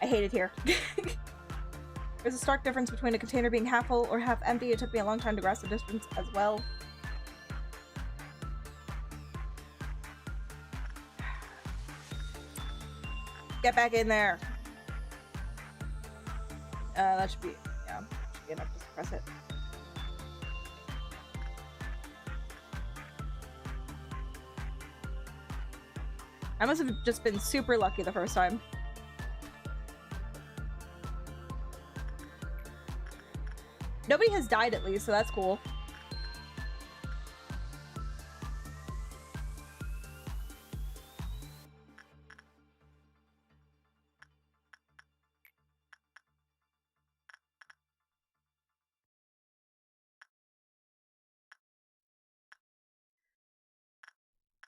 I hate it here. There's a stark difference between a container being half full or half empty. It took me a long time to grasp the distance as well. Get back in there. That should be, yeah, should be enough to suppress it. I must have just been super lucky the first time. Nobody has died at least, so that's cool.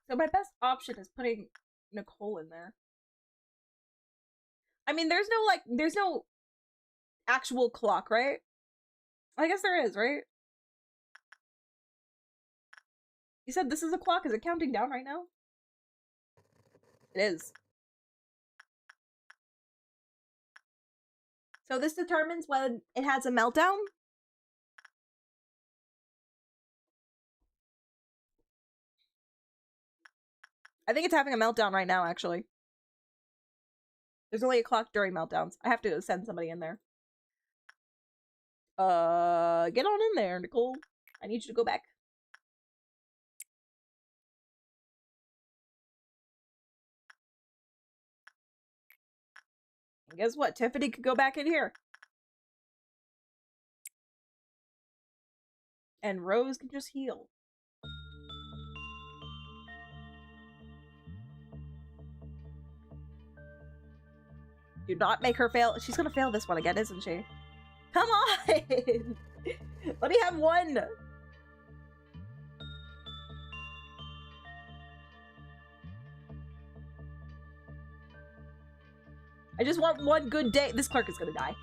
So my best option is putting Nicole in there. I mean, there's no actual clock, right? I guess there is, right? You said this is a clock. Is it counting down right now? It is. So this determines when it has a meltdown? I think it's having a meltdown right now, actually. There's only a clock during meltdowns. I have to send somebody in there. Get on in there, Nicole. I need you to go back. And guess what? Tiffany could go back in here. And Rose can just heal. Do not make her fail. She's gonna fail this one again, isn't she? Come on! Let me have one! I just want one good day. This clerk is gonna die.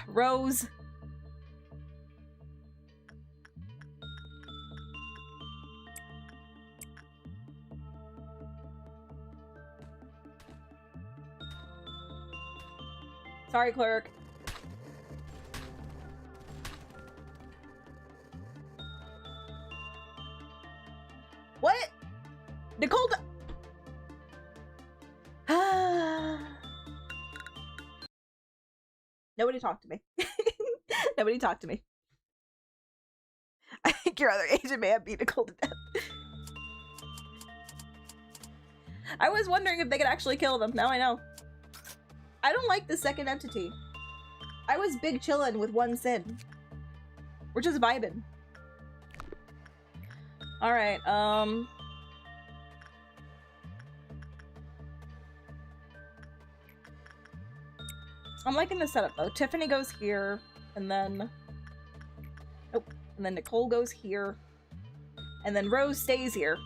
Rose. Sorry, clerk. What? Nicole. Nobody talk to me. Nobody talk to me. I think your other agent may have beat Nicole to death. I was wondering if they could actually kill them. Now I know. I don't like the second entity. I was big chillin' with one sin. We're just vibing. Alright, I'm liking the setup though. Tiffany goes here, and then... Oh, and then Nicole goes here. And then Rose stays here.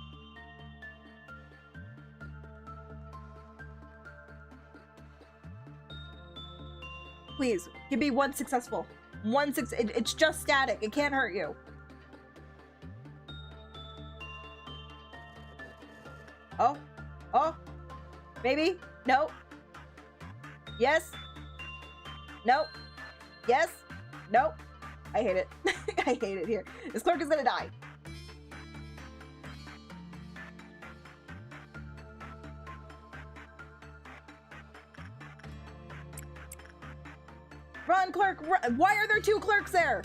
Please, give me one successful. It's just static. It can't hurt you. Oh. Oh. Maybe. No. Yes. No. Yes. No. I hate it. I hate it here. This clerk is gonna die. Run, clerk! Run. Why are there two clerks there?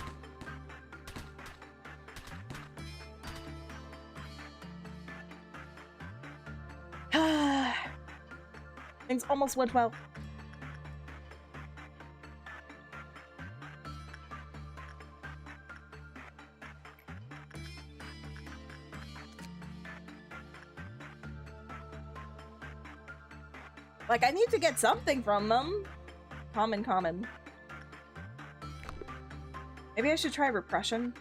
Things almost went well. Like, I need to get something from them. Common. Maybe I should try repression.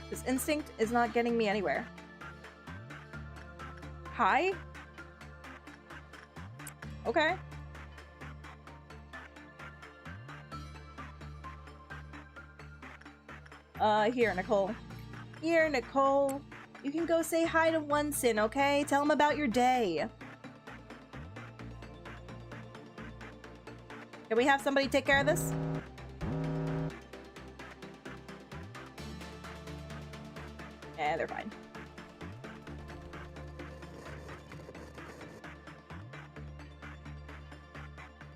This instinct is not getting me anywhere. Hi? Okay. Here, Nicole. Here, Nicole. You can go say hi to Onsen, okay? Tell him about your day. Can we have somebody take care of this? Yeah, they're fine.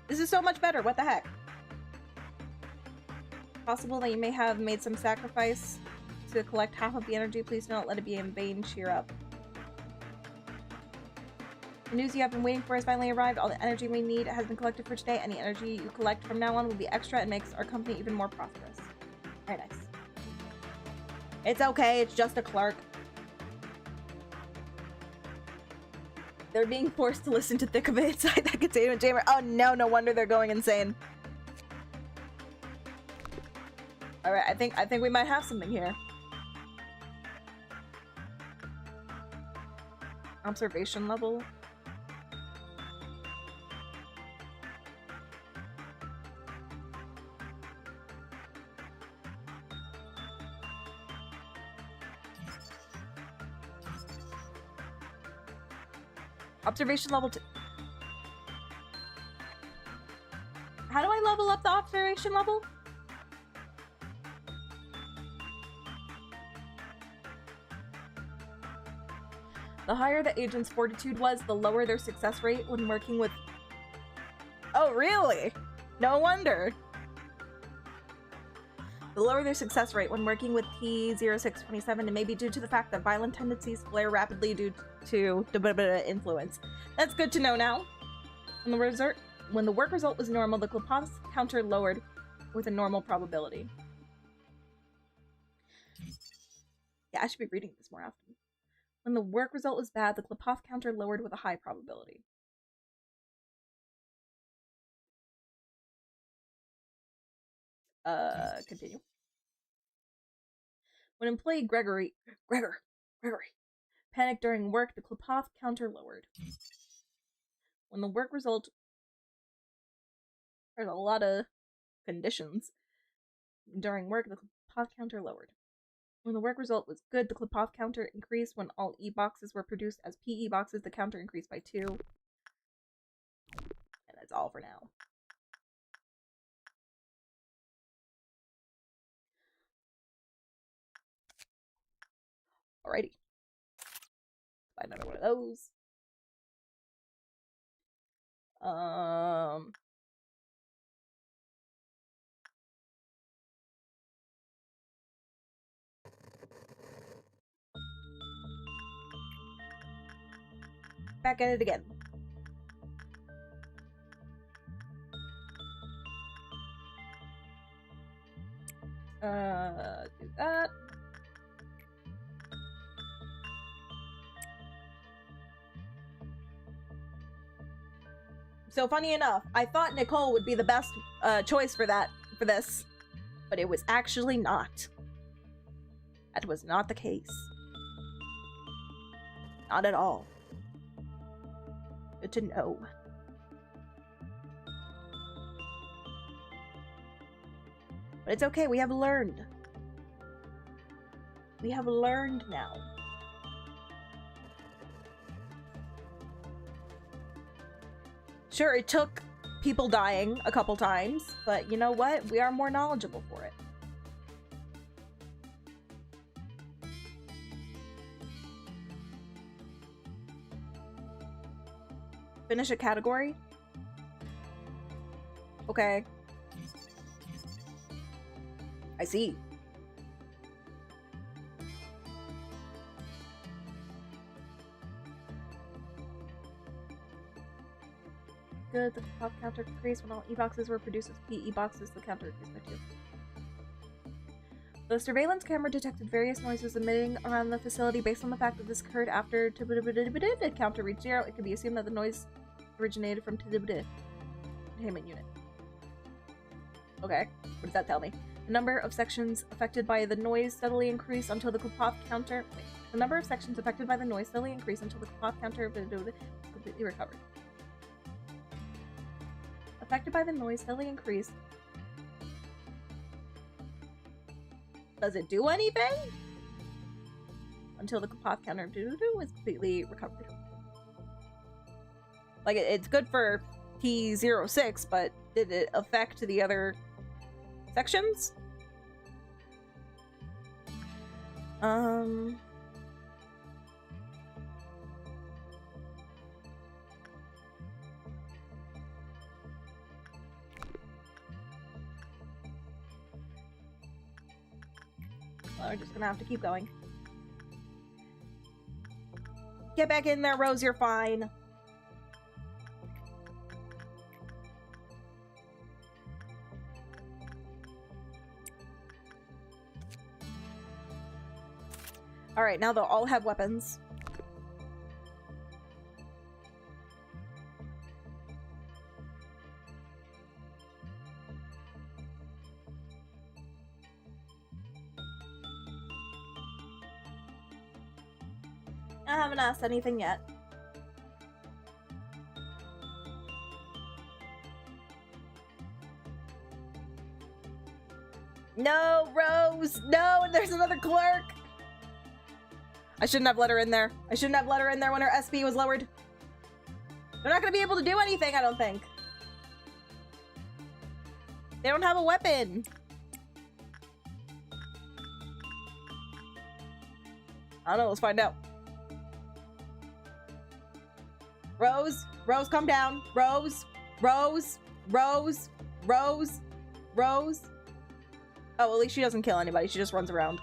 This is so much better. What the heck? Possible that you may have made some sacrifice to collect half of the energy. Please don't let it be in vain. Cheer up. The news you have been waiting for has finally arrived. All the energy we need has been collected for today. Any energy you collect from now on will be extra and makes our company even more prosperous. Very nice. It's okay. It's just a clerk. They're being forced to listen to thick of it inside that containment chamber. Oh no, no wonder they're going insane. Alright, I think we might have something here. Observation level. Observation level 2. How do I level up the observation level? The higher the agent's fortitude was, the lower their success rate when working with... Oh, really? No wonder. The lower their success rate when working with T0627, it may be due to the fact that violent tendencies flare rapidly due to influence. That's good to know now. When the work result was normal, the Klopov counter lowered with a normal probability. Yeah, I should be reading this more often. When the work result was bad, the Klopov counter lowered with a high probability. Continue. When employee Gregory panicked during work, the Klopov counter lowered. When the work result... There's a lot of conditions. During work, the Klopov counter lowered. When the work result was good, the Klopov counter increased. When all E-boxes were produced as PE boxes, the counter increased by 2. And that's all for now. Alrighty. Buy another one of those. Back at it again. Do that. So funny enough, I thought Nicole would be the best choice for this, but it was actually not. That was not the case. Not at all. Good to know. But it's okay, we have learned. We have learned now. Sure, it took people dying a couple times, but you know what? We are more knowledgeable for it. Finish a category? Okay. I see. Good, the pop counter increased when all E-boxes were produced as PE boxes, the counter increased by 2. The surveillance camera detected various noises emitting around the facility. Based on the fact that this occurred after the counter reached 0, it can be assumed that the noise originated from containment unit. Okay, what does that tell me? The number of sections affected by the noise steadily increased until the Klopov counter. Wait, the number of sections affected by the noise steadily increased until the Klopov counter is completely recovered. Affected by the noise steadily increased. Does it do anything? Until the Klopov counter is completely recovered. Like, it's good for T06, but did it affect the other sections? Well, we're just gonna have to keep going. Get back in there, Rose, you're fine. Alright, now they'll all have weapons. I haven't asked anything yet. No, Rose! No, and there's another clerk! I shouldn't have let her in there. I shouldn't have let her in there when her SP was lowered. They're not gonna be able to do anything, I don't think. They don't have a weapon. I don't know, let's find out. Rose, Rose, come down. Rose, Rose, Rose, Rose, Rose. Oh, at least she doesn't kill anybody. She just runs around.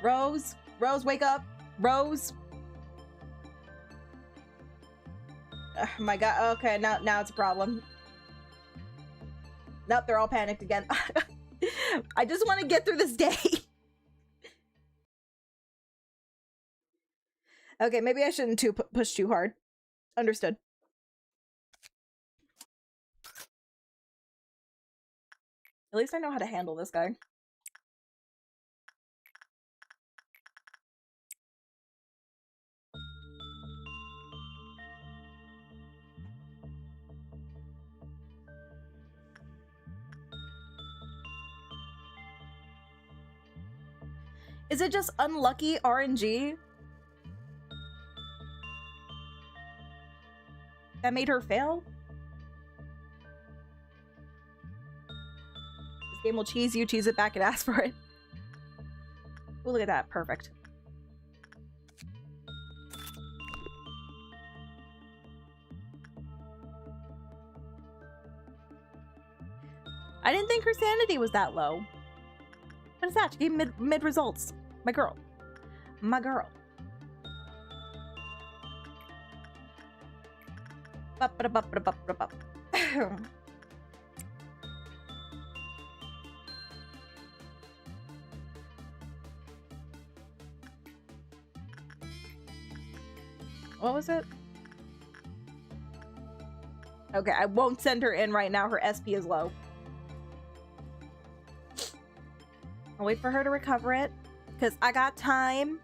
Rose, Rose, wake up. Rose. My god. Okay, now it's a problem. Nope, they're all panicked again. I just want to get through this day. Okay, maybe I shouldn't push too hard. Understood. At least I know how to handle this guy. Is it just unlucky RNG that made her fail? This game will cheese you, cheese it back, and ask for it. Oh, look at that. Perfect. I didn't think her sanity was that low. What is that? She gave mid results. My girl. My girl. What was it? Okay, I won't send her in right now. Her SP is low. I'll wait for her to recover it, because I got time,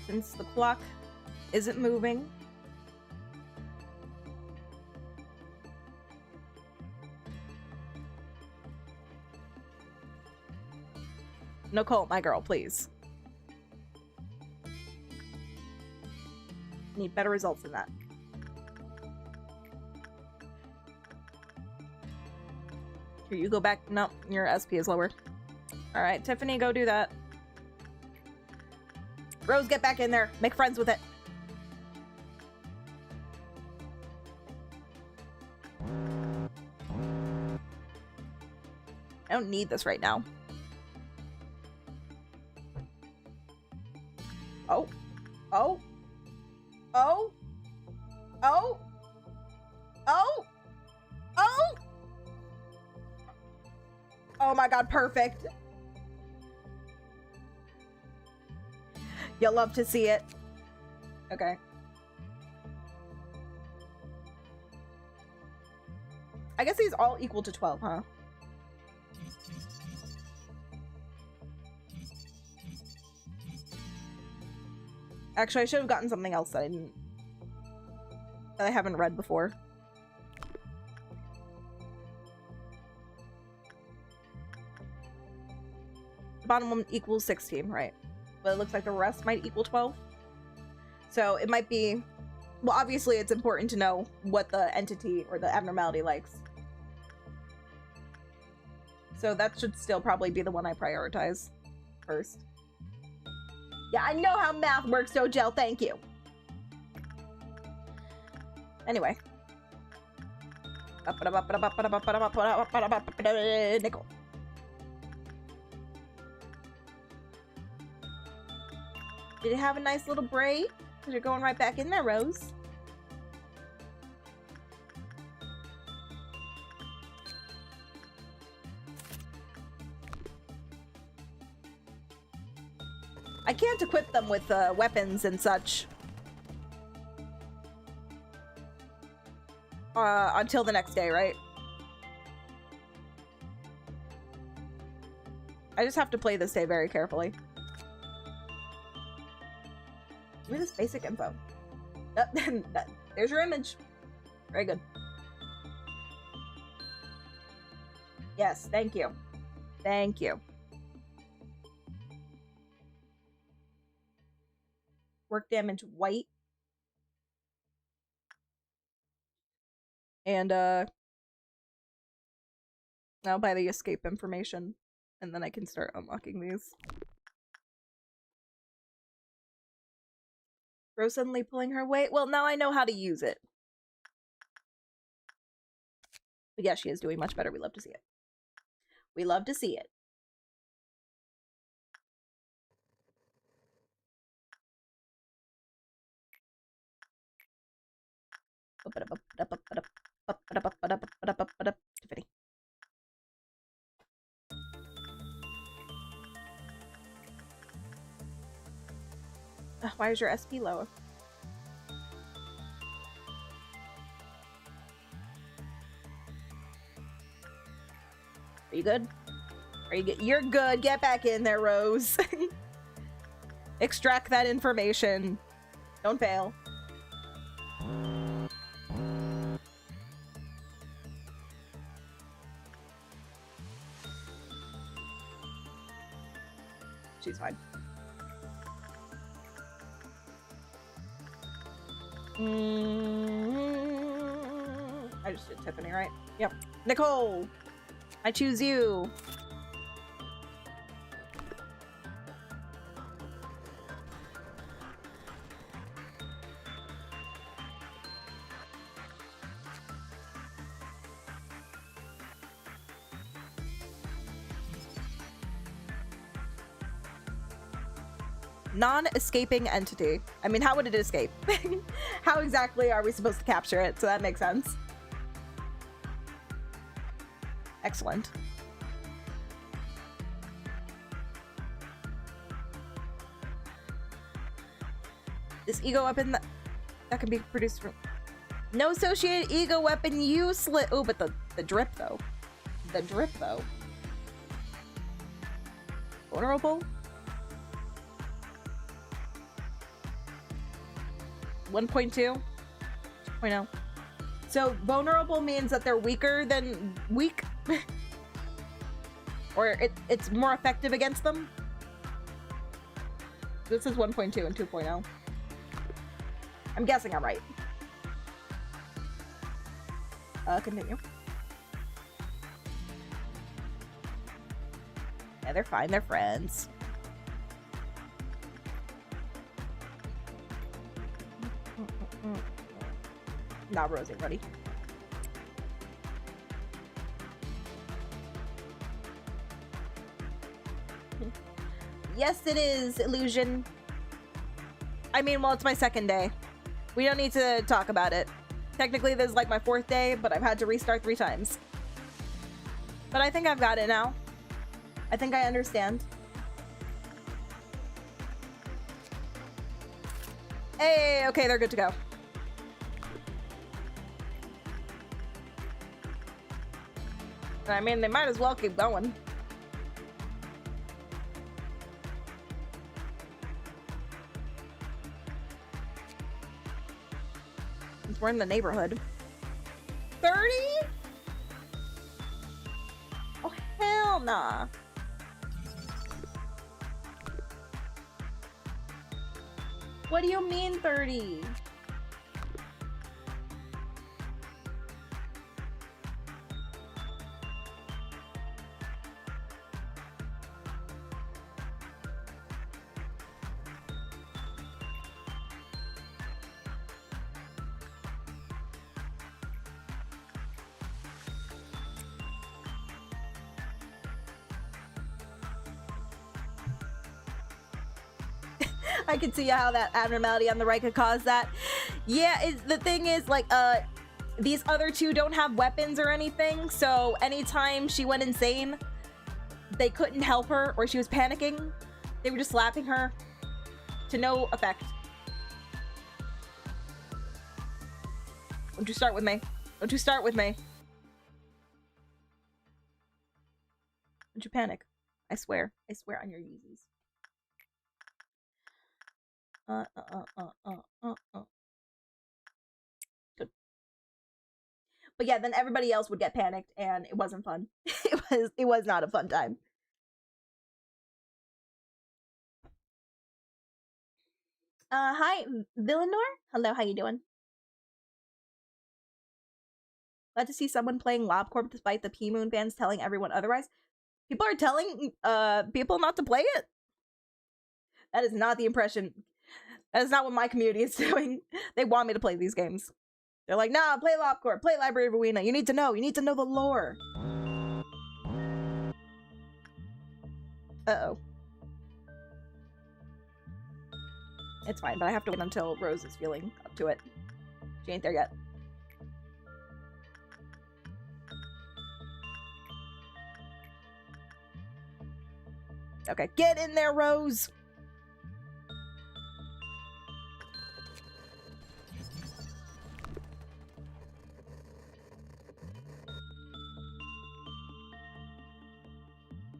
since the clock isn't moving. Nicole, my girl, please. Need better results than that. Here, you go back. No, your SP is lower. Alright, Tiffany, go do that. Rose, get back in there. Make friends with it. I don't need this right now. Oh. Oh. Oh. Oh. Oh. Oh. Oh my god, perfect. You'll love to see it. Okay. I guess these all equal to 12, huh? Actually, I should have gotten something else that I haven't read before. The bottom one equals 16, right? But it looks like the rest might equal 12. So it might be... Well, obviously it's important to know what the entity or the abnormality likes. So that should still probably be the one I prioritize first. Yeah, I know how math works, Dojel. Thank you. Anyway. Nickel. Did it have a nice little braid? Because you're going right back in there, Rose. I can't equip them with weapons and such until the next day, right? I just have to play this day very carefully. Give me this basic info. There's your image. Very good. Yes, thank you. Thank you. Work damage white. And I'll buy the escape information and then I can start unlocking these. Rose suddenly pulling her weight? Well, now I know how to use it. But yeah, she is doing much better. We love to see it. We love to see it. Tiffany. Why is your SP low? Are you good? Are you good? You're good. Get back in there, Rose. Extract that information. Don't fail. She's fine. I just did Tiffany, right? Yep. Nicole! I choose you! Non-escaping entity. I mean, how would it escape? How exactly are we supposed to capture it? So that makes sense. Excellent. This ego weapon that can be produced from... No associated ego weapon useless. Oh, but the drip though. The drip though. Vulnerable? 1.2? 2.0. So vulnerable means that they're weaker than weak? Or it's more effective against them? This is 1.2 and 2.0. I'm guessing I'm right. Continue. Yeah, they're fine. They're friends. Not Rosie, ready. Yes, it is, Illusion. I mean, well, it's my second day. We don't need to talk about it. Technically, this is like my 4th day, but I've had to restart 3 times. But I think I've got it now. I think I understand. Hey, okay, they're good to go. I mean, they might as well keep going. Since we're in the neighborhood. 30? Oh, hell nah. What do you mean 30? I can see how that abnormality on the right could cause that. Yeah, the thing is, like, these other two don't have weapons or anything, so anytime she went insane, they couldn't help her, or she was panicking. They were just slapping her to no effect. Don't you start with me. Don't you start with me. Don't you panic. I swear. I swear on your Yeezys. Good. But yeah, then everybody else would get panicked, and it wasn't fun. It was not a fun time. Hi, Villanor. Hello, how you doing? Glad to see someone playing Lob Corp despite the P-Moon fans telling everyone otherwise. People are telling people not to play it? That is not the impression. That is not what my community is doing. They want me to play these games. They're like, nah, play Lob Corp, play Library of Rowena. You need to know the lore. Uh-oh. It's fine, but I have to wait until Rose is feeling up to it. She ain't there yet. Okay, get in there, Rose!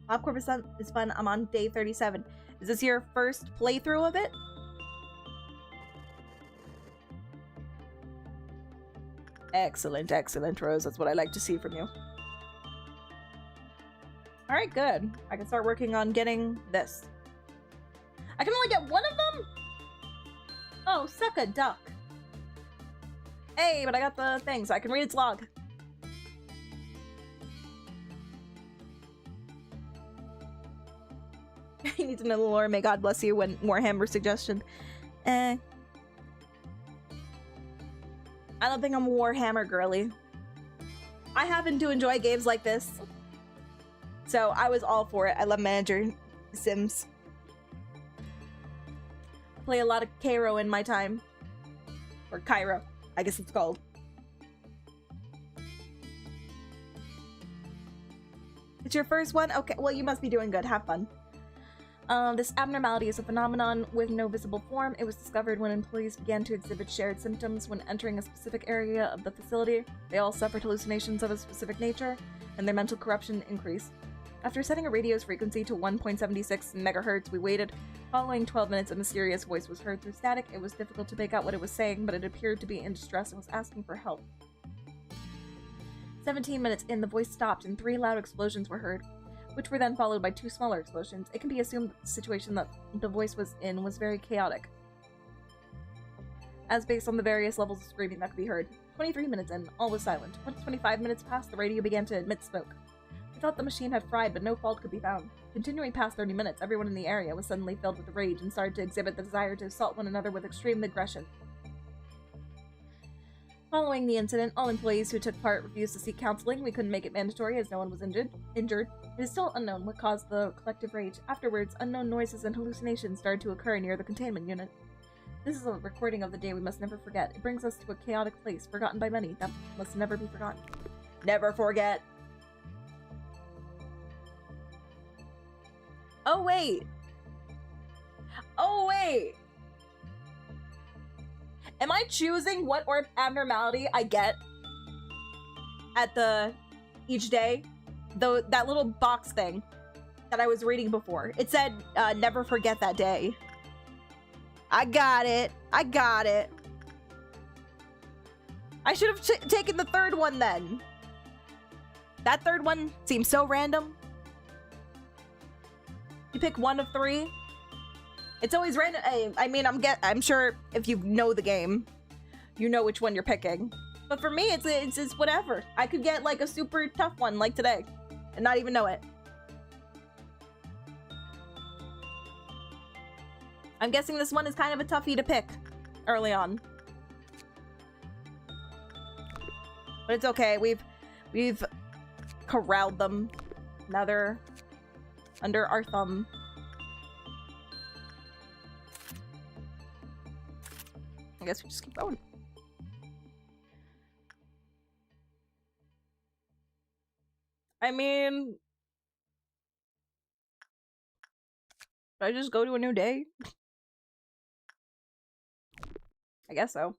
Lob Corp is fun. I'm on day 37. Is this your first playthrough of it? Excellent, excellent, Rose. That's what I like to see from you. Alright, good. I can start working on getting this. I can only get one of them? Oh, suck a duck. Hey, but I got the thing, so I can read its log. You need to know the lore. May God bless you when Warhammer suggestion. I don't think I'm a Warhammer girly. I happen to enjoy games like this. So I was all for it. I love manager sims. Play a lot of Cairo in my time. Or Cairo, I guess it's called. It's your first one? Okay, well you must be doing good. Have fun. This abnormality is a phenomenon with no visible form. It was discovered when employees began to exhibit shared symptoms when entering a specific area of the facility. They all suffered hallucinations of a specific nature, and their mental corruption increased. After setting a radio's frequency to 1.76 megahertz, we waited. Following 12 minutes, a mysterious voice was heard through static. It was difficult to make out what it was saying, but it appeared to be in distress and was asking for help. 17 minutes in, the voice stopped, and 3 loud explosions were heard, which were then followed by 2 smaller explosions. It can be assumed that the situation that the voice was in was very chaotic, as based on the various levels of screaming that could be heard. 23 minutes in, all was silent. Once 25 minutes passed, the radio began to emit smoke. We thought the machine had fried, but no fault could be found. Continuing past 30 minutes, everyone in the area was suddenly filled with rage and started to exhibit the desire to assault one another with extreme aggression. Following the incident, all employees who took part refused to seek counseling. We couldn't make it mandatory as no one was injured. It is still unknown what caused the collective rage. Afterwards, unknown noises and hallucinations started to occur near the containment unit. This is a recording of the day we must never forget. It brings us to a chaotic place, forgotten by many, that must never be forgotten. Never forget! Oh, wait! Oh, wait! Am I choosing what abnormality I get at each day? that little box thing that I was reading before. It said, never forget that day. I got it. I got it. I should have taken the third one then. That third one seems so random. You pick one of 3. It's always random. I mean, I'm sure if you know the game, you know which one you're picking. But for me, it's whatever. I could get like a super tough one like today and not even know it. I'm guessing this one is kind of a toughie to pick early on. But it's okay. We've corralled them. Now they're under our thumb. I guess we just keep going. I mean, should I just go to a new day? I guess so.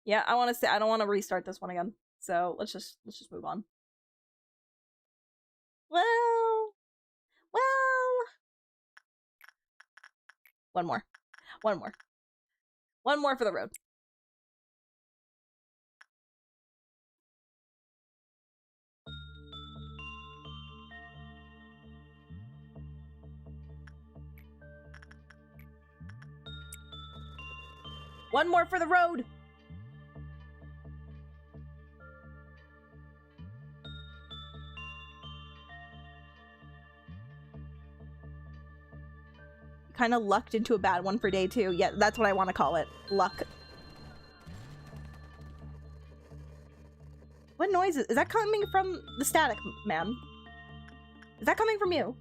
Yeah, I want to say I don't want to restart this one again. So let's just move on. Well, one more for the road. One more for the road. Kind of lucked into a bad one for day 2. Yeah, that's what I want to call it. Luck. What noise is that coming from? The static, man. Is that coming from you?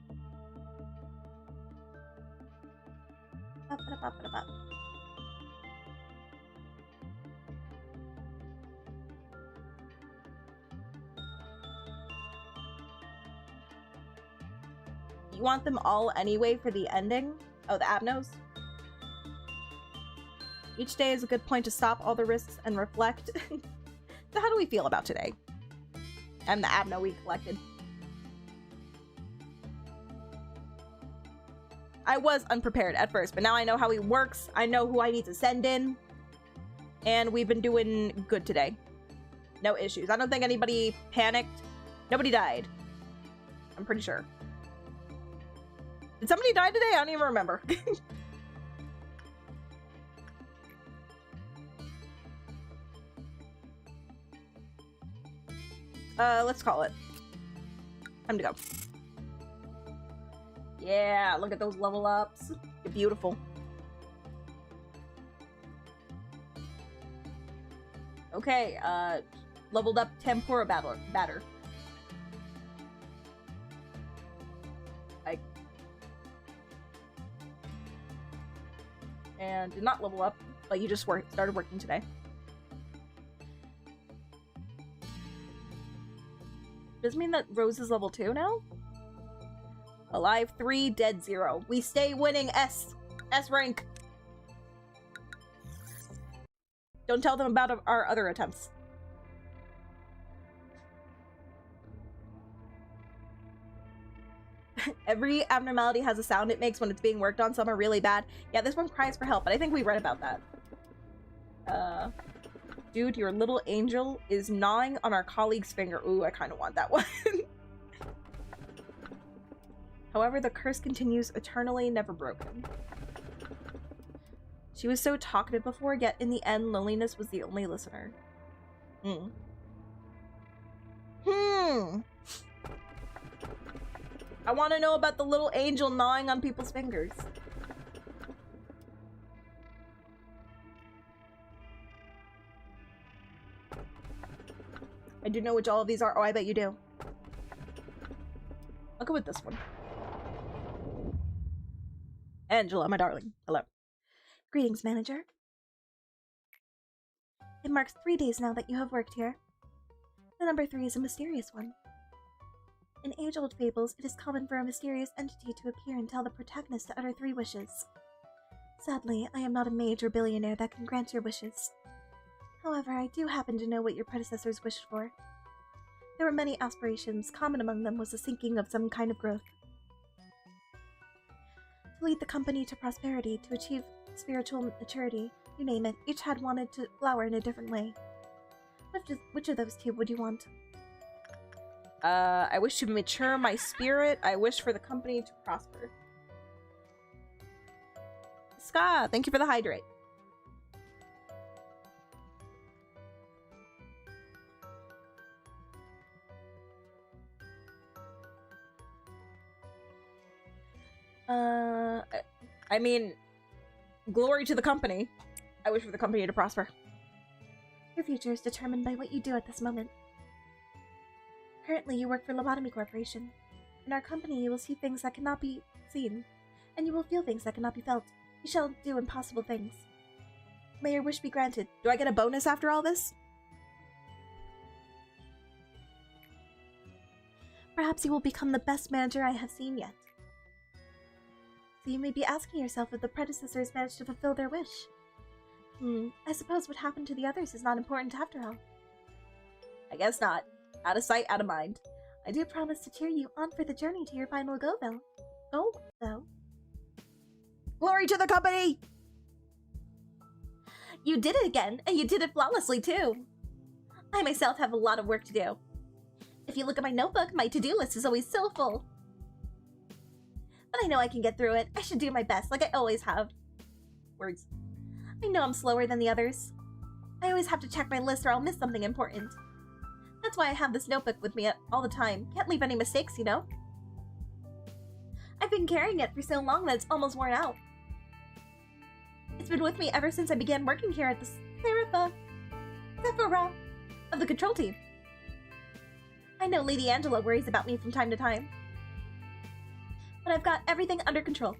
You want them all anyway for the ending? Oh, the Abnos? Each day is a good point to stop all the risks and reflect. So how do we feel about today? And the Abno we collected. I was unprepared at first, but now I know how he works. I know who I need to send in. And we've been doing good today. No issues. I don't think anybody panicked. Nobody died. I'm pretty sure. Did somebody die today? I don't even remember. Let's call it. Time to go. Yeah, look at those level ups. They're beautiful. Okay, leveled up Tempura Batter. And did not level up, but you just started working today. Does it mean that Rose is level 2 now? Alive 3, dead 0. We stay winning S rank. Don't tell them about our other attempts. Every abnormality has a sound it makes when it's being worked on. Some are really bad. Yeah, this one cries for help, but I think we read about that. Dude, your little angel is gnawing on our colleague's finger. Ooh, I kind of want that one. However, the curse continues eternally, never broken. She was so talkative before, yet in the end, loneliness was the only listener. I want to know about the little angel gnawing on people's fingers. I do know which all of these are. Oh, I bet you do. I'll go with this one. Angela, my darling. Hello. Greetings, manager. It marks 3 days now that you have worked here. The number 3 is a mysterious one. In age-old fables, it is common for a mysterious entity to appear and tell the protagonist to utter 3 wishes. Sadly, I am not a mage or billionaire that can grant your wishes. However, I do happen to know what your predecessors wished for. There were many aspirations. Common among them was the seeking of some kind of growth. To lead the company to prosperity, to achieve spiritual maturity, you name it, each had wanted to flower in a different way. Which of those two would you want? I wish to mature my spirit. I wish for the company to prosper. Ska, thank you for the hydrate. I mean, glory to the company. I wish for the company to prosper. Your future is determined by what you do at this moment. Currently, you work for LOBotomy Corporation. In our company, you will see things that cannot be seen, and you will feel things that cannot be felt. You shall do impossible things. May your wish be granted. Do I get a bonus after all this? Perhaps you will become the best manager I have seen yet. So you may be asking yourself if the predecessors managed to fulfill their wish. I suppose what happened to the others is not important after all. I guess not. Out of sight, out of mind. I do promise to cheer you on for the journey to your final goal, though. Glory to the company! You did it again, and you did it flawlessly, too. I myself have a lot of work to do. If you look at my notebook, my to-do list is always so full. But I know I can get through it. I should do my best, like I always have. Words. I know I'm slower than the others. I always have to check my list or I'll miss something important. That's why I have this notebook with me all the time. Can't leave any mistakes, you know? I've been carrying it for so long that it's almost worn out. It's been with me ever since I began working here at the Sephora of the control team. I know Lady Angela worries about me from time to time. But I've got everything under control.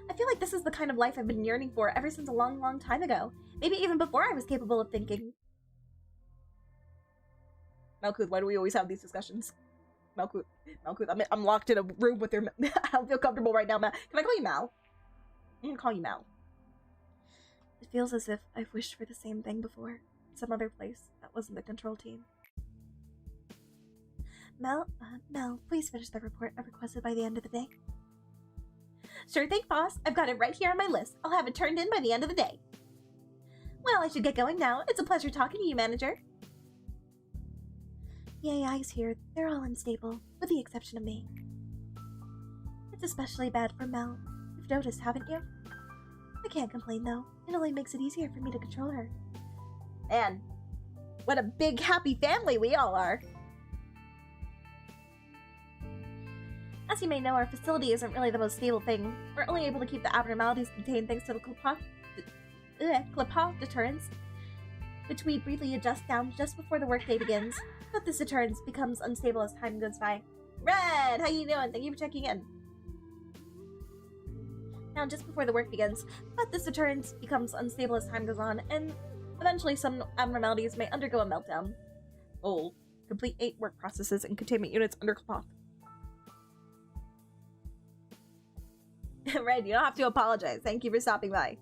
I feel like this is the kind of life I've been yearning for ever since a long, long time ago. Maybe even before I was capable of thinking. Malkuth, why do we always have these discussions? Malkuth, I'm locked in a room with her. I don't feel comfortable right now, Mal. Can I call you Mal? I'm gonna call you Mal. It feels as if I've wished for the same thing before. Some other place that wasn't the control team. Mel, please finish the report I requested by the end of the day. Sure thing, boss. I've got it right here on my list. I'll have it turned in by the end of the day. Well, I should get going now. It's a pleasure talking to you, manager. The AIs here, they're all unstable, with the exception of me. It's especially bad for Mel. You've noticed, haven't you? I can't complain, though. It only makes it easier for me to control her. Man, what a big, happy family we all are. As you may know, our facility isn't really the most stable thing. We're only able to keep the abnormalities contained thanks to the Clipot deterrence, which we briefly adjust down just before the workday begins. But this deterrence becomes unstable as time goes by. Red, how you doing? Thank you for checking in. Now, just before the work begins, but this deterrence becomes unstable as time goes on, and eventually some abnormalities may undergo a meltdown. Oh, complete 8 work processes and containment units under Clipot. Red, you don't have to apologize. Thank you for stopping by.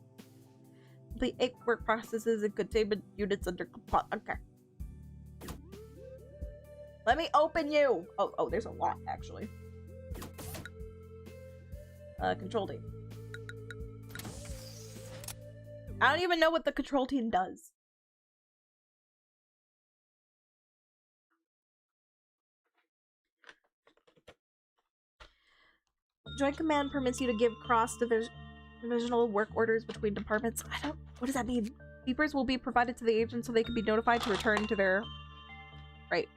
Complete 8 work processes and containment units under Clipot. Okay. Let me open you! Oh, there's a lot, actually. Control team. I don't even know what the control team does. Joint command permits you to give cross-divisional work orders between departments. What does that mean? Beepers will be provided to the agents so they can be notified to return to their... Right.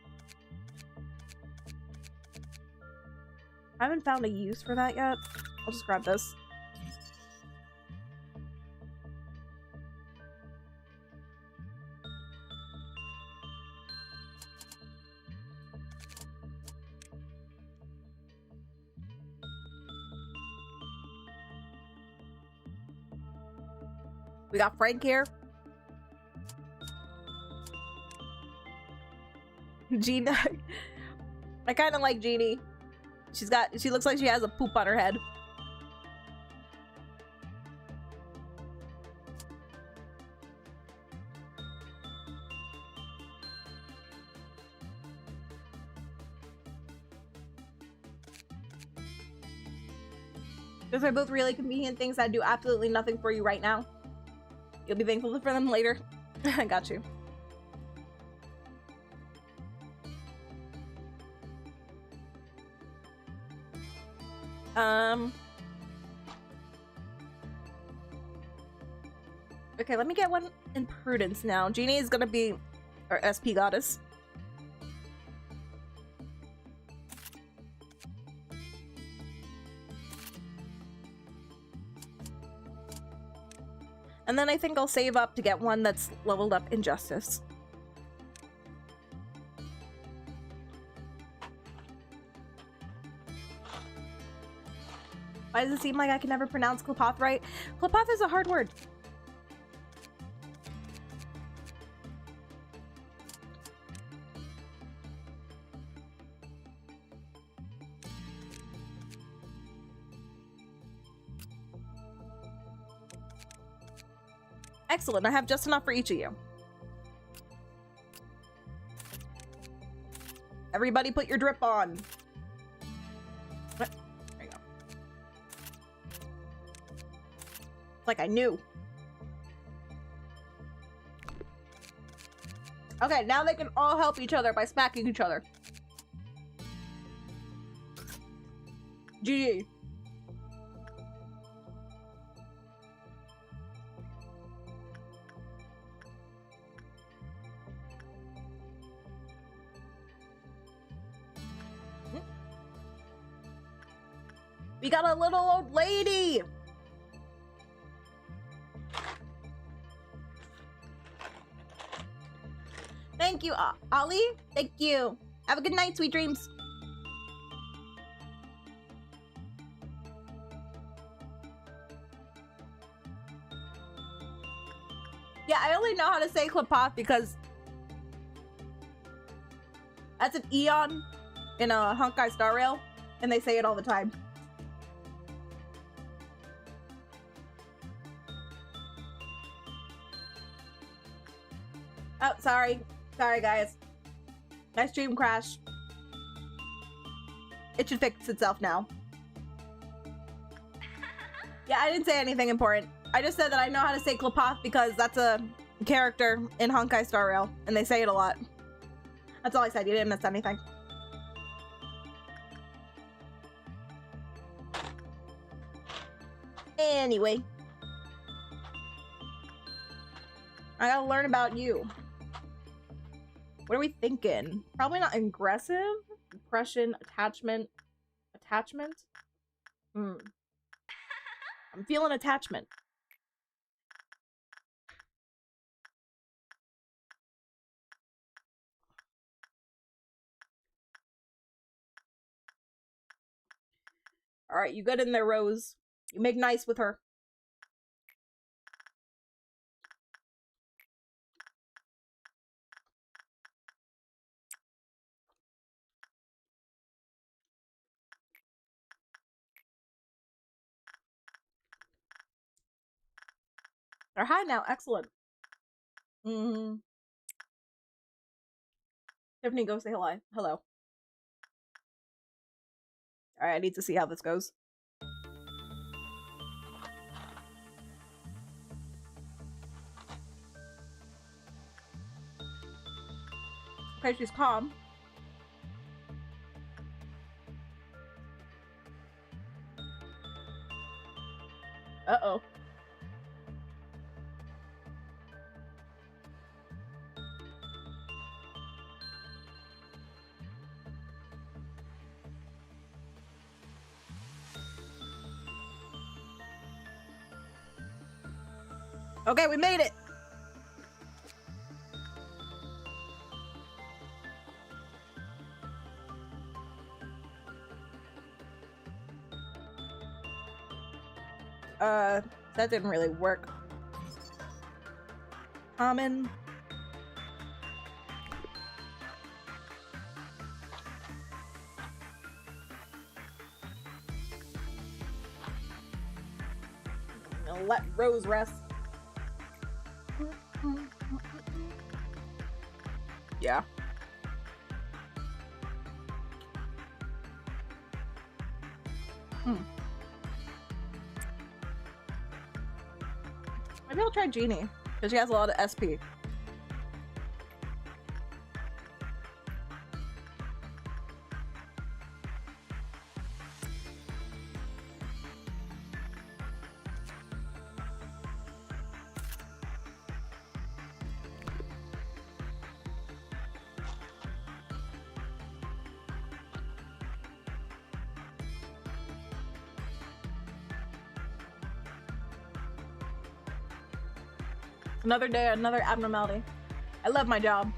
I haven't found a use for that yet. I'll just grab this. We got Frank here. Gina. I kind of like Jeannie. She looks like she has a poop on her head. Those are both really convenient things that do absolutely nothing for you right now. You'll be thankful for them later. I got you. Okay, let me get one in Prudence now. Jeannie is gonna be our SP goddess. And then I think I'll save up to get one that's leveled up in Justice. Why does it seem like I can never pronounce Klopoth right? Klopoth is a hard word. Excellent, I have just enough for each of you. Everybody put your drip on. There you go. Like I knew. Okay, now they can all help each other by smacking each other. GG. We got a little old lady! Thank you, Ollie. Thank you. Have a good night, sweet dreams. Yeah, I only know how to say Klopoth because that's an Eon in a Honkai Star Rail, and they say it all the time. Oh, sorry. Sorry, guys. My stream crashed. It should fix itself now. Yeah, I didn't say anything important. I just said that I know how to say Klopoth because that's a character in Honkai Star Rail, and they say it a lot. That's all I said. You didn't miss anything. Anyway. I gotta learn about you. What are we thinking? Probably not aggressive. Impression, attachment. Attachment? I'm feeling attachment. Alright, you get in there, Rose. You make nice with her. They're high now. Excellent. Tiffany, go say hello. Hello. Alright, I need to see how this goes. Okay, she's calm. Uh-oh. Okay, we made it. That didn't really work. Common. I'm gonna let Rose rest. Yeah. Maybe I'll try Jeannie, because she has a lot of SP. Another day, another abnormality. I love my job.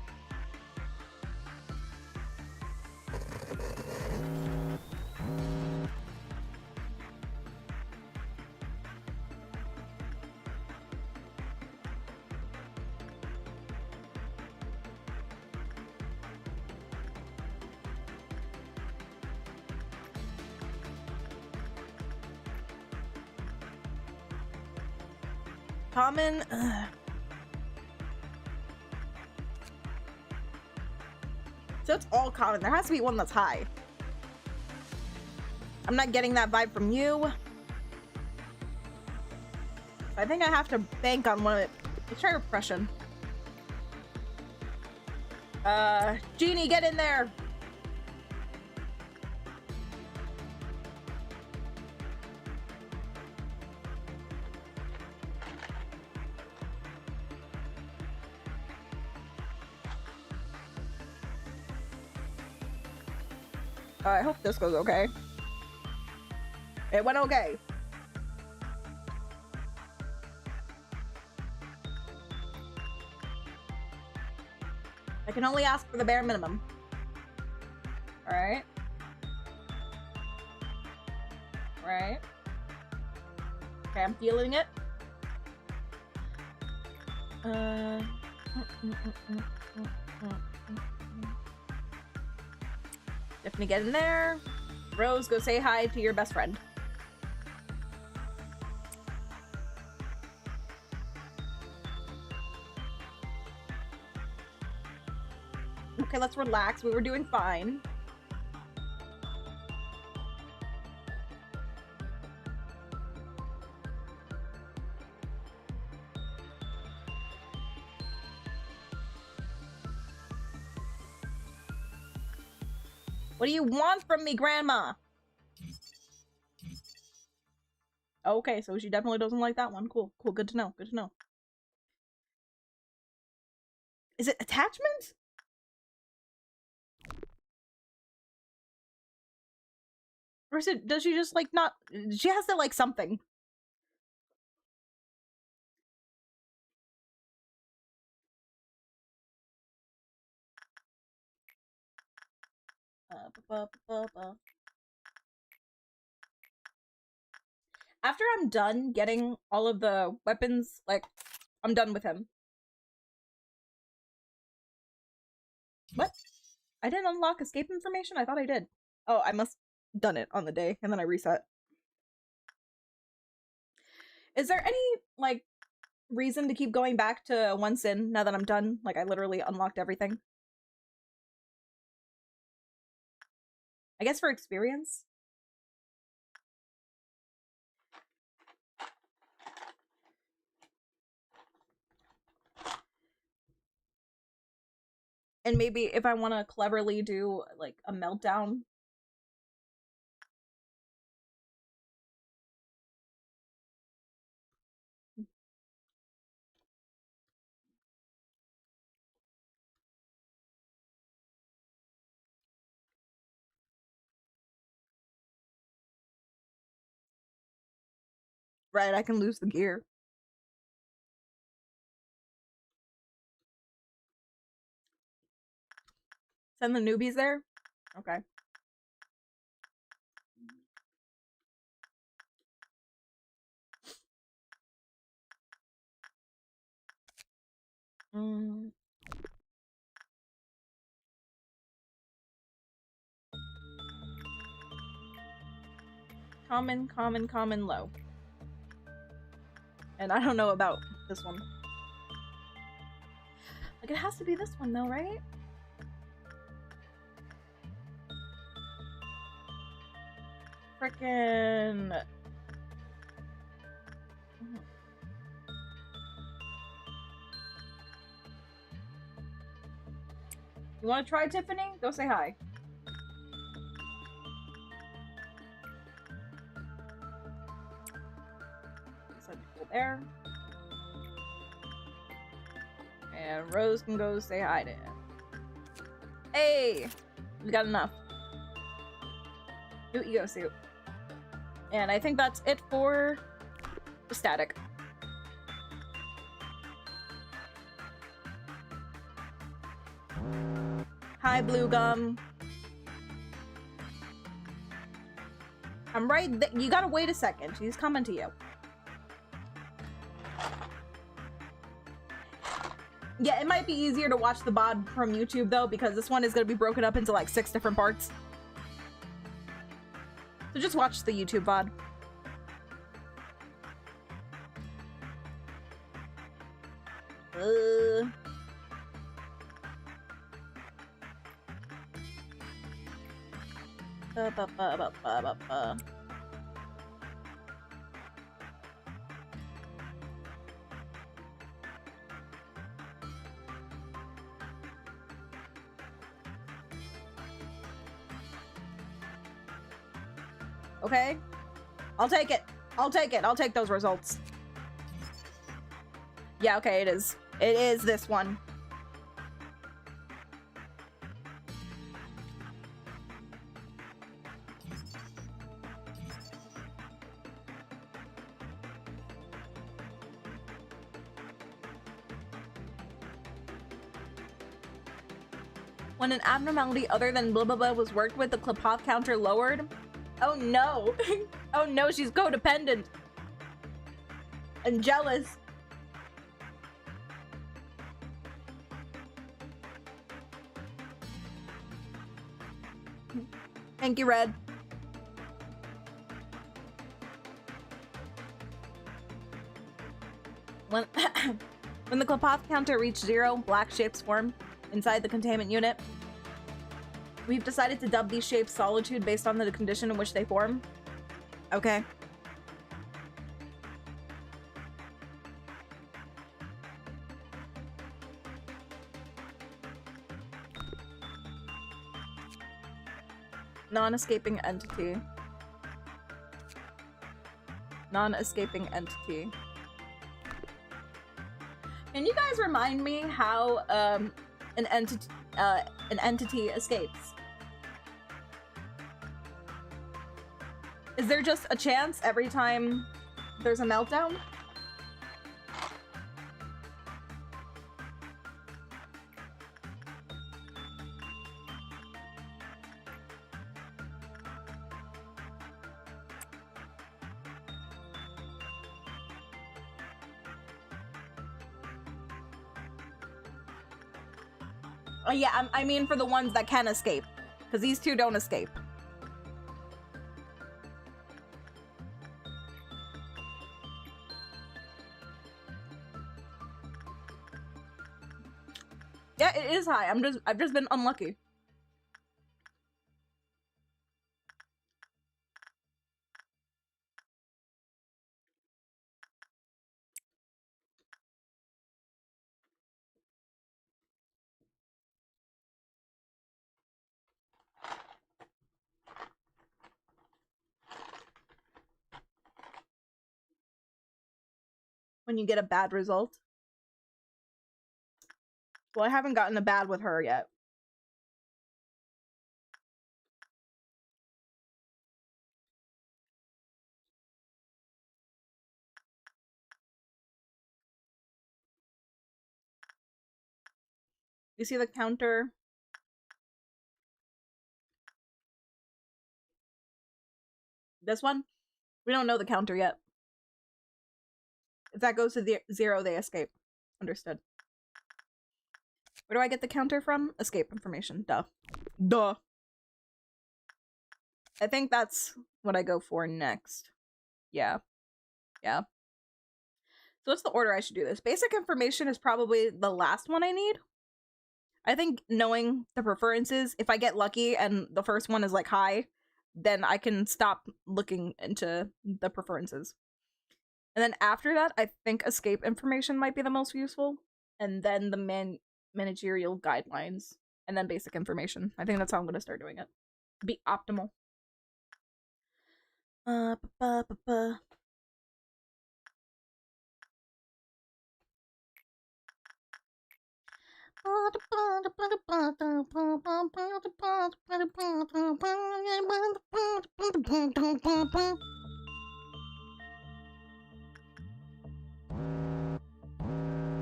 Common. So it's all common. There has to be one that's high. I'm not getting that vibe from you. I think I have to bank on one of it. Let's try repression. Jeannie, get in there. I hope this goes okay. It went okay. I can only ask for the bare minimum. Alright. Right. Okay, I'm feeling it. Tiffany, get in there. Rose, go say hi to your best friend. Okay, let's relax. We were doing fine. What do you want from me, Grandma? Okay, so she definitely doesn't like that one. Cool, cool, good to know, good to know. Is it attachment? Or is it, does she just like not, she has to like something. After I'm done getting all of the weapons, like, I'm done with him. What? I didn't unlock escape information? I thought I did. Oh, I must have done it on the day, and then I reset. Is there any, like, reason to keep going back to one sin now that I'm done? Like, I literally unlocked everything. I guess for experience? And maybe if I want to cleverly do, like, a meltdown. Right, I can lose the gear. Send the newbies there? Okay. Common, common, common, low. And I don't know about this one. Like, it has to be this one though, right? Frickin'... You want to try, Tiffany? Go say hi. Send people there. And Rose can go say hi to him. Hey! We got enough. New ego suit. And I think that's it for the static. Hi, Blue Gum. I'm right you gotta wait a second. She's coming to you. Yeah, it might be easier to watch the VOD from YouTube, though, because this one is gonna be broken up into, like, 6 different parts. So just watch the YouTube VOD. Okay? I'll take it. I'll take it. I'll take those results. Yeah, okay, it is. It is this one. When an abnormality other than blah blah blah was worked with, the Klipov counter lowered. Oh no. Oh no, she's codependent. And jealous. Thank you, Red. When when the Klipov counter reached 0, black shapes formed inside the containment unit. We've decided to dub these shapes Solitude based on the condition in which they form. Okay. Non-escaping entity. Non-escaping entity. Can you guys remind me how an entity escapes? Is there just a chance every time there's a meltdown? Yeah, I mean for the ones that can escape, because these two don't escape. Yeah, it is high. I've just been unlucky. When you get a bad result. Well, I haven't gotten a bad with her yet. You see the counter? This one? We don't know the counter yet. If that goes to the 0, they escape. Understood. Where do I get the counter from? Escape information. Duh. Duh. I think that's what I go for next. Yeah. Yeah. So what's the order I should do this? Basic information is probably the last one I need. I think knowing the preferences, if I get lucky and the first one is like high, then I can stop looking into the preferences. And then after that, I think escape information might be the most useful. And then the managerial guidelines. and then basic information. I think that's how I'm gonna start doing it. Be optimal.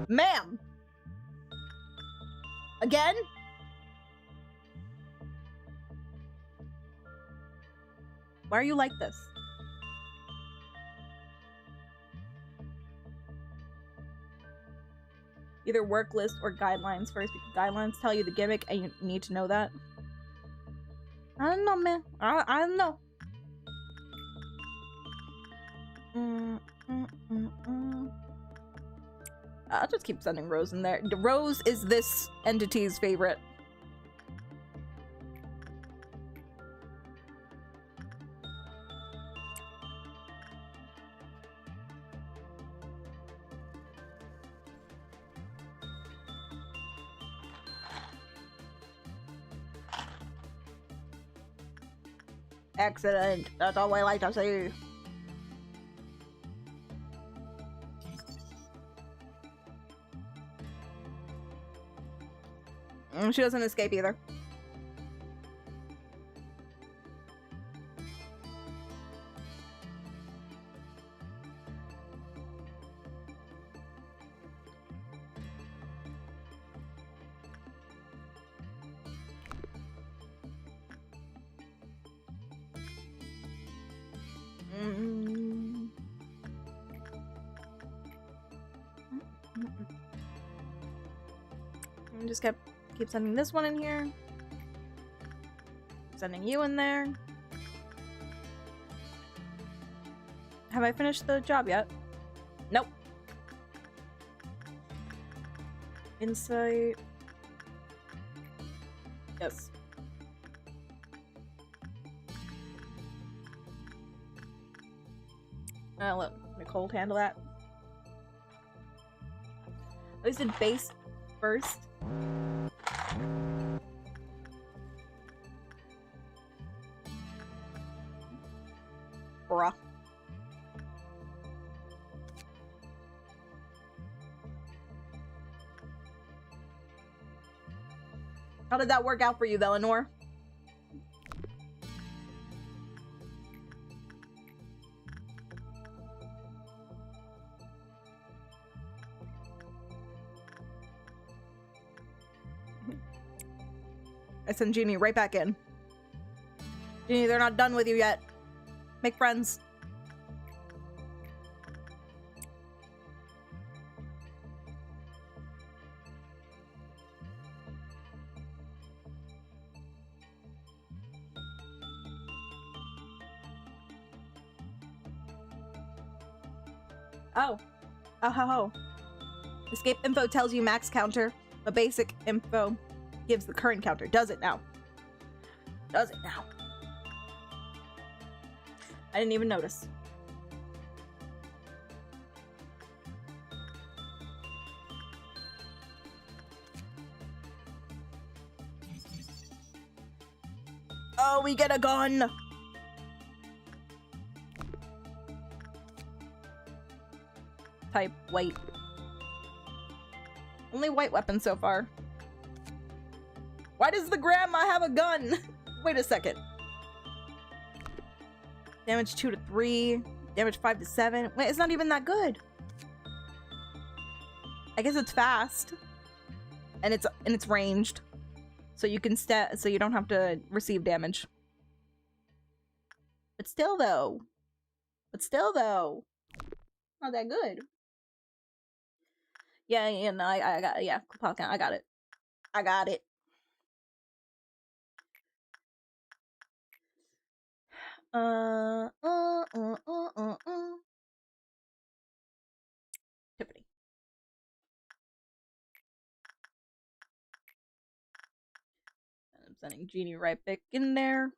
Ma'am! Again? Why are you like this? Either work list or guidelines first, because guidelines tell you the gimmick and you need to know that. I don't know, man. I don't know. I'll just keep sending Rose in there. Rose is this entity's favorite. Excellent. That's all I like to see. She doesn't escape either. Just keep sending this one in here. Sending you in there. Have I finished the job yet? Nope. Insight. Yes. I'll let Nicole handle that. I always did base first. Bruh. How did that work out for you, Eleanor? I send Jeannie right back in. Jeannie, they're not done with you yet. Make friends. Oh. Oh ho ho. Escape info tells you max counter, but basic info gives the current counter. Does it now? Does it now? I didn't even notice. Oh, we get a gun! Type white. Only white weapons so far. Why does the grandma have a gun? Wait a second. Damage 2 to 3. Damage 5 to 7. Wait, it's not even that good. I guess it's fast. And it's ranged. So you can so you don't have to receive damage. But still though. Not that good. Yeah, no, I got it. Yeah, count. I got it. Tiffany. I'm sending Jeannie right back in there.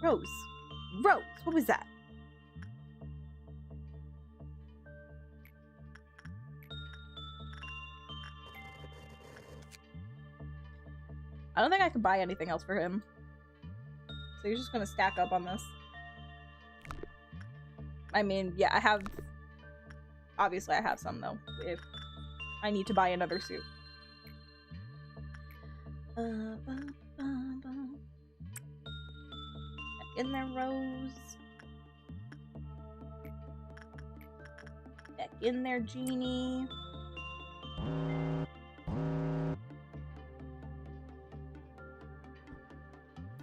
Rose, what was that? I don't think I can buy anything else for him. So he's just gonna stack up on this. I mean, yeah, I have... Obviously, I have some, though. If I need to buy another suit. In there, Rose. Back in there, Genie.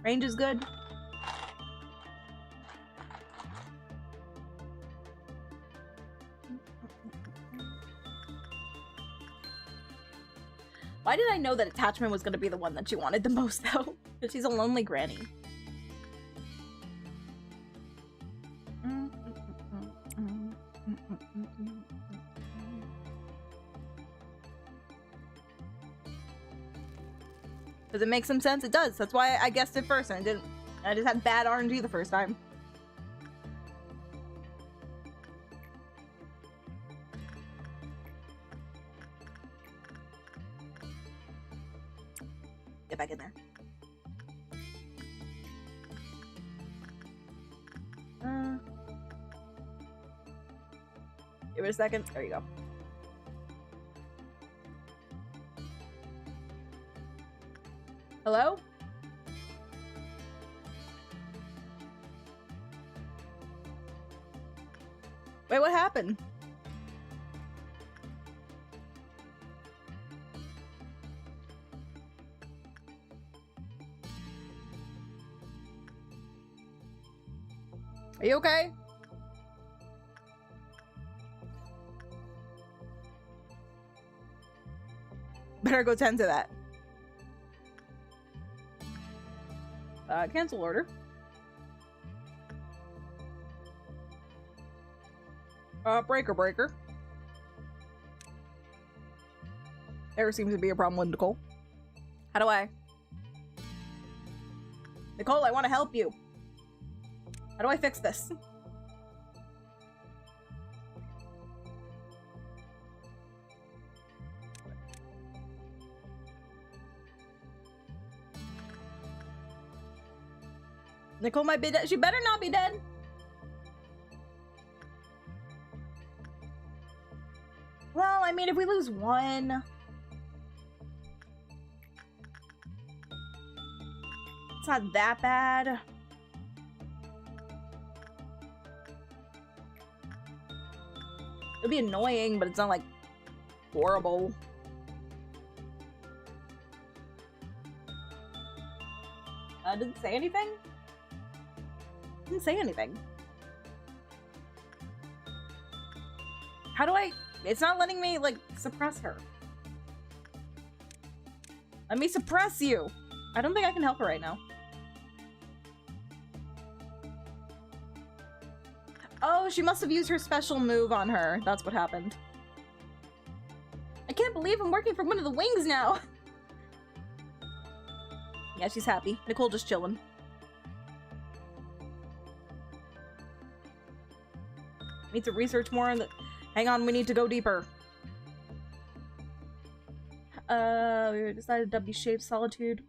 Range is good. Why did I know that attachment was going to be the one that she wanted the most, though? Because she's a lonely granny. Does it make some sense? It does. That's why I guessed it first, and I didn't. I just had bad RNG the first time. Get back in there. Give it a second. There you go. Hello? Wait, what happened? Are you okay? Better go tend to that. Cancel order. Breaker. There seems to be a problem with Nicole. How do I? Nicole, I want to help you. How do I fix this? Nicole might be dead. She better not be dead. Well, I mean, if we lose one... It's not that bad. It'll be annoying, but it's not, like, horrible. Didn't say anything? Didn't say anything. How do I... It's not letting me, like, suppress her. Let me suppress you! I don't think I can help her right now. Oh, she must have used her special move on her. That's what happened. I can't believe I'm working for one of the wings now! Yeah, she's happy. Nicole just chilling. Need to research more on the... Hang on, we need to go deeper. We decided to dub these shapes Solitude.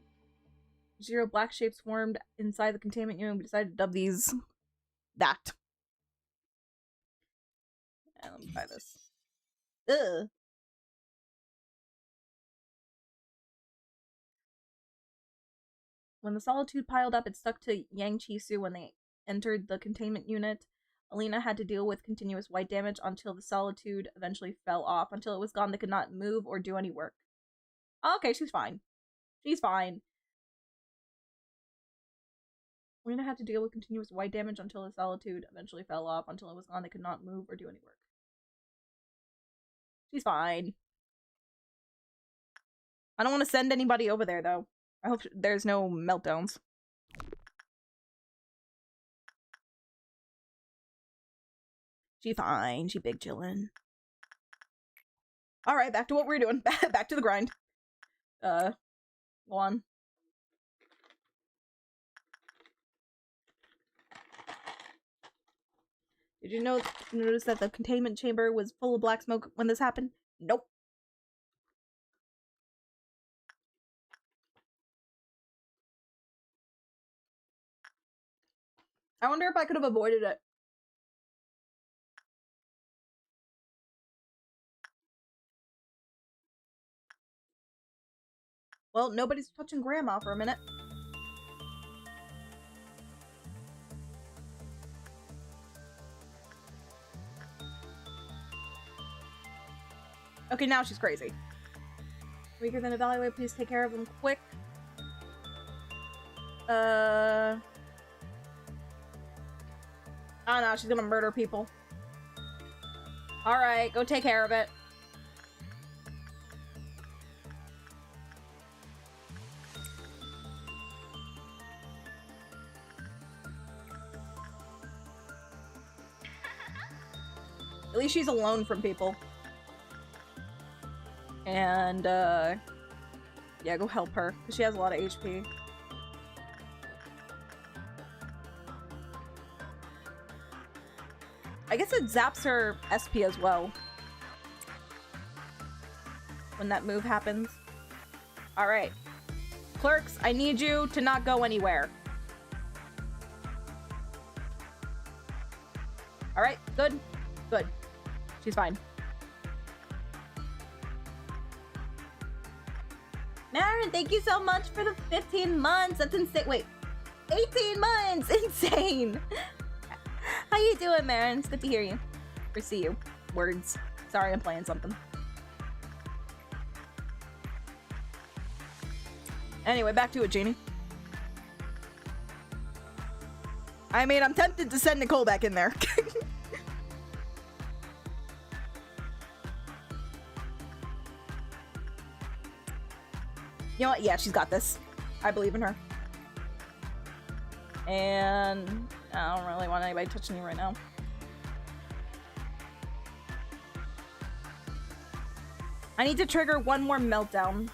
0 black shapes formed inside the containment unit. We decided to dub these... that. And let me try this. Ugh. When the Solitude piled up, it stuck to Yang Chisu when they entered the containment unit. Alina had to deal with continuous white damage until the Solitude eventually fell off. Until it was gone, they could not move or do any work. Oh, okay, she's fine. She's fine. Alina had to deal with continuous white damage until the Solitude eventually fell off. Until it was gone, they could not move or do any work. She's fine. I don't want to send anybody over there, though. I hope there's no meltdowns. She fine. She big chillin'. Alright, back to what we're doing. Back to the grind. Go on. Did you notice that the containment chamber was full of black smoke when this happened? Nope. I wonder if I could have avoided it. Well, nobody's touching Grandma for a minute. Okay, now she's crazy. Weaker than evaluate, please take care of them quick. Oh no, she's gonna murder people. Alright, go take care of it. At least she's alone from people. And, yeah, go help her, because she has a lot of HP. I guess it zaps her SP as well. When that move happens. Alright. Clerks, I need you to not go anywhere. Alright, good. Good. She's fine. Marin, thank you so much for the 15 months. That's insane. Wait, 18 months. Insane. How you doing, Marin? It's good to hear you. Or see you. Words. Sorry, I'm playing something. Anyway, back to it, Jeannie. I mean, I'm tempted to send Nicole back in there. You know what? Yeah, she's got this. I believe in her. And I don't really want anybody touching me right now. I need to trigger one more meltdown.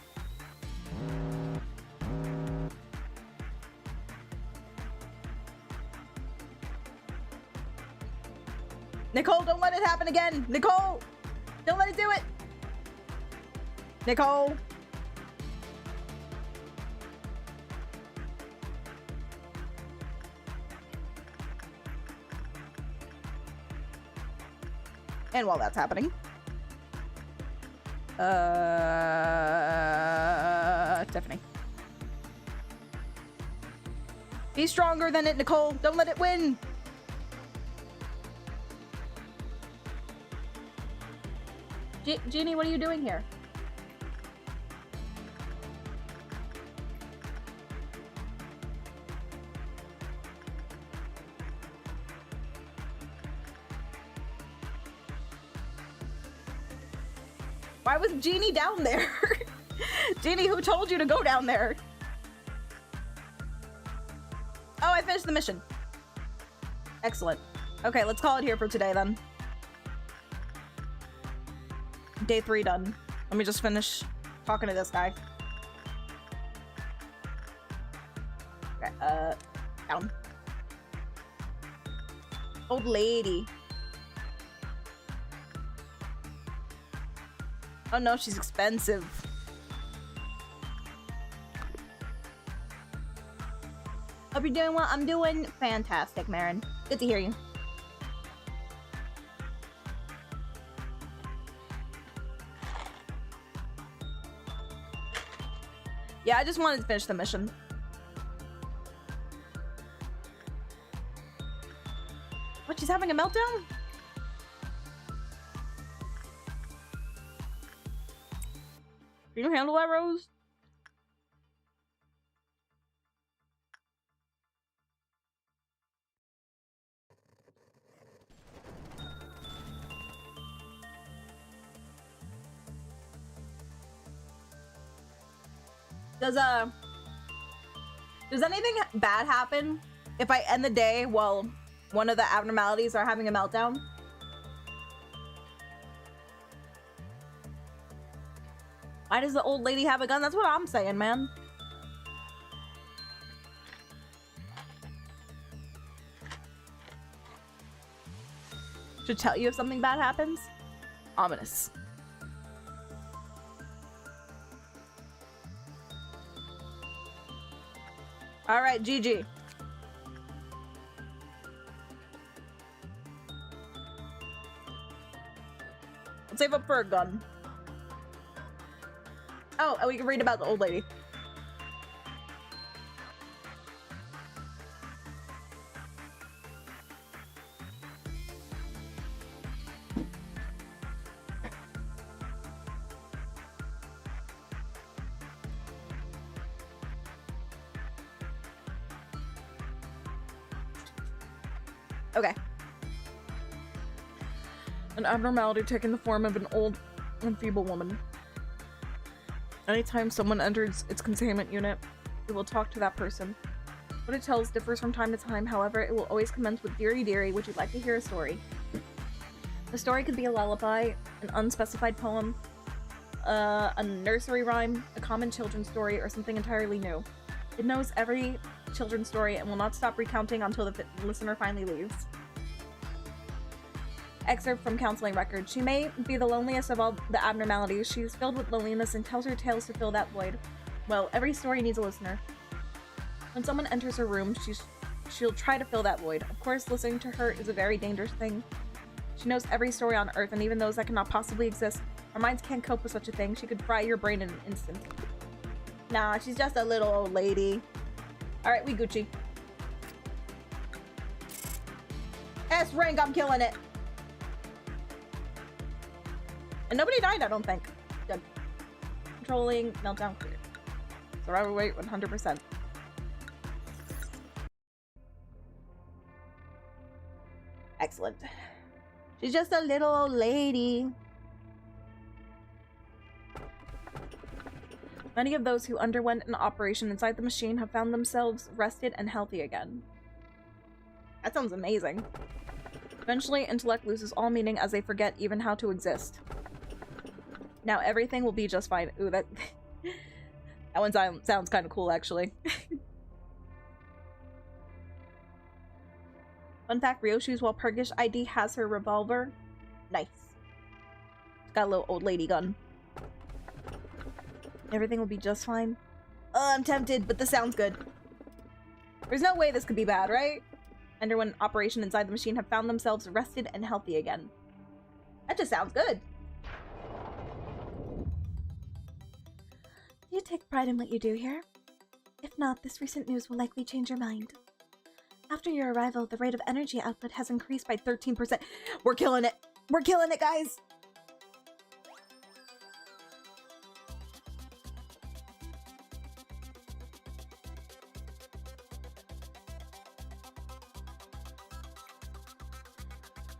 Nicole, don't let it happen again! Nicole! Don't let it do it! Nicole! And while that's happening, Tiffany. Be stronger than it, Nicole. Don't let it win. Jeannie, what are you doing here? Why was Jeannie down there? Jeannie, who told you to go down there? Oh, I finished the mission. Excellent. Okay, let's call it here for today then. Day 3 done. Let me just finish talking to this guy. Okay, down. Old lady. Oh no, she's expensive. Hope you're doing well. I'm doing fantastic, Marin. Good to hear you. Yeah, I just wanted to finish the mission. What, she's having a meltdown? Can you handle that, Rose? Does anything bad happen if I end the day while one of the abnormalities are having a meltdown? Why does the old lady have a gun? That's what I'm saying, man. Should tell you if something bad happens? Ominous. Alright, GG. save up for a gun. Oh, and we can read about the old lady. Okay. An abnormality taking the form of an old and feeble woman. Anytime someone enters its containment unit, it will talk to that person. What it tells differs from time to time, however, it will always commence with "Dearie, dearie, would you like to hear a story?" The story could be a lullaby, an unspecified poem, a nursery rhyme, a common children's story, or something entirely new. It knows every children's story and will not stop recounting until the listener finally leaves. Excerpt from counseling record. She may be the loneliest of all the abnormalities. She is filled with loneliness and tells her tales to fill that void. Well, every story needs a listener. When someone enters her room, she'll try to fill that void. Of course, listening to her is a very dangerous thing. She knows every story on Earth, and even those that cannot possibly exist. Our minds can't cope with such a thing. She could fry your brain in an instant. Nah, she's just a little old lady. Alright, we Gucci. S rank, I'm killing it. And nobody died, I don't think. Good. Controlling, meltdown cleared. Survival rate 100%. Excellent. She's just a little old lady. Many of those who underwent an operation inside the machine have found themselves rested and healthy again. That sounds amazing. Eventually, intellect loses all meaning as they forget even how to exist. Now everything will be just fine. Ooh, that that one sounds kind of cool, actually. Fun fact, Ryoshu's Walpurgis ID has her revolver. Nice. It's got a little old lady gun. Everything will be just fine. I'm tempted, but this sounds good. There's no way this could be bad, right? Underwent operation inside the machine have found themselves rested and healthy again. That just sounds good. Do you take pride in what you do here? If not, this recent news will likely change your mind. After your arrival, the rate of energy output has increased by 13%. We're killing it! We're killing it, guys!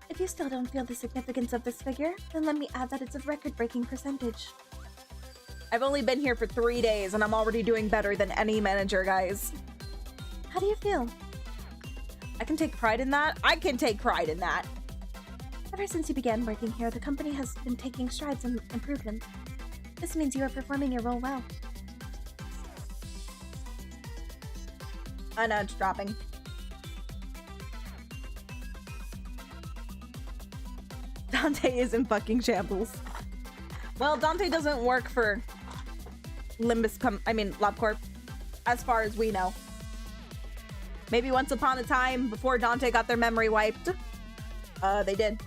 If you still don't feel the significance of this figure, then let me add that it's a record-breaking percentage. I've only been here for 3 days and I'm already doing better than any manager, guys. How do you feel? I can take pride in that. I can take pride in that. Ever since you began working here, the company has been taking strides in improvement. This means you are performing your role well. I know, it's dropping. Dante is in fucking shambles. Well, Dante doesn't work for Lob Corp, as far as we know. Maybe once upon a time, before Dante got their memory wiped, they did.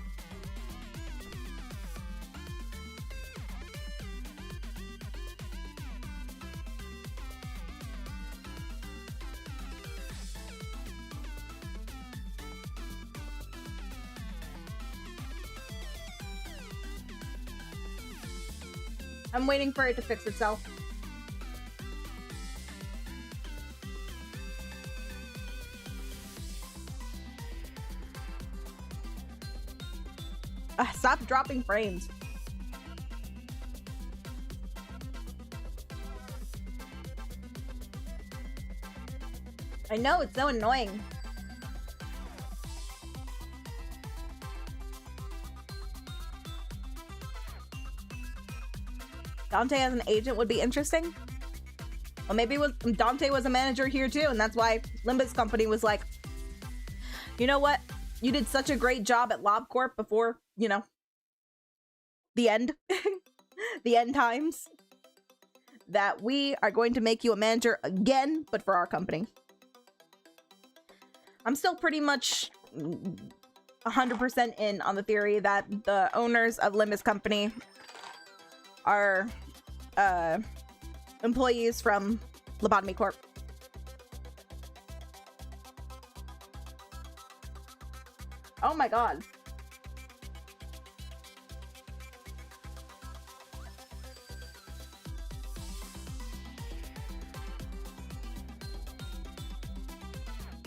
I'm waiting for it to fix itself. Stop dropping frames. I know, it's so annoying. Dante as an agent would be interesting. Well, maybe Dante was a manager here too, and that's why Limbus Company was like, you know what? You did such a great job at Lob Corp before, you know, the end, the end times, that we are going to make you a manager again, but for our company. I'm still pretty much 100% in on the theory that the owners of Limbus Company are employees from Lobotomy Corp. Oh my god.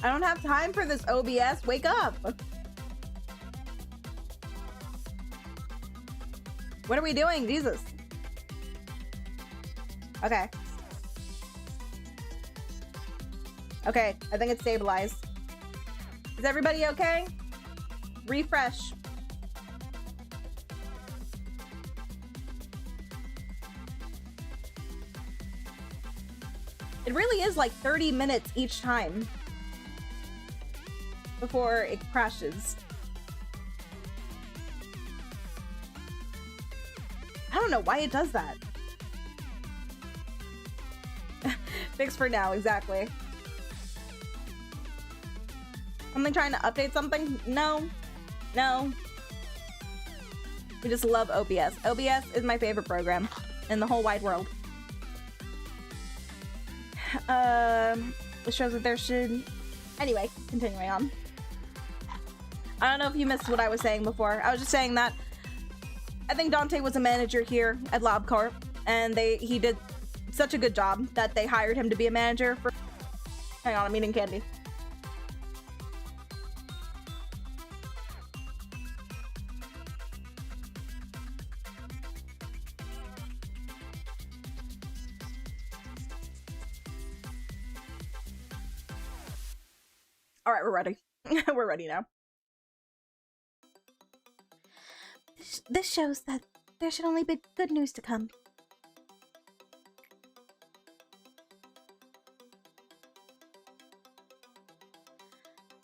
I don't have time for this OBS. Wake up. What are we doing? Jesus. Okay. Okay, I think it's stabilized. Is everybody okay? Refresh. It really is like 30 minutes each time before it crashes. I don't know why it does that. Fix for now, exactly. Am I trying to update something? No. No. We just love OBS. OBS is my favorite program in the whole wide world. It shows that there should... Anyway, continuing on. I don't know if you missed what I was saying before. I was just saying that I think Dante was a manager here at Lob Corp, and he did such a good job that they hired him to be a manager for... Hang on, I'm eating candy. All right, we're ready. We're ready now. This shows that there should only be good news to come.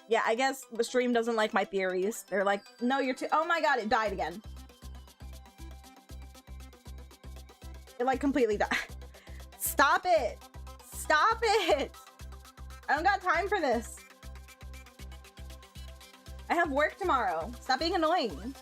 Yeah, I guess the stream doesn't like my theories. They're like, no, you're too... Oh my god, it died again. It like completely died. Stop it! Stop it! I don't got time for this. I have work tomorrow. Stop being annoying.